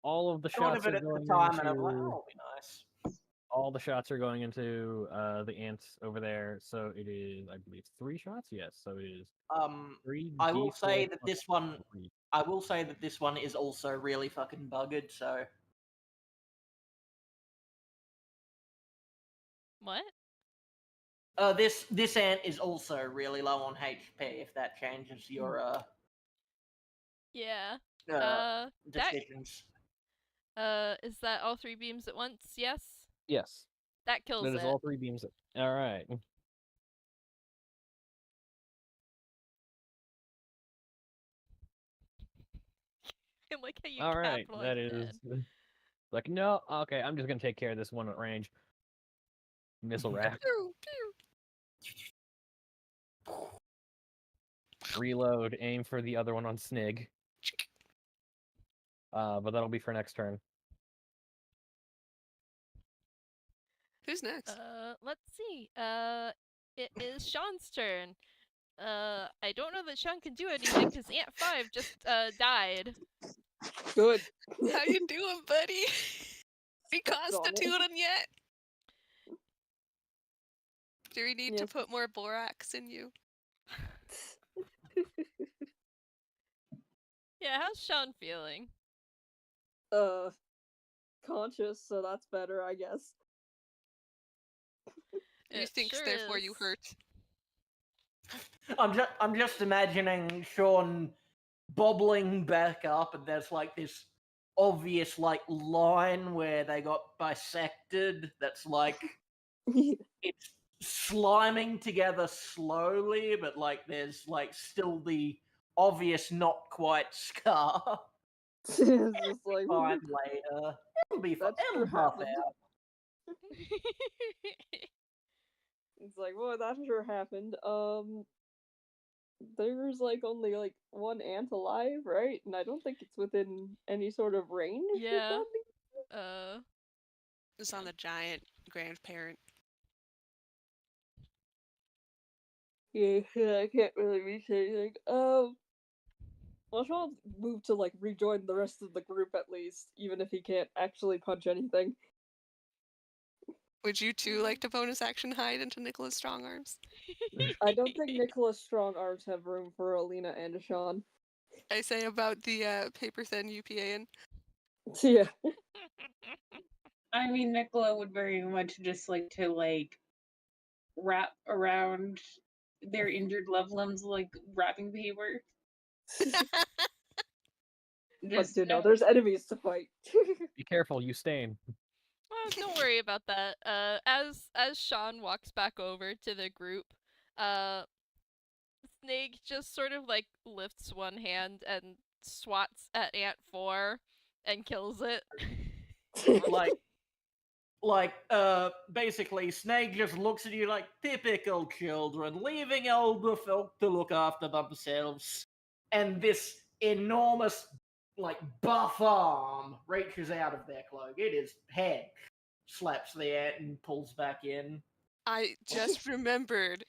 All of the I would shots have are it at the going time, and I'm like, into. oh, that'll be nice. All the shots are going into the ants over there. So it is, I believe, 3 shots. Yes. So it is 3. I will say D4 that plus this one, 3. I will say that this one is also really fucking buggered. So What? this ant is also really low on HP. If that changes your Yeah. That, decisions. is that all 3 beams at once? Yes? Yes. That kills That is it. all 3 beams. All right. I like how you All right. capitalized That is like no. Okay, I'm just gonna take care of this one at range. Missile rack. Pew, pew. Reload. Aim for the other one on Snig. But that'll be for next turn. Who's next? Let's see. It is Shaun's turn. I don't know that Shaun can do anything because Ant 5 just died. good. How you doing, buddy? We Stepped on it. constituting yet? Do we need to Yes. put more borax in you? Yeah, how's Shaun feeling? Conscious, so that's better, I guess. You It think sure therefore you is. hurt? I'm just imagining Shaun bobbling back up, and there's like this obvious like line where they got bisected. That's like it's sliming together slowly, but like there's like still the obvious not quite scar. It's just like Fine later. It'll be fine. That's It'll true buff happened. out. it's like, well, that sure happened. There's like only like one ant alive, right? And I don't think it's within any sort of range. or Yeah. something. It's on the giant grandparent. Yeah, I can't really reach anything. Well, Sean moved to like rejoin the rest of the group at least, even if he can't actually punch anything. Would you two like to bonus action hide into Nikola's strong arms? I don't think Nicola's strong arms have room for a Lina and a Shaun. I say about the paper thin UPAN. Yeah. I mean, Nikola would very much just like to wrap around their injured loved limbs like wrapping paper. But Just there's enemies to fight. Be careful, you stain. Well, don't worry about that. As Shaun walks back over to the group, Snake just sort of like lifts one hand and swats at Ant 4 and kills it. Basically, Snake just looks at you like typical children, leaving older folk to look after themselves. And this enormous, buff arm reaches out of their cloak. It is head, slaps the ant and pulls back in. I just remembered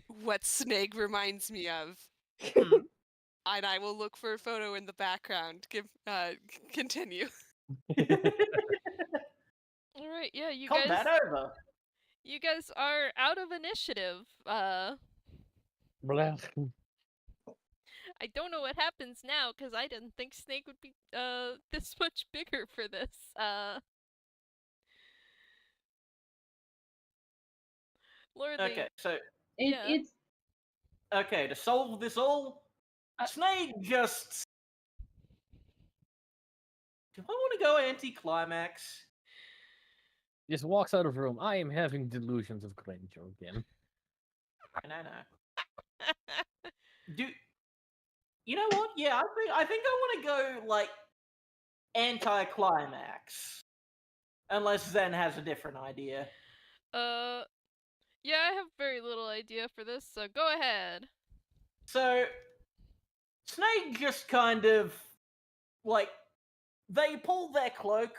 what Snake reminds me of. And I will look for a photo in the background. Continue. Alright, yeah, you Combat guys over. you guys are out of initiative. Blah. I don't know what happens now because I didn't think Snake would be this much bigger for this. Lordly, Okay, so yeah. it's okay, to solve this all, Snake just. Do I want to go anti-climax? Just walks out of room. I am having delusions of grandeur again. No. Do you know what? Yeah, I think I want to go anti-climax, unless Zen has a different idea. Yeah, I have very little idea for this, so go ahead. So, Snake just kind of they pull their cloak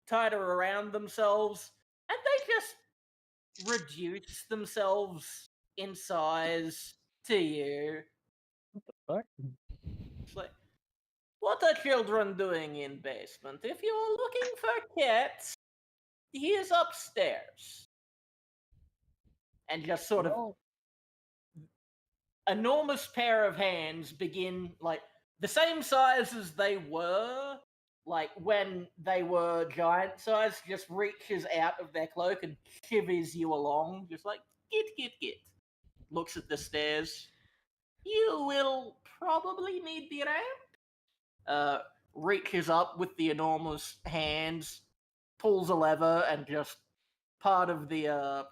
tighter around themselves, and they just reduce themselves in size to you. Fuck. It's like, what are children doing in basement? If you're looking for cats, he is upstairs. And just sort of enormous pair of hands begin the same size as they were when they were giant size, just reaches out of their cloak and shivers you along, just like get. Looks at the stairs. You will probably need the ramp. Reaches up with the enormous hands, pulls a lever, and just part of the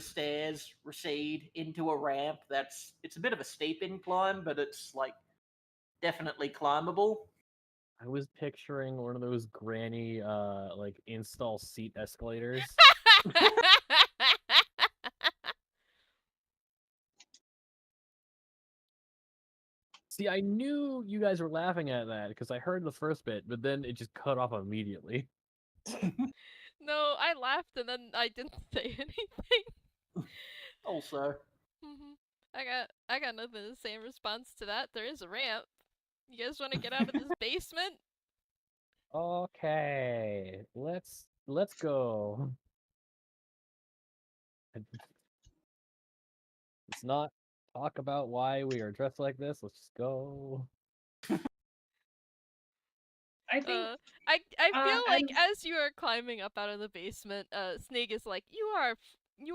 stairs recede into a ramp. It's a bit of a steep incline, but it's definitely climbable. I was picturing one of those granny install seat escalators. See, I knew you guys were laughing at that because I heard the first bit, but then it just cut off immediately. No, I laughed and then I didn't say anything. Also, I got nothing to say in response to that. There is a ramp. You guys want to get out of this basement? Okay, let's go. Let's not talk about why we are dressed like this. Let's just go. I think I feel like as you are climbing up out of the basement, Snake is like, you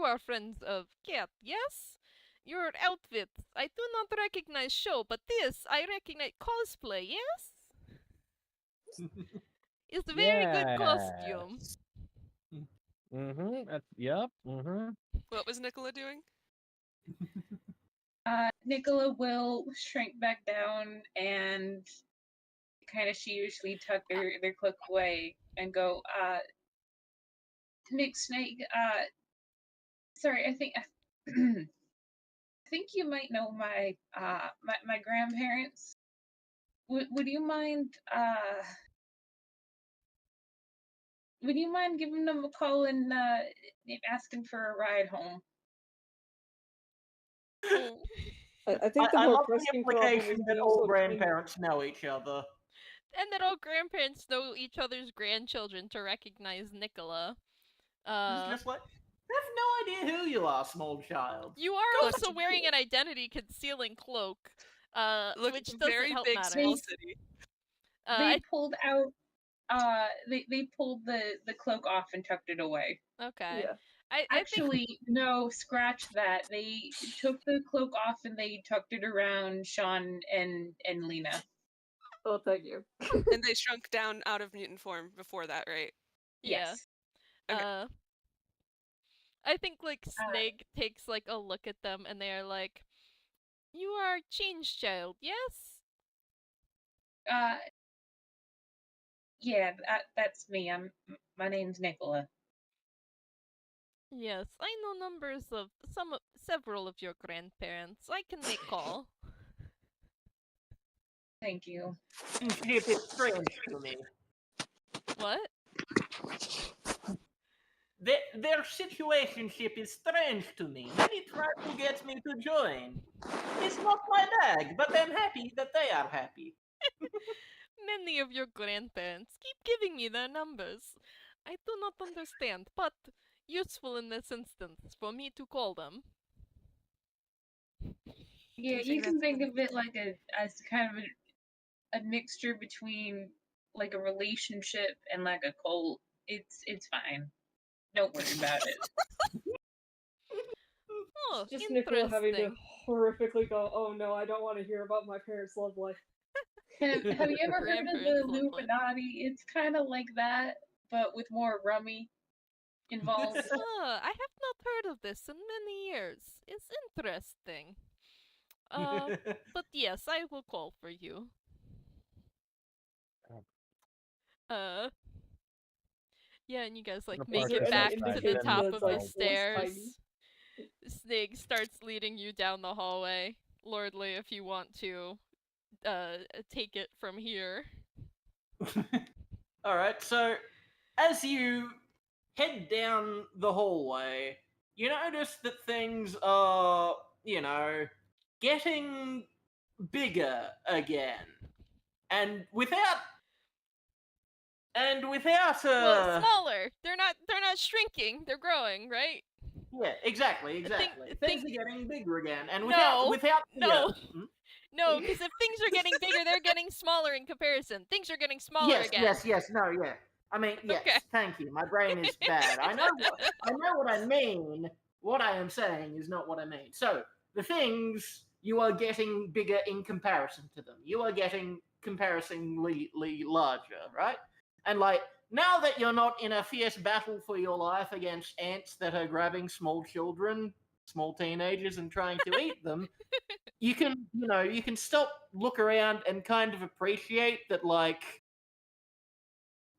are friends of Cat, yes? Your outfit, I do not recognize show, but this I recognize cosplay, yes? It's a very good costume. Mm-hmm. Yep. Mm-hmm. What was Nikola doing? Nikola will shrink back down and kind of sheepishly tuck their cloak away and go, Nick Snake, sorry, I think I think you might know my my grandparents. Would you mind giving them a call and asking for a ride home? I think the I more love the pressing problem implication would that be all also trying- grandparents know each other. And that all grandparents know each other's grandchildren to recognize Nikola. It's just like, I have no idea who you are, small child. You are also wearing an identity concealing cloak, Look, which it's a doesn't very help big matters. small city. They pulled out they pulled the cloak off and tucked it away. Okay. Yeah. I think Actually, no, scratch that. They took the cloak off and they tucked it around Shaun and Lina. Oh, thank you. And they shrunk down out of mutant form before that, right? yeah. Yes. Okay. I think like Snake takes like a look at them and they are like, "You are Change Child, yes?" Yeah, that's me. My name's Nikola. Yes, I know numbers of several of your grandparents. I can make call. Thank you. Friendship is strange to me. What? Their situationship is strange to me. Many try to get me to join. It's not my bag, but I'm happy that they are happy. Many of your grandparents keep giving me their numbers. I do not understand, but useful in this instance for me to call them. Yeah, you can think of it like as kind of a mixture between like a relationship and like a cult. It's fine. Don't worry about it. Oh, Just Nikola having to interesting. horrifically go, oh no, I don't want to hear about my parents' love life. Have you ever heard of the Grandparents love life. Illuminati? It's kind of like that, but with more rummy involved. I have not heard of this in many years. It's interesting. But yes, I will call for you. Yeah, and you guys like What make part it is back that to the indication top that's, of like, the less stairs. Snake starts leading you down the hallway. Lordly, if you want to take it from here. Alright, so as you head down the hallway, you notice that things are, getting bigger again. And without Well, smaller. They're not shrinking. They're growing, right? yeah, exactly. Things are getting bigger again, and without no. Hmm? No, because if things are getting bigger, they're getting smaller in comparison. Things are getting smaller again. Yes, no, yeah. I mean, yes, Okay. thank you. My brain is bad. I know what I mean. What I am saying is not what I mean. So, the things, you are getting bigger in comparison to them. You are getting comparatively larger, right? And, like, now that you're not in a fierce battle for your life against ants that are grabbing small children, small teenagers, and trying to eat them, you can stop, look around, and kind of appreciate that, like,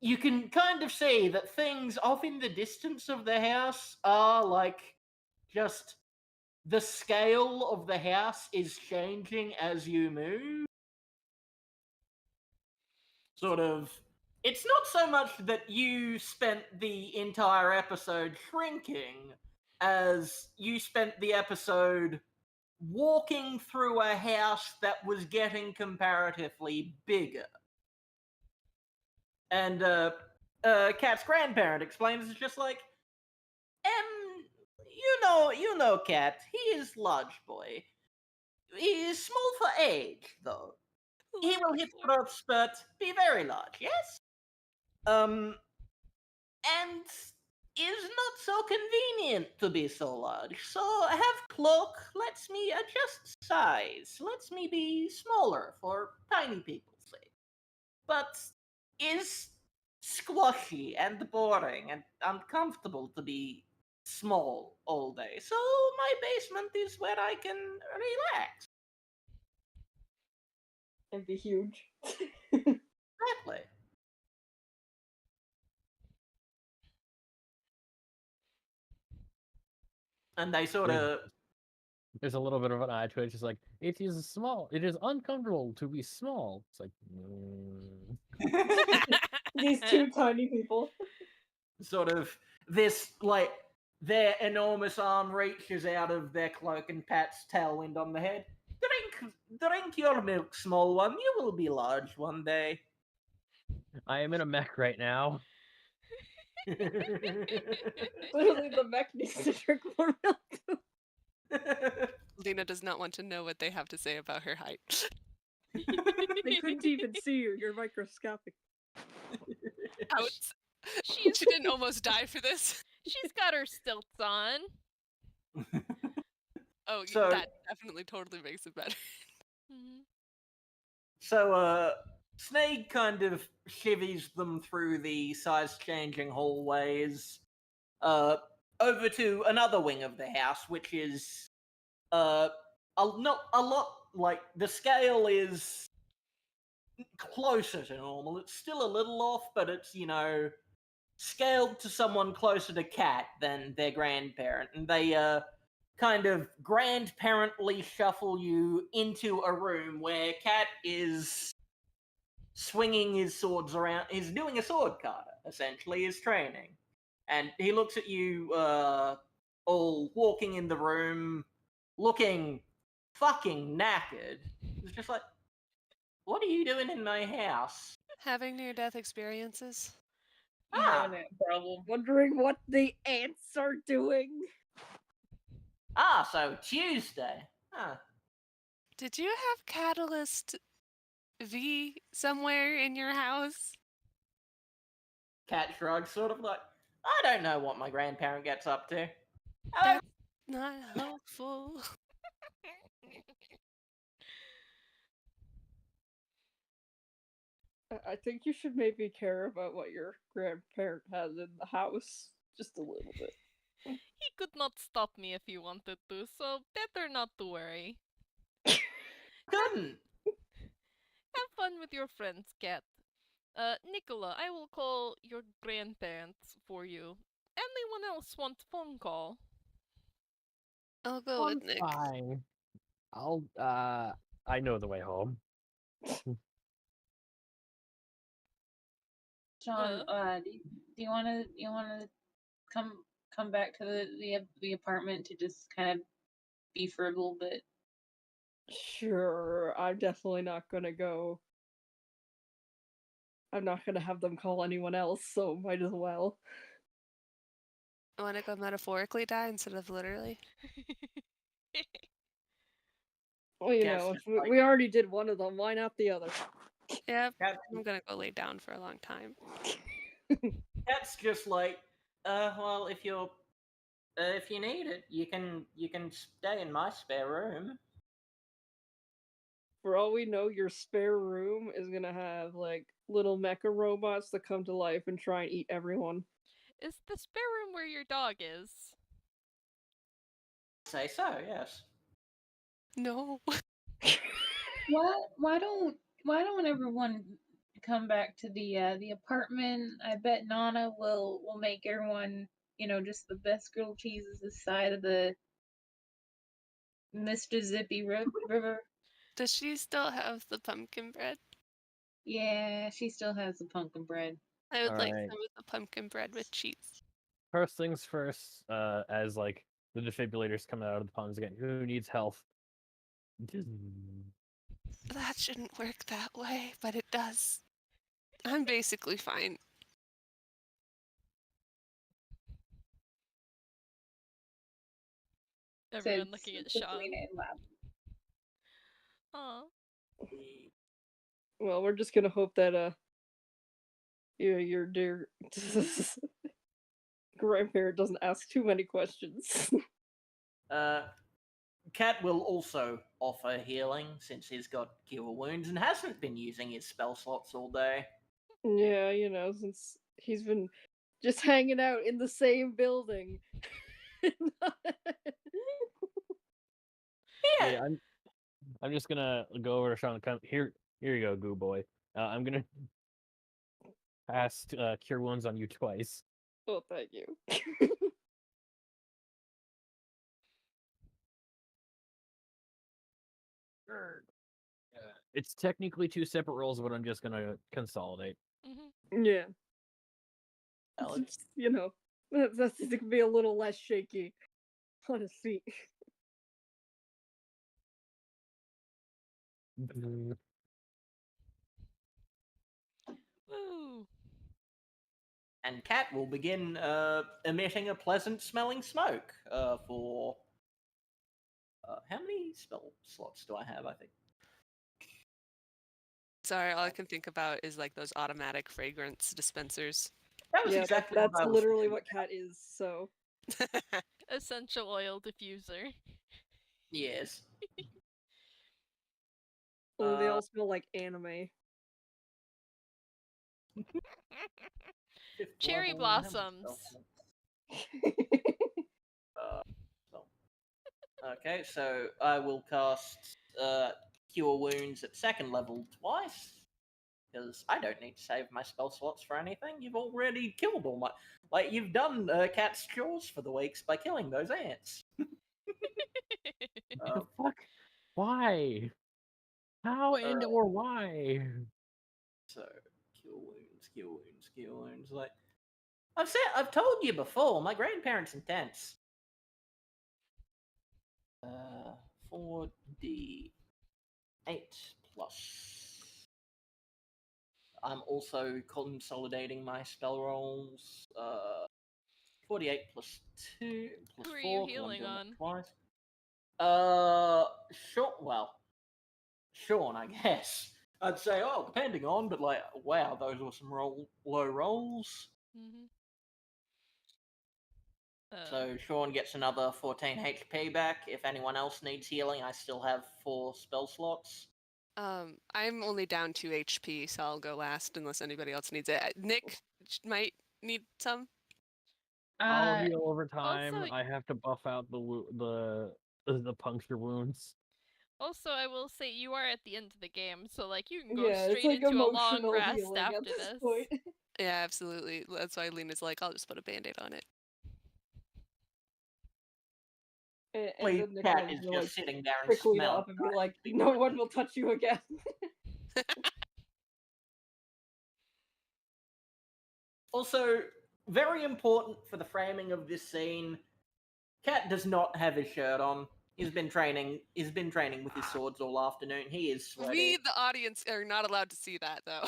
you can kind of see that things off in the distance of the house are, like, just the scale of the house is changing as you move. Sort of, it's not so much that you spent the entire episode shrinking as you spent the episode walking through a house that was getting comparatively bigger. And Kat's grandparent explains it's just like, you know, Kat, he is large boy. He is small for age, though. He will hit growth spurt, be very large, yes? And is not so convenient to be so large. So have cloak lets me adjust size, lets me be smaller for tiny people's sake. But is squashy and boring and uncomfortable to be small all day. So my basement is where I can relax. And be huge. Exactly. And they sort of There's a little bit of an eye twitch. It's like, it is small. It is uncomfortable to be small. It's like, These two tiny people. sort of this, like, their enormous arm reaches out of their cloak and pats Tailwind on the head. Drink your milk, small one. You will be large one day. I am in a mech right now. Clearly the mech needs to drink more milk. Lina does not want to know what they have to say about her height. They couldn't even see you. You're microscopic. Ouch. She's She didn't almost die for this. she's got her stilts on. Oh, So- that definitely totally makes it better. Mhm. So, Snake kind of shivvies them through the size-changing hallways, over to another wing of the house, which is, not a lot, like, the scale is closer to normal. It's still a little off, but it's, scaled to someone closer to Cat than their grandparent, and they, kind of grandparently shuffle you into a room where Cat is swinging his swords around. He's doing a sword kata, essentially, his training. And he looks at you, all walking in the room, looking fucking knackered. He's just like, what are you doing in my house? Having near-death experiences. Ah, No problem. Wondering what the ants are doing. So Tuesday. Huh. Did you have Catalyst V somewhere in your house? Cat shrugs, sort of like, I don't know what my grandparent gets up to. That's not helpful. I think you should maybe care about what your grandparent has in the house. Just a little bit. He could not stop me if he wanted to, so better not to worry. Couldn't. Have fun with your friends, Cat. Nikola, I will call your grandparents for you. Anyone else want phone call? I'll go with Nick. Fine. I'll I know the way home. Shaun, do you wanna come back to the apartment to just kind of be for a little bit? Sure, I'm definitely not gonna go. I'm not gonna have them call anyone else, so might as well. I want to go metaphorically die instead of literally. Well, you Guess know, just if like- we already did one of them, why not the other? Yep, Cat- I'm gonna go lay down for a long time. Cat's just like, well, if you need it, you can stay in my spare room. For all we know, your spare room is gonna have like little mecha robots that come to life and try and eat everyone. Is the spare room where your dog is? Say so, yes. No. Why don't everyone come back to the apartment? I bet Nana will make everyone, just the best grilled cheeses this side of the Mississippi River. Does she still have the pumpkin bread? Yeah, she still has the pumpkin bread. I would like Alright. some of the pumpkin bread with cheese. First things first, as like the defibrillators coming out of the ponds again. Who needs health? That shouldn't work that way, but it does. I'm basically fine. Everyone Said looking at Lina Shaun. and Lab. Aw. Well, we're just gonna hope that your dear grandparent doesn't ask too many questions. Cat will also offer healing since he's got cure wounds and hasn't been using his spell slots all day. Yeah, since he's been just hanging out in the same building. Yeah, I'm just gonna go over to Shaun and come here. Here you go, Goo Boy. I'm gonna cast Cure Wounds on you twice. Oh, thank you. It's technically two separate rolls, but I'm just gonna consolidate. Mhm. Yeah. Valid. It's, that's it can be a little less shaky on his feet. Woo. And Cat will begin emitting a pleasant smelling smoke for. How many spell slots do I have? I think Sorry, all I can think about is like those automatic fragrance dispensers. That was Yeah, exactly that's what I was literally thinking. what cat is, so. Essential oil diffuser. Yes. Only they all smell like anime. Fifth Cherry level, how much blossoms. spell spell? Okay, so I will cast Cure Wounds at second level twice. Because I don't need to save my spell slots for anything. You've already killed all my... Like, you've done Cat's chores for the weeks by killing those ants. The fuck? Why? How and Alright. or why? So, Cure Wounds. Like, I've told you before, my grandparents' intense. 4d8 plus. I'm also consolidating my spell rolls. 48 plus 2 plus Who are 4. you 'cause I'm healing doing it on? twice. Shaun, I guess. I'd say, depending on, but like, wow, those were some low rolls. Mm-hmm. So Shaun gets another 14 HP back. If anyone else needs healing, I still have 4 spell slots. I'm only down 2 HP, so I'll go last unless anybody else needs it. Nick might need some. I'll heal over time. also- I have to buff out the puncture wounds. Also, I will say you are at the end of the game, so like you can go Yeah, it's straight like into a long emotional rest healing after at this this. point. Yeah, absolutely. That's why Lina's like, I'll just put a band-aid on it. And Please, then Cat Nicola's is will, just like, sitting there and prickle you smelling. up and be like, no one will touch you again. Also, very important for the framing of this scene, Cat does not have his shirt on. He's been training with his swords all afternoon. He is sweaty. We, the audience, are not allowed to see that, though.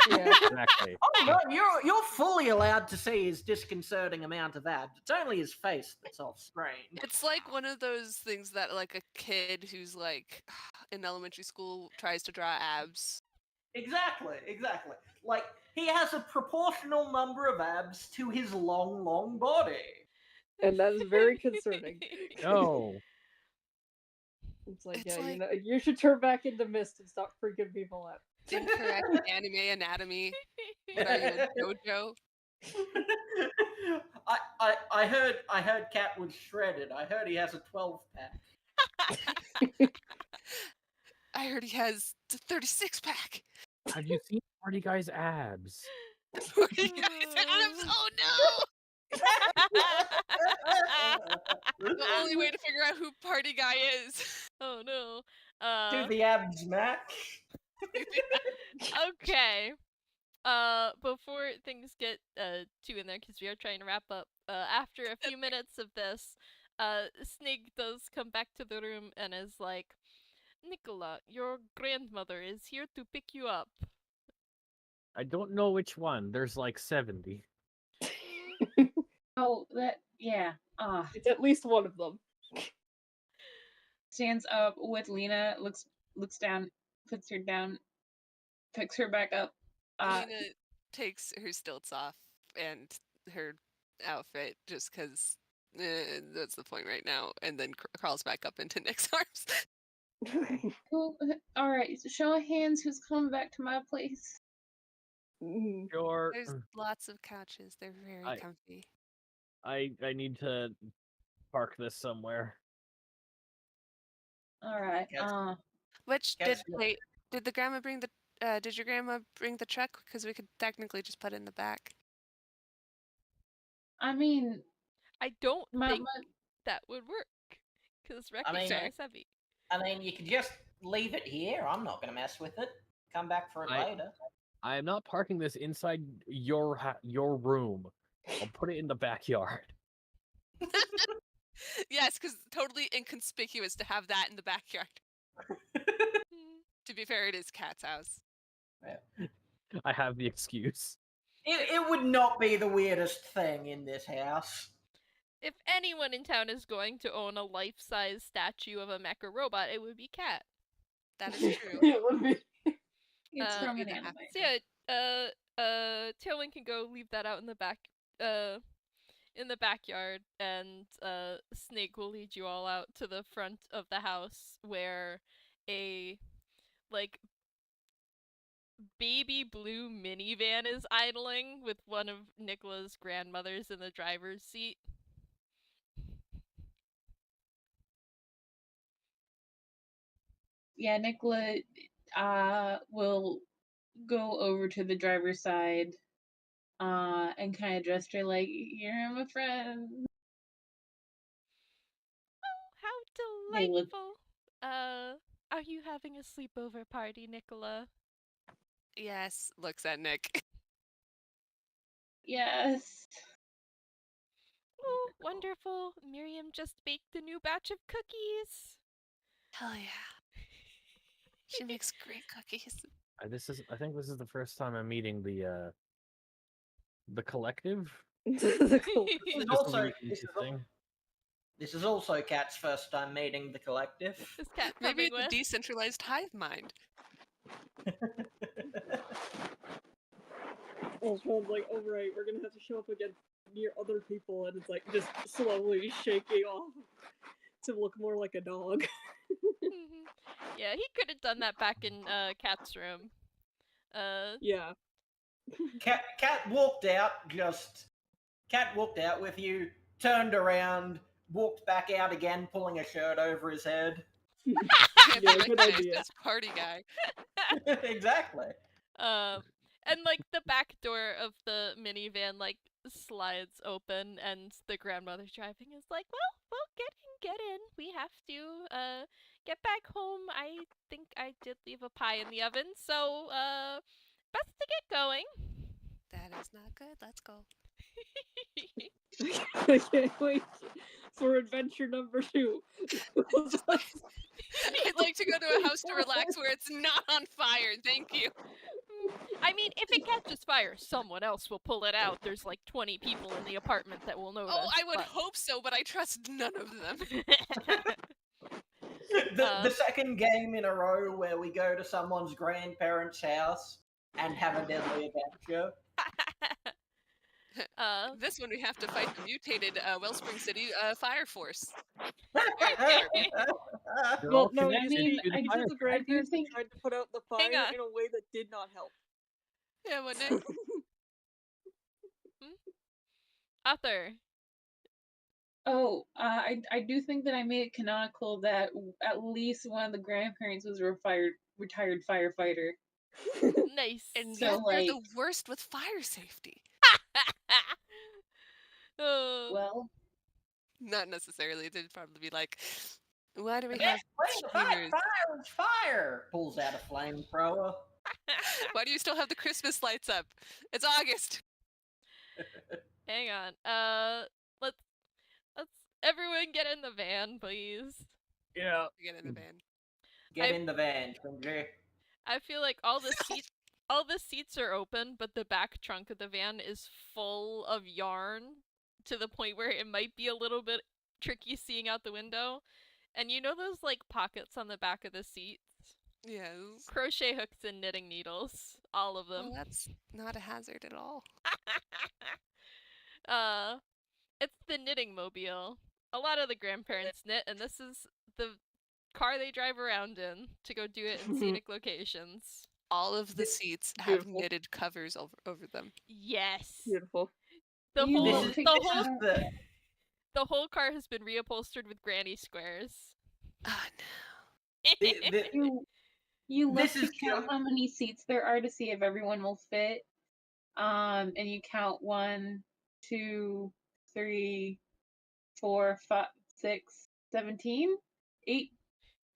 Yeah. Exactly. Oh no, you're fully allowed to see his disconcerting amount of abs. It's only his face that's off screen. It's like one of those things that, like, a kid who's, like, in elementary school tries to draw abs. Exactly. Like, he has a proportional number of abs to his long body. And that is very concerning. No. It's like, It's like- you should turn back into mist and stop freaking people out. Incorrect anime anatomy. What are you, a JoJo? I heard Cat was shredded. I heard he has a 12-pack. I heard he has the 36-pack. Have you seen Party Guy's abs? What do you guys abs? Oh no! The only way to figure out who Party Guy is. Oh no. Do the abs match? Okay. Before things get too in there, because we are trying to wrap up. After a few minutes of this, Snig does come back to the room and is like, Nikola, your grandmother is here to pick you up. I don't know which one. There's like 70. Oh, yeah. It's at least one of them. Stands up with Lina, looks down, puts her down, picks her back up. Lina takes her stilts off and her outfit just because that's the point right now, and then crawls back up into Nick's arms. Cool. All right, show of hands. Who's coming back to my place? Sure. There's lots of couches. They're very comfy. I need to park this somewhere. All right. Which Yes, did the grandma bring the did your grandma bring the truck? Because we could technically just put it in the back. I mean, I don't my think that would work, because wrecking mean, is heavy. I mean, you could just leave it here. I'm not going to mess with it. Come back for it later. I am not parking this inside your room. I'll put it in the backyard. Yes, because totally inconspicuous to have that in the backyard. To be fair, it is Cat's house. I have the excuse. It would not be the weirdest thing in this house. If anyone in town is going to own a life-size statue of a mecha robot, it would be Cat. That is true. It would be. It's from an Either anime. happens. So yeah, Tailwind can go leave that out in the back, in the backyard, and Snake will lead you all out to the front of the house where a like baby blue minivan is idling with one of Nikola's grandmothers in the driver's seat. Yeah, Nikola will go over to the driver's side and kind of gesture like, "You're my friend." How They look delightful! Are you having a sleepover party, Nikola? Yes, looks at Nick. yes. Oh, wonderful! Miriam just baked a new batch of cookies. Hell yeah. She makes great cookies. I think this is the first time I'm meeting the collective. The col- This is This will also be interesting. this is also Cat's first time meeting the collective. Is Cat Maybe coming it's a with? decentralized hive mind. Well, Shaun's like, oh right, we're gonna have to show up again near other people, and it's like just slowly shaking off to look more like a dog. Mhm. Yeah, he could have done that back in Cat's room. Yeah. Cat walked out. Cat walked out with you, turned around, walked back out again, pulling a shirt over his head. Yeah, Yeah, like good that. idea. It's party guy. Exactly. And like the back door of the minivan like slides open, and the grandmother driving is like, well, get in. We have to get back home. I think I did leave a pie in the oven, so best to get going. That is not good. Let's go. I can't wait for adventure number 2. I'd like to go to a house to relax where it's not on fire. Thank you. I mean, if it catches fire, someone else will pull it out. There's like 20 people in the apartment that will notice. Oh, I would but- hope so, but I trust none of them. The second game in a row where we go to someone's grandparents' house and have a deadly adventure. This one we have to fight the mutated Wellspring City fire force. They're Well, all no, connected you see, to the each fire of the truck. grandparents think- tried to put out the Hang fire on. in a way that did not help. Yeah, wouldn't it? Arthur. I do think that I made it canonical that at least one of the grandparents was a retired firefighter. Nice. And So, yet they're the like- worst with fire safety. Oh. Well, Not necessarily. They'd probably be like, why do we Yeah, have fire, streamers? fire, is fire! Pulls out a flamethrower. Why do you still have the Christmas lights up? It's August. Hang on. Let's everyone get in the van, please. Yeah. Get in the van. Get I- in the van, Tringy. I feel like all the seats are open, but the back trunk of the van is full of yarn to the point where it might be a little bit tricky seeing out the window. And you know those like pockets on the back of the seats? Yes. Crochet hooks and knitting needles, all of them. Well, that's not a hazard at all. It's the knitting mobile. A lot of the grandparents knit, and this is the car they drive around in to go do it in scenic locations. All of the seats have Beautiful. knitted covers over them. Yes. Beautiful. The You whole won't This take the this whole out. the whole car has been reupholstered with granny squares. Oh no. You look This to is count just- how many seats there are to see if everyone will fit. And you count 1, 2, 3, 4, 5, 6, 17, 8,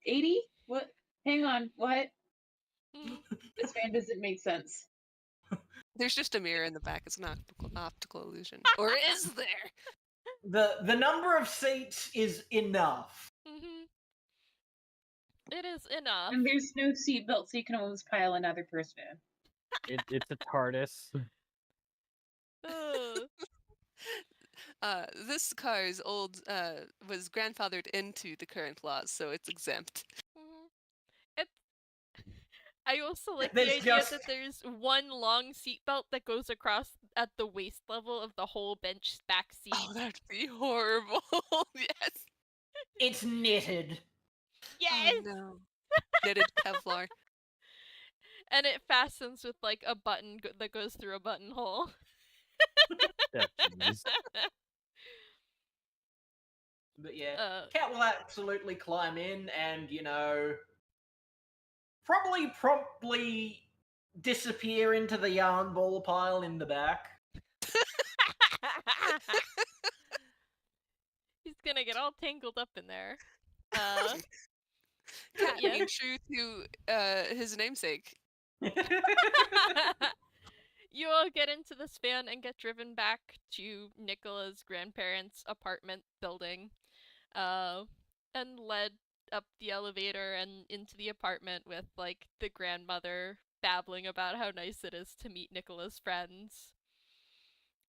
80? What? Hang on, what? This fan doesn't make sense. There's just a mirror in the back. It's an optical illusion. Or is there? The number of seats is enough. Mhm. It is enough. And there's no seatbelt, so you can always pile another person in. It's a TARDIS. Ugh. This car's old was grandfathered into the current laws, so it's exempt. Mhm. It's I also like There's the idea just- that there's one long seatbelt that goes across at the waist level of the whole bench back seat. Oh, that'd be horrible. Yes. It's knitted. Yes! Oh no. Knitted Kevlar. And it fastens with like a button that goes through a buttonhole. Yeah, jeez. But yeah, Uh, Cat will absolutely climb in and, you know, probably promptly disappear into the yarn ball pile in the back. He's gonna get all tangled up in there. Cat yeah. being true to his namesake. You all get into this van and get driven back to Nikola's grandparents' apartment building, and led up the elevator and into the apartment with like the grandmother babbling about how nice it is to meet Nikola's friends.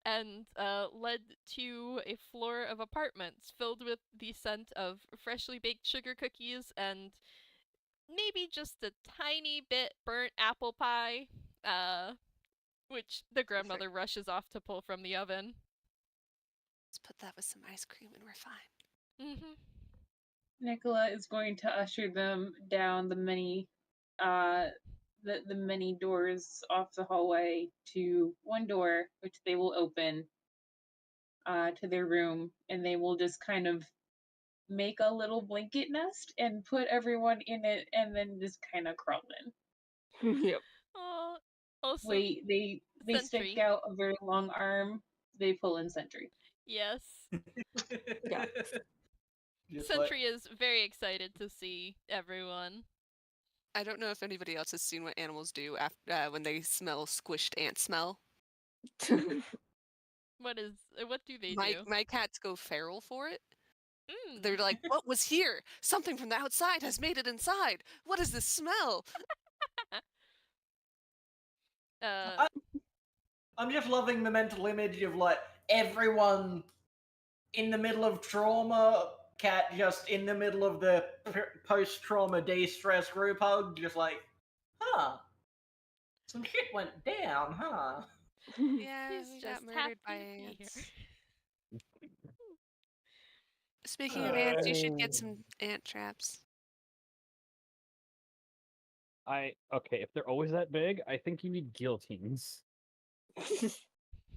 And led to a floor of apartments filled with the scent of freshly baked sugar cookies and maybe just a tiny bit burnt apple pie, which the grandmother rushes off to pull from the oven. Let's put that with some ice cream and we're fine. Mm-hmm. Nikola is going to usher them down the many many doors off the hallway to one door, which they will open to their room, and they will just kind of make a little blanket nest and put everyone in it, and then just kind of crawl in. Yep. Also, Wait, they Sentry. stick out a very long arm. They pull in Sentry. Yes. Yeah. Just Sentry is very excited to see everyone. I don't know if anybody else has seen what animals do after when they smell squished ant smell. What do they My do? my cats go feral for it. Mm. They're like, "What was here? Something from the outside has made it inside. What is this smell?" I'm just loving the mental image of like everyone in the middle of trauma, Cat just in the middle of the post-trauma de-stress group hug, just like, huh, some shit went down, huh? Yeah, He's we just got murdered by happy to be ants. here. Speaking of ants, you should get some ant traps. Okay, if they're always that big, I think you need guillotines.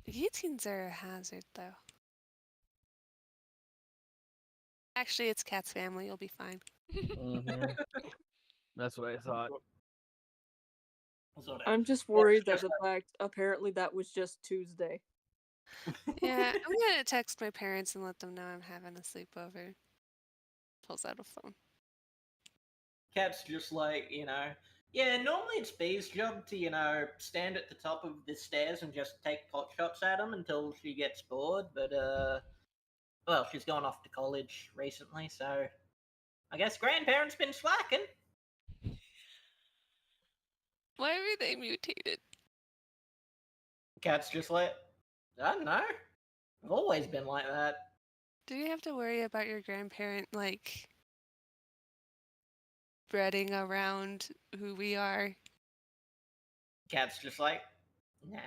Guillotines are a hazard, though. Actually, it's Cat's family. You'll be fine. Mhm. That's what I thought. I'm just worried that the fact apparently that was just Tuesday. Yeah, I'm gonna text my parents and let them know I'm having a sleepover. Pulls out a phone. Cat's just like, you know, yeah, normally it's Bee's job to, you know, stand at the top of the stairs and just take pot shots at him until she gets bored, but, well, she's gone off to college recently, so I guess grandparents been slacking. Why were they mutated? Cat's just like, I don't know. I've always been like that. Do you have to worry about your grandparent, like, spreading around who we are? Cat's just like, nah.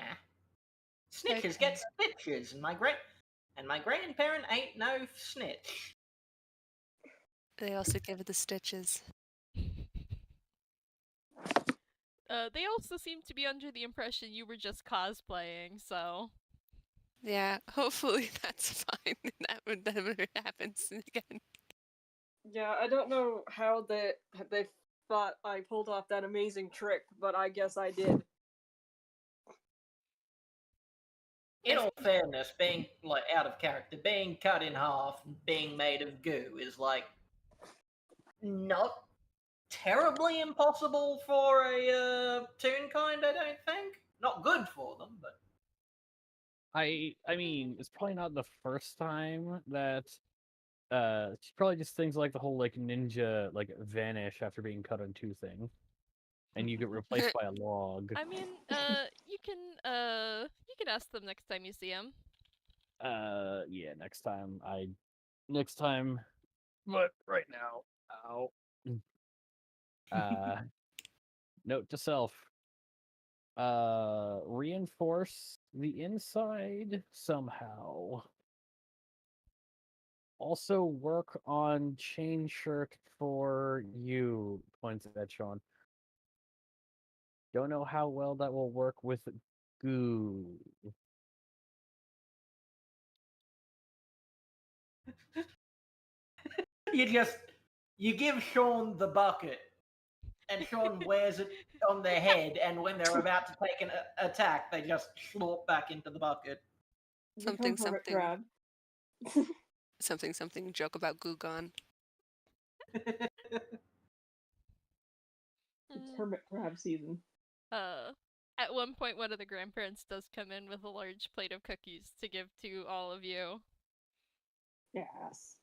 Snitches Okay. get stitches, and my grandparent ain't no snitch. They also give it the stitches. They also seem to be under the impression you were just cosplaying, so. Yeah, hopefully that's fine. That never happens again. Yeah, I don't know how they thought I pulled off that amazing trick, but I guess I did. In all fairness, being like out of character, being cut in half, and being made of goo is like not terribly impossible for a toon kind. I don't think. Not good for them, but I mean, it's probably not the first time that it's probably just things like the whole like ninja like vanish after being cut in two thing. And you get replaced by a log. I mean, you can ask them next time you see them. Yeah, next time. But right now, ow. Note to self. Reinforce the inside somehow. Also work on chain shirt for you, points at Shaun. Don't know how well that will work with goo. You give Shaun the bucket, and Shaun wears it on their head, and when they're about to take an attack, they just slurp back into the bucket. Something, Become hermit something. crab. Something. Joke about goo gone. It's Mm. hermit crab season. At one point, one of the grandparents does come in with a large plate of cookies to give to all of you. Yes.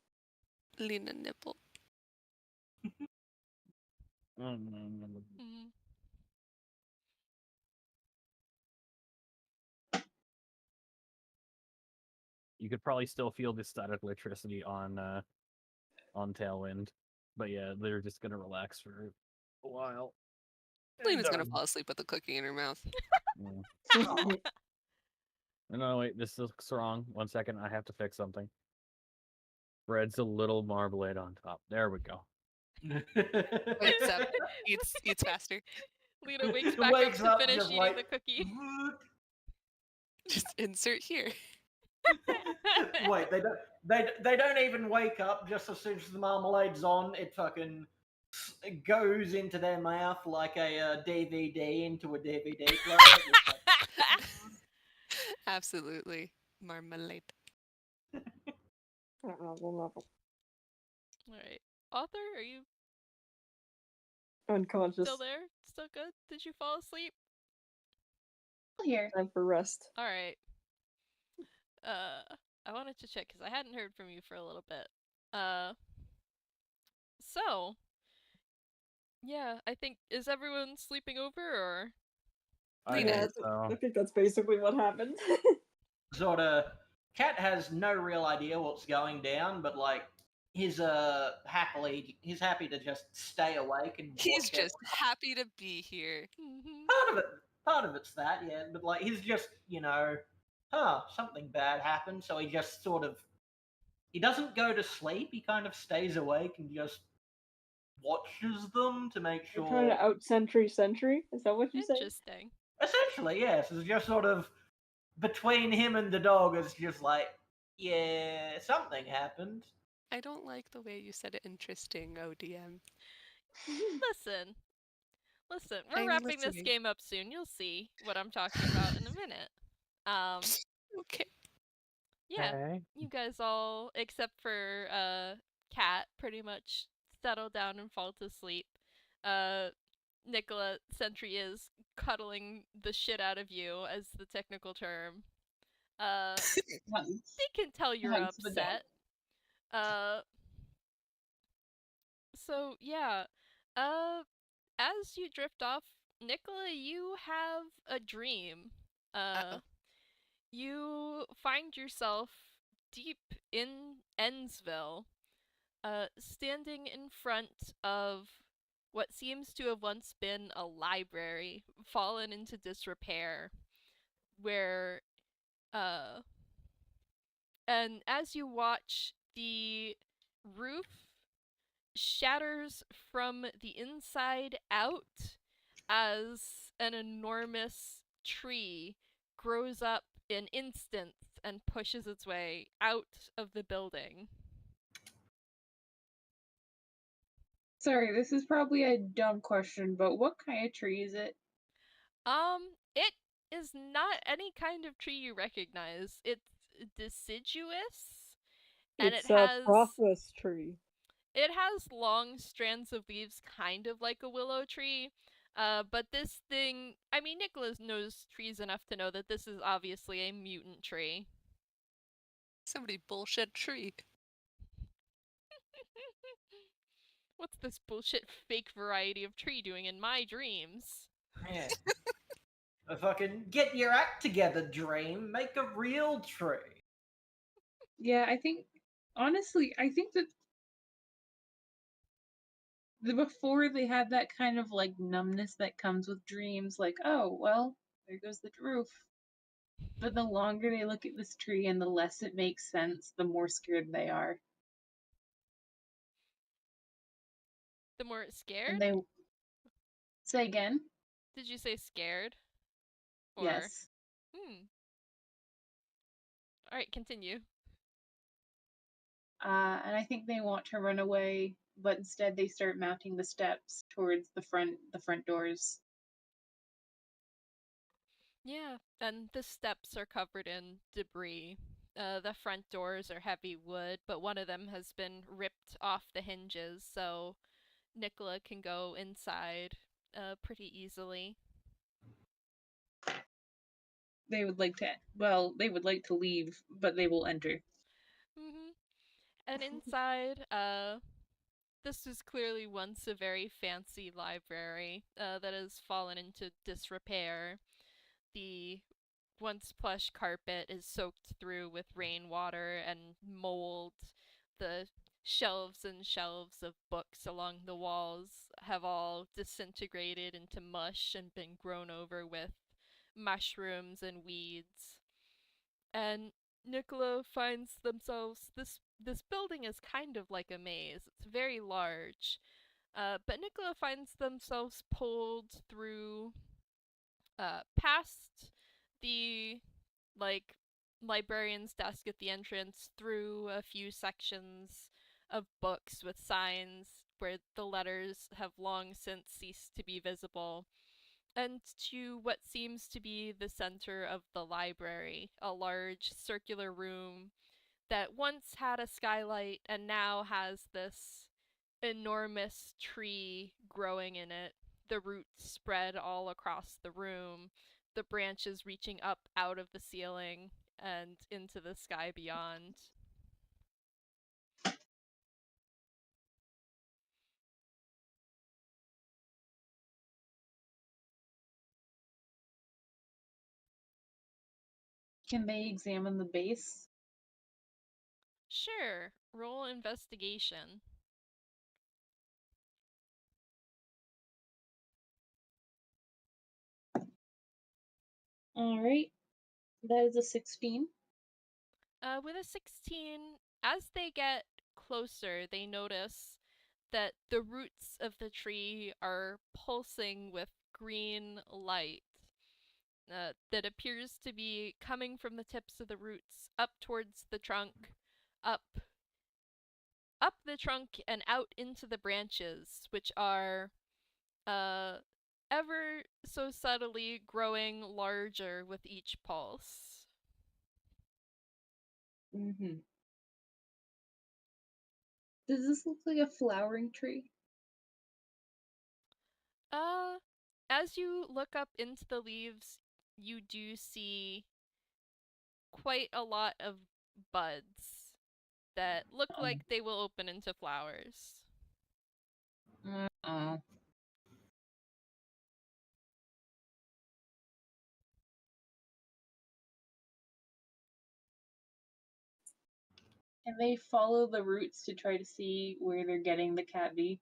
Lina nipple. Mm. You could probably still feel the static electricity on Tailwind, but yeah, they're just gonna relax for a while. Lina's gonna fall asleep with a cookie in her mouth. Yeah. No, wait, this looks wrong. 1 second, I have to fix something. Bread's a little marmalade on top. There we go. Wakes up, eats faster. Lina wakes back Wakes up up to finish just eating like, the cookie. Just insert here. Wait, they don't even wake up. Just as soon as the marmalade's on, it fucking goes into their mouth like a DVD into a DVD player. Just like, Absolutely. Marmalade. Alright. Author, are you Unconscious. still there? Still good? Did you fall asleep? Here. Time for rest. Alright. I wanted to check because I hadn't heard from you for a little bit. So, yeah, I think, is everyone sleeping over, or? I Lina think is. so. I think that's basically what happened. sort of, Cat has no real idea what's going down, but like he's happy to just stay awake and He's watch just happy to be here. Mm-hmm. Part of it's that, yeah, but like he's just, something bad happened, so he just sort of, he doesn't go to sleep, he kind of stays awake and just watches them to make You're sure. trying to out sentry? Is that what you say? Interesting. Essentially, yes, it's just sort of between him and the dog, it's just like, yeah, something happened. I don't like the way you said it interesting, ODM. Listen, we're I'm wrapping this listening. game up soon. You'll see what I'm talking about in a minute. Okay. Yeah, Okay. you guys all, except for Cat, pretty much settle down and fall to sleep. Nikola Sentry is cuddling the shit out of you, as the technical term. They can tell you're Hugs the dog. upset. So yeah, as you drift off, Nikola, you have a dream. Uh-oh. You find yourself deep in Ensville, standing in front of what seems to have once been a library, fallen into disrepair, where, and as you watch, the roof shatters from the inside out as an enormous tree grows up in instants and pushes its way out of the building. Sorry, this is probably a dumb question, but what kind of tree is it? It is not any kind of tree you recognize. It's deciduous, and It's it has a process tree. It has long strands of leaves, kind of like a willow tree. But this thing, I mean, Nicholas knows trees enough to know that this is obviously a mutant tree. Somebody bullshit tree. What's this bullshit fake variety of tree doing in my dreams? Yeah. A fucking get your act together, dream. Make a real tree. Yeah, I think, honestly, I think that before they had that kind of like numbness that comes with dreams, like, oh well, there goes the roof. But the longer they look at this tree and the less it makes sense, the more scared they are. The more scared? And they say again? Did you say scared? Or Yes. Alright, continue. And I think they want to run away, but instead they start mounting the steps towards the front doors. Yeah, and the steps are covered in debris. The front doors are heavy wood, but one of them has been ripped off the hinges, so Nikola can go inside pretty easily. They would like to leave, but they will enter. And inside, this was clearly once a very fancy library that has fallen into disrepair. The once plush carpet is soaked through with rainwater and mold. The shelves and shelves of books along the walls have all disintegrated into mush and been grown over with mushrooms and weeds. And Nikola finds themselves this building is kind of like a maze. It's very large. But Nikola finds themselves pulled through past the like librarian's desk at the entrance, through a few sections of books with signs where the letters have long since ceased to be visible, and to what seems to be the center of the library, a large circular room that once had a skylight and now has this enormous tree growing in it, the roots spread all across the room, the branches reaching up out of the ceiling and into the sky beyond. Can they examine the base? Sure, roll investigation. Alright. That is a 16. With a 16, as they get closer, they notice that the roots of the tree are pulsing with green light that appears to be coming from the tips of the roots up towards the trunk, up the trunk and out into the branches, which are ever so subtly growing larger with each pulse. Mm-hmm. Does this look like a flowering tree? As you look up into the leaves, you do see quite a lot of buds that look like they will open into flowers. Uh-oh. And they follow the roots to try to see where they're getting the cavity.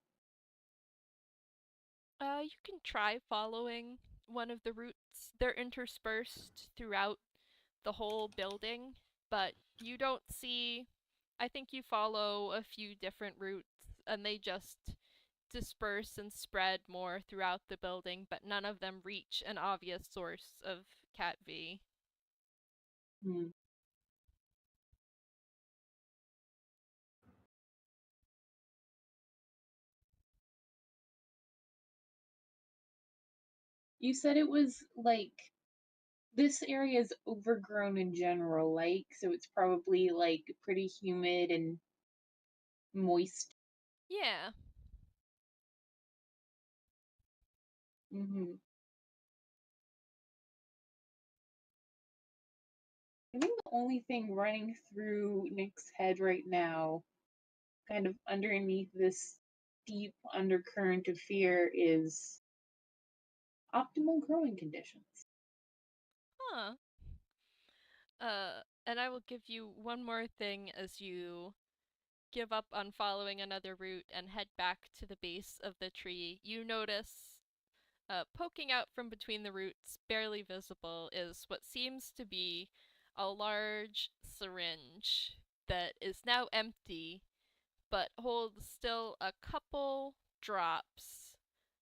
You can try following one of the routes. They're interspersed throughout the whole building, but you don't see. I think you follow a few different routes, and they just disperse and spread more throughout the building, but none of them reach an obvious source of Cat V. Hmm. You said it was like this area is overgrown in general, like, so it's probably like pretty humid and moist. Yeah. Mm-hmm. I think the only thing running through Nick's head right now, kind of underneath this deep undercurrent of fear, is optimal growing conditions. Huh. And I will give you one more thing as you give up on following another route and head back to the base of the tree, you notice poking out from between the roots, barely visible, is what seems to be a large syringe that is now empty, but holds still a couple drops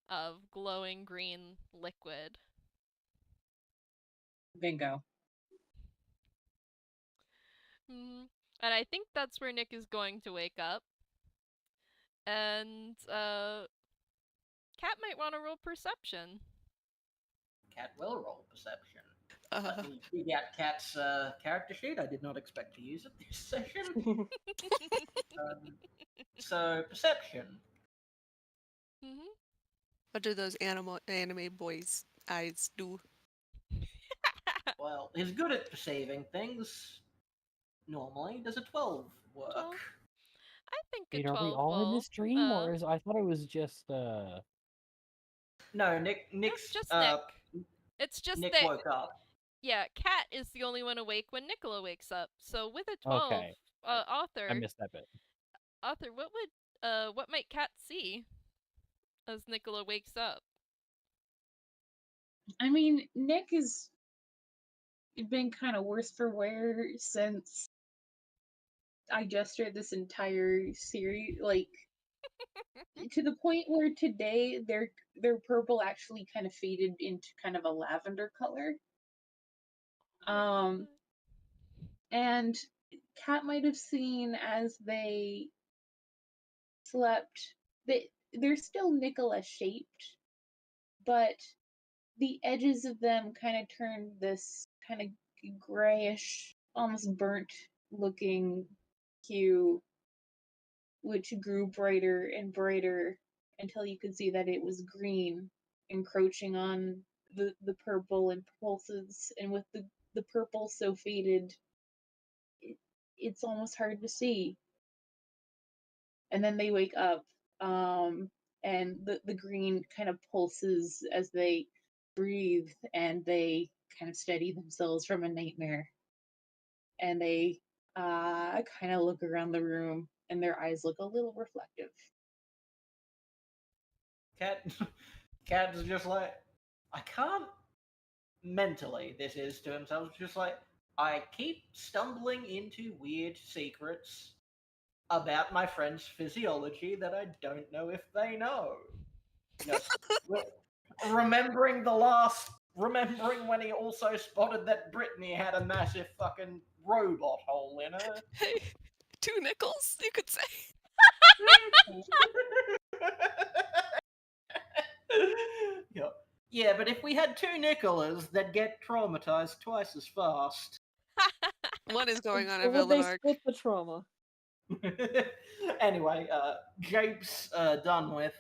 of glowing green liquid. Bingo. And I think that's where Nick is going to wake up. And Cat might want to roll perception. Cat will roll perception. Uh, Let me dig out Cat's character sheet. I did not expect to use it this session. So, perception. what do those anime boys' eyes do? Well, he's good at perceiving things. Normally, does a 12 work? 12? I think a Wait, 12 are we all in will, this dream, or is I thought it was just No, Nick's it's just Nick. It's just Nick that woke up. yeah, Cat is the only one awake when Nikola wakes up. So with a 12, Okay. Author, I missed that bit. Author, what might Cat see as Nikola wakes up? I mean, Nick has been kind of worse for wear since I gestured this entire series, like to the point where today their purple actually kind of faded into kind of a lavender color. And Cat might have seen as they slept that they're still Nikola shaped, but the edges of them kind of turned this kind of grayish, almost burnt looking hue, which grew brighter and brighter until you could see that it was green, encroaching on the purple and pulses, and with the purple so faded, it's almost hard to see. And then they wake up, and the green kind of pulses as they breathe, and they kind of steady themselves from a nightmare. And they kind of look around the room, and their eyes look a little reflective. Cat's just like, I can't mentally, this is to himself, just like, I keep stumbling into weird secrets about my friend's physiology that I don't know if they know. Just remembering when he also spotted that Brittany had a massive fucking robot hole in her. Hey, 2 nickels, you could say. Yeah, but if we had 2 Nicolas, they'd get traumatized twice as fast. One is going on a Or would they villain arc. split the trauma? Anyway, Jake's done with.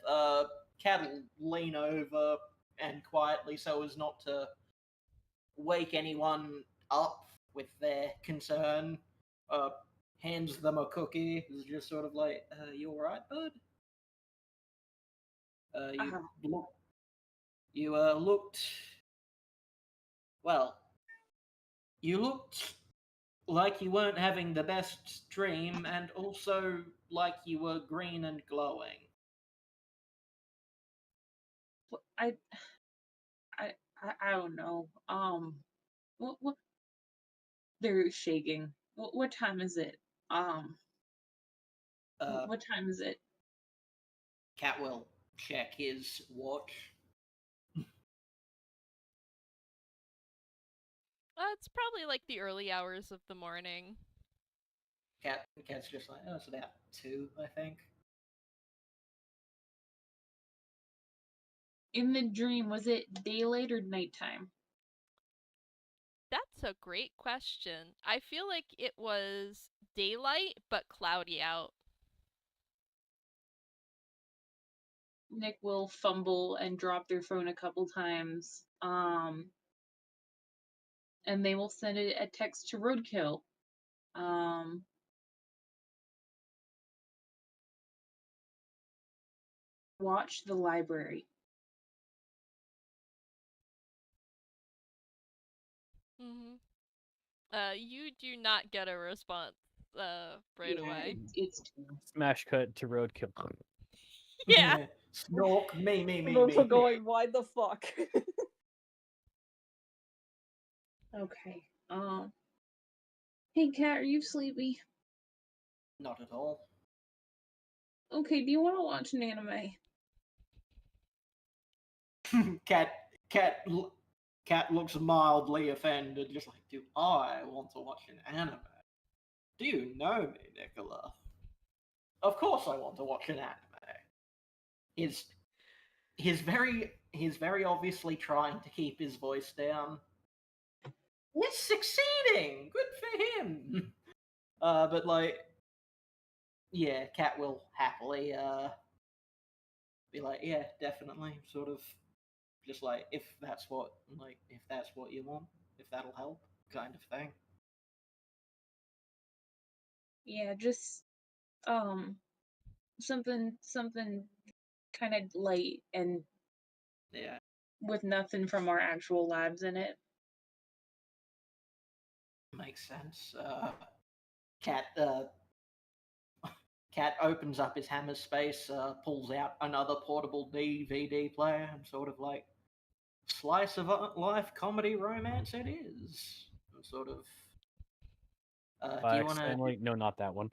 Cat'll lean over and quietly, so as not to wake anyone up with their concern, hands them a cookie. Is just sort of like, you alright, bud? You looked. Well, you looked like you weren't having the best dream, and also like you were green and glowing. I don't know. What they're shaking. What time is it? What time is it? Cat will check his watch. It's probably like the early hours of the morning. Cat's just like, oh, it's about 2, I think. In the dream, was it daylight or nighttime? That's a great question. I feel like it was daylight, but cloudy out. Nick will fumble and drop their phone a couple times. And they will send a text to Roadkill. Watch the library. You do not get a response right Yeah, away. it's Smash cut to roadkill. Yeah. Snork, me. And also going, why the fuck? okay. Hey, Cat, are you sleepy? Not at all. Okay, do you want to watch an anime? Cat looks mildly offended, just like, do I want to watch an anime? Do you know me, Nikola? Of course I want to watch an anime. He's very obviously trying to keep his voice down. He's succeeding! Good for him! But like, yeah, Cat will happily be like, yeah, definitely, sort of just like if that's what you want, if that'll help, kind of thing. Yeah, just something kind of light and Yeah, with nothing from our actual lives in it. makes sense. Cat Cat opens up his hammer space, pulls out another portable DVD player, and sort of like slice of life comedy romance it is. And sort of. Do you want to? Family? No, not that one.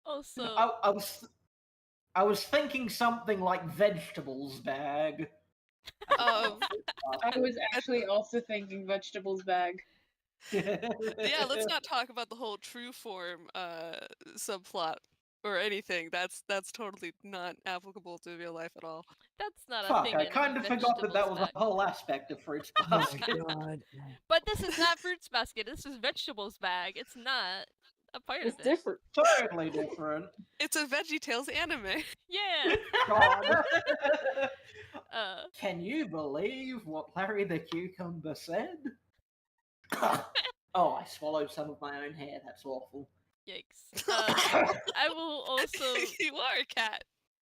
Also, I was thinking something like vegetables bag. I was actually also thinking vegetables bag. Yeah, let's not talk about the whole true form subplot or anything. That's totally not applicable to real life at all. that's not a Fuck, thing I in kind of forgot that Vegetables was Bag. a whole aspect of Fruits Oh my Basket. god. But this is not Fruits Basket. This is Vegetables Bag. It's not a part It's of it. different. Totally different. It's a VeggieTales anime. Yeah. God. Can you believe what Larry the Cucumber said? Oh, I swallowed some of my own hair. That's awful. Yikes. I will also You are a cat.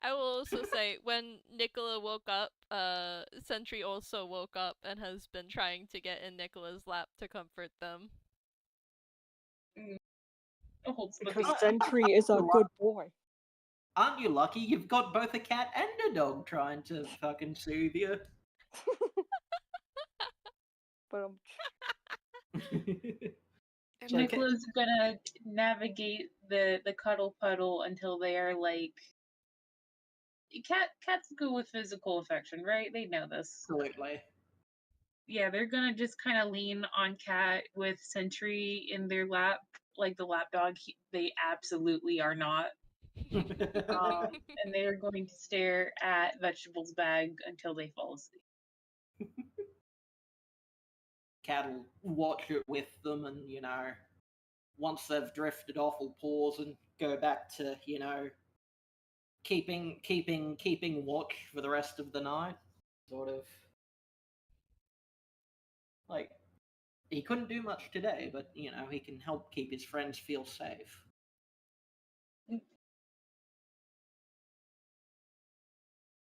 I will also say when Nikola woke up, Sentry also woke up and has been trying to get in Nikola's lap to comfort them. Oh, Because Sentry is a good boy. Aren't you lucky you've got both a cat and a dog trying to fucking soothe you? But So Nicola's gonna navigate the cuddle puddle until they are like cats go with physical affection, right? They know this. Absolutely. Yeah, they're gonna just kind of lean on Cat with Sentry in their lap, like the lap dog. They absolutely are not. And they are going to stare at Vegetables Bag until they fall asleep. Cat'll watch it with them, and once they've drifted off, will pause and go back to keeping watch for the rest of the night. Sort of like he couldn't do much today, but he can help keep his friends feel safe.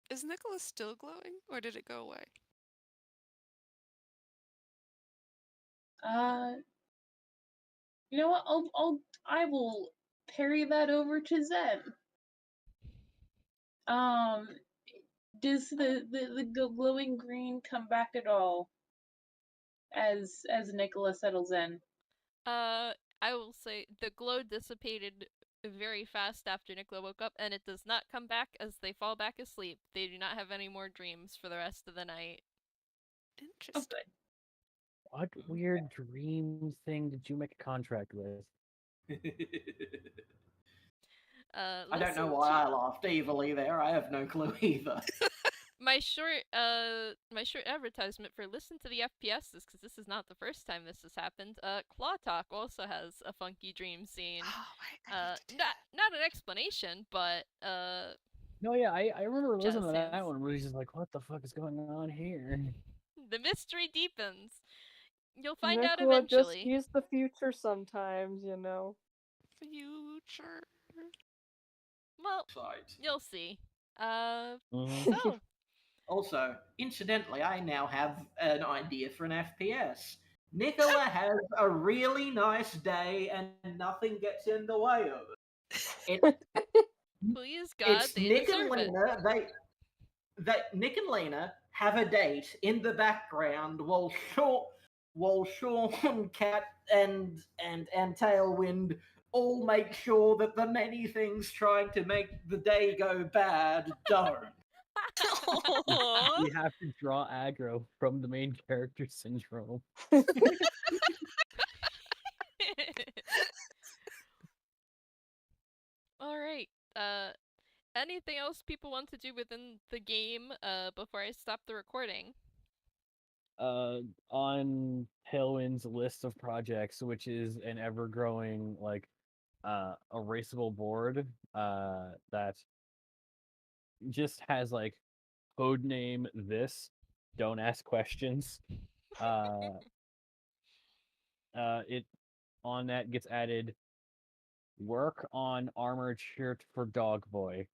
Is Nicholas still glowing, or did it go away? You know what? I will parry that over to Zen. Does the glowing green come back at all as Nicola settles in? I will say the glow dissipated very fast after Nikola woke up, and it does not come back as they fall back asleep. They do not have any more dreams for the rest of the night. Oh, Interesting. good. What weird dream thing did you make a contract with? I don't know why I laughed evilly there. I have no clue either. My short advertisement for listen to the FPSs, because this is not the first time this has happened. Claw Talk also has a funky dream scene. Oh, I need to do not an explanation, but No, yeah, I remember listening to that scenes. one where he's just like, what the fuck is going on here? The mystery deepens. You'll find out Nikola just eventually. use the future sometimes, you know. future. Well, Sides. you'll see. Mhm. So Also, incidentally, I now have an idea for an FPS. Nikola has a really nice day and nothing gets in the way of it. Please, God, It's they Nick and deserve it. Lina. Nick and Lina have a date in the background while Shaun, Cat, and Tailwind all make sure that the many things trying to make the day go bad don't. Aw. We have to draw aggro from the main character syndrome. All right. Anything else people want to do within the game before I stop the recording? On Tailwind's list of projects, which is an ever-growing erasable board that just has like code name this, don't ask questions. It on that gets added work on armored shirt for dog boy.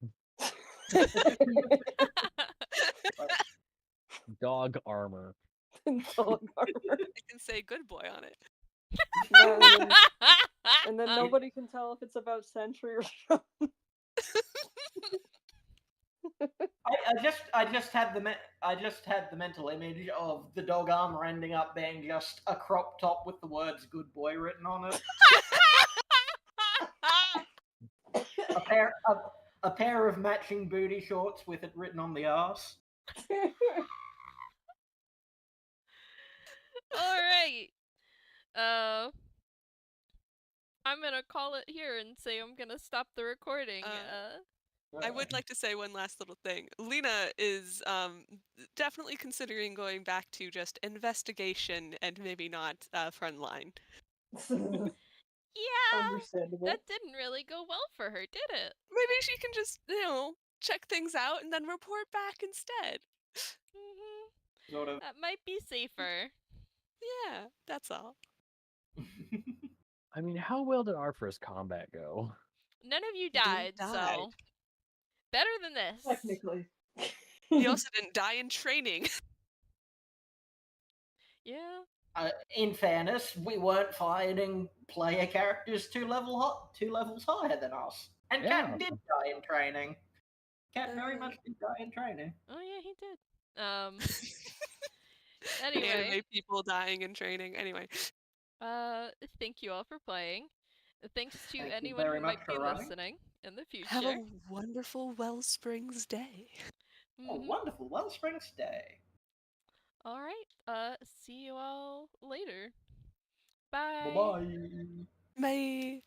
Dog armor. Dog armor. I can say good boy on it. No, and then nobody can tell if it's about Sentry or Shaun. I just had the mental image of the dog armor ending up being just a crop top with the words "good boy" written on it. A pair of matching booty shorts with it written on the arse. All right. I'm gonna call it here and say I'm gonna stop the recording. I would like to say one last little thing. Lina is definitely considering going back to just investigation and maybe not frontline. Yeah, Understandable. that didn't really go well for her, did it? Maybe she can just, check things out and then report back instead. Sort of. That might be safer. Yeah, that's all. I mean, how well did our first combat go? None of you didn't died, die. so better than this. Technically. He also didn't die in training. Yeah. In fairness, we weren't fighting player characters two levels higher than us, and Yeah. Cat did die in training. Cat very much did die in training. Oh yeah, he did. Anime Anyway, people dying in training. Anyway. thank you all for playing. Thanks to Thank you anyone very who much might be for running. listening in the future. Have a wonderful Wellsprings day. A wonderful Wellsprings day. All right. See you all later. Bye. Bye-bye. Bye.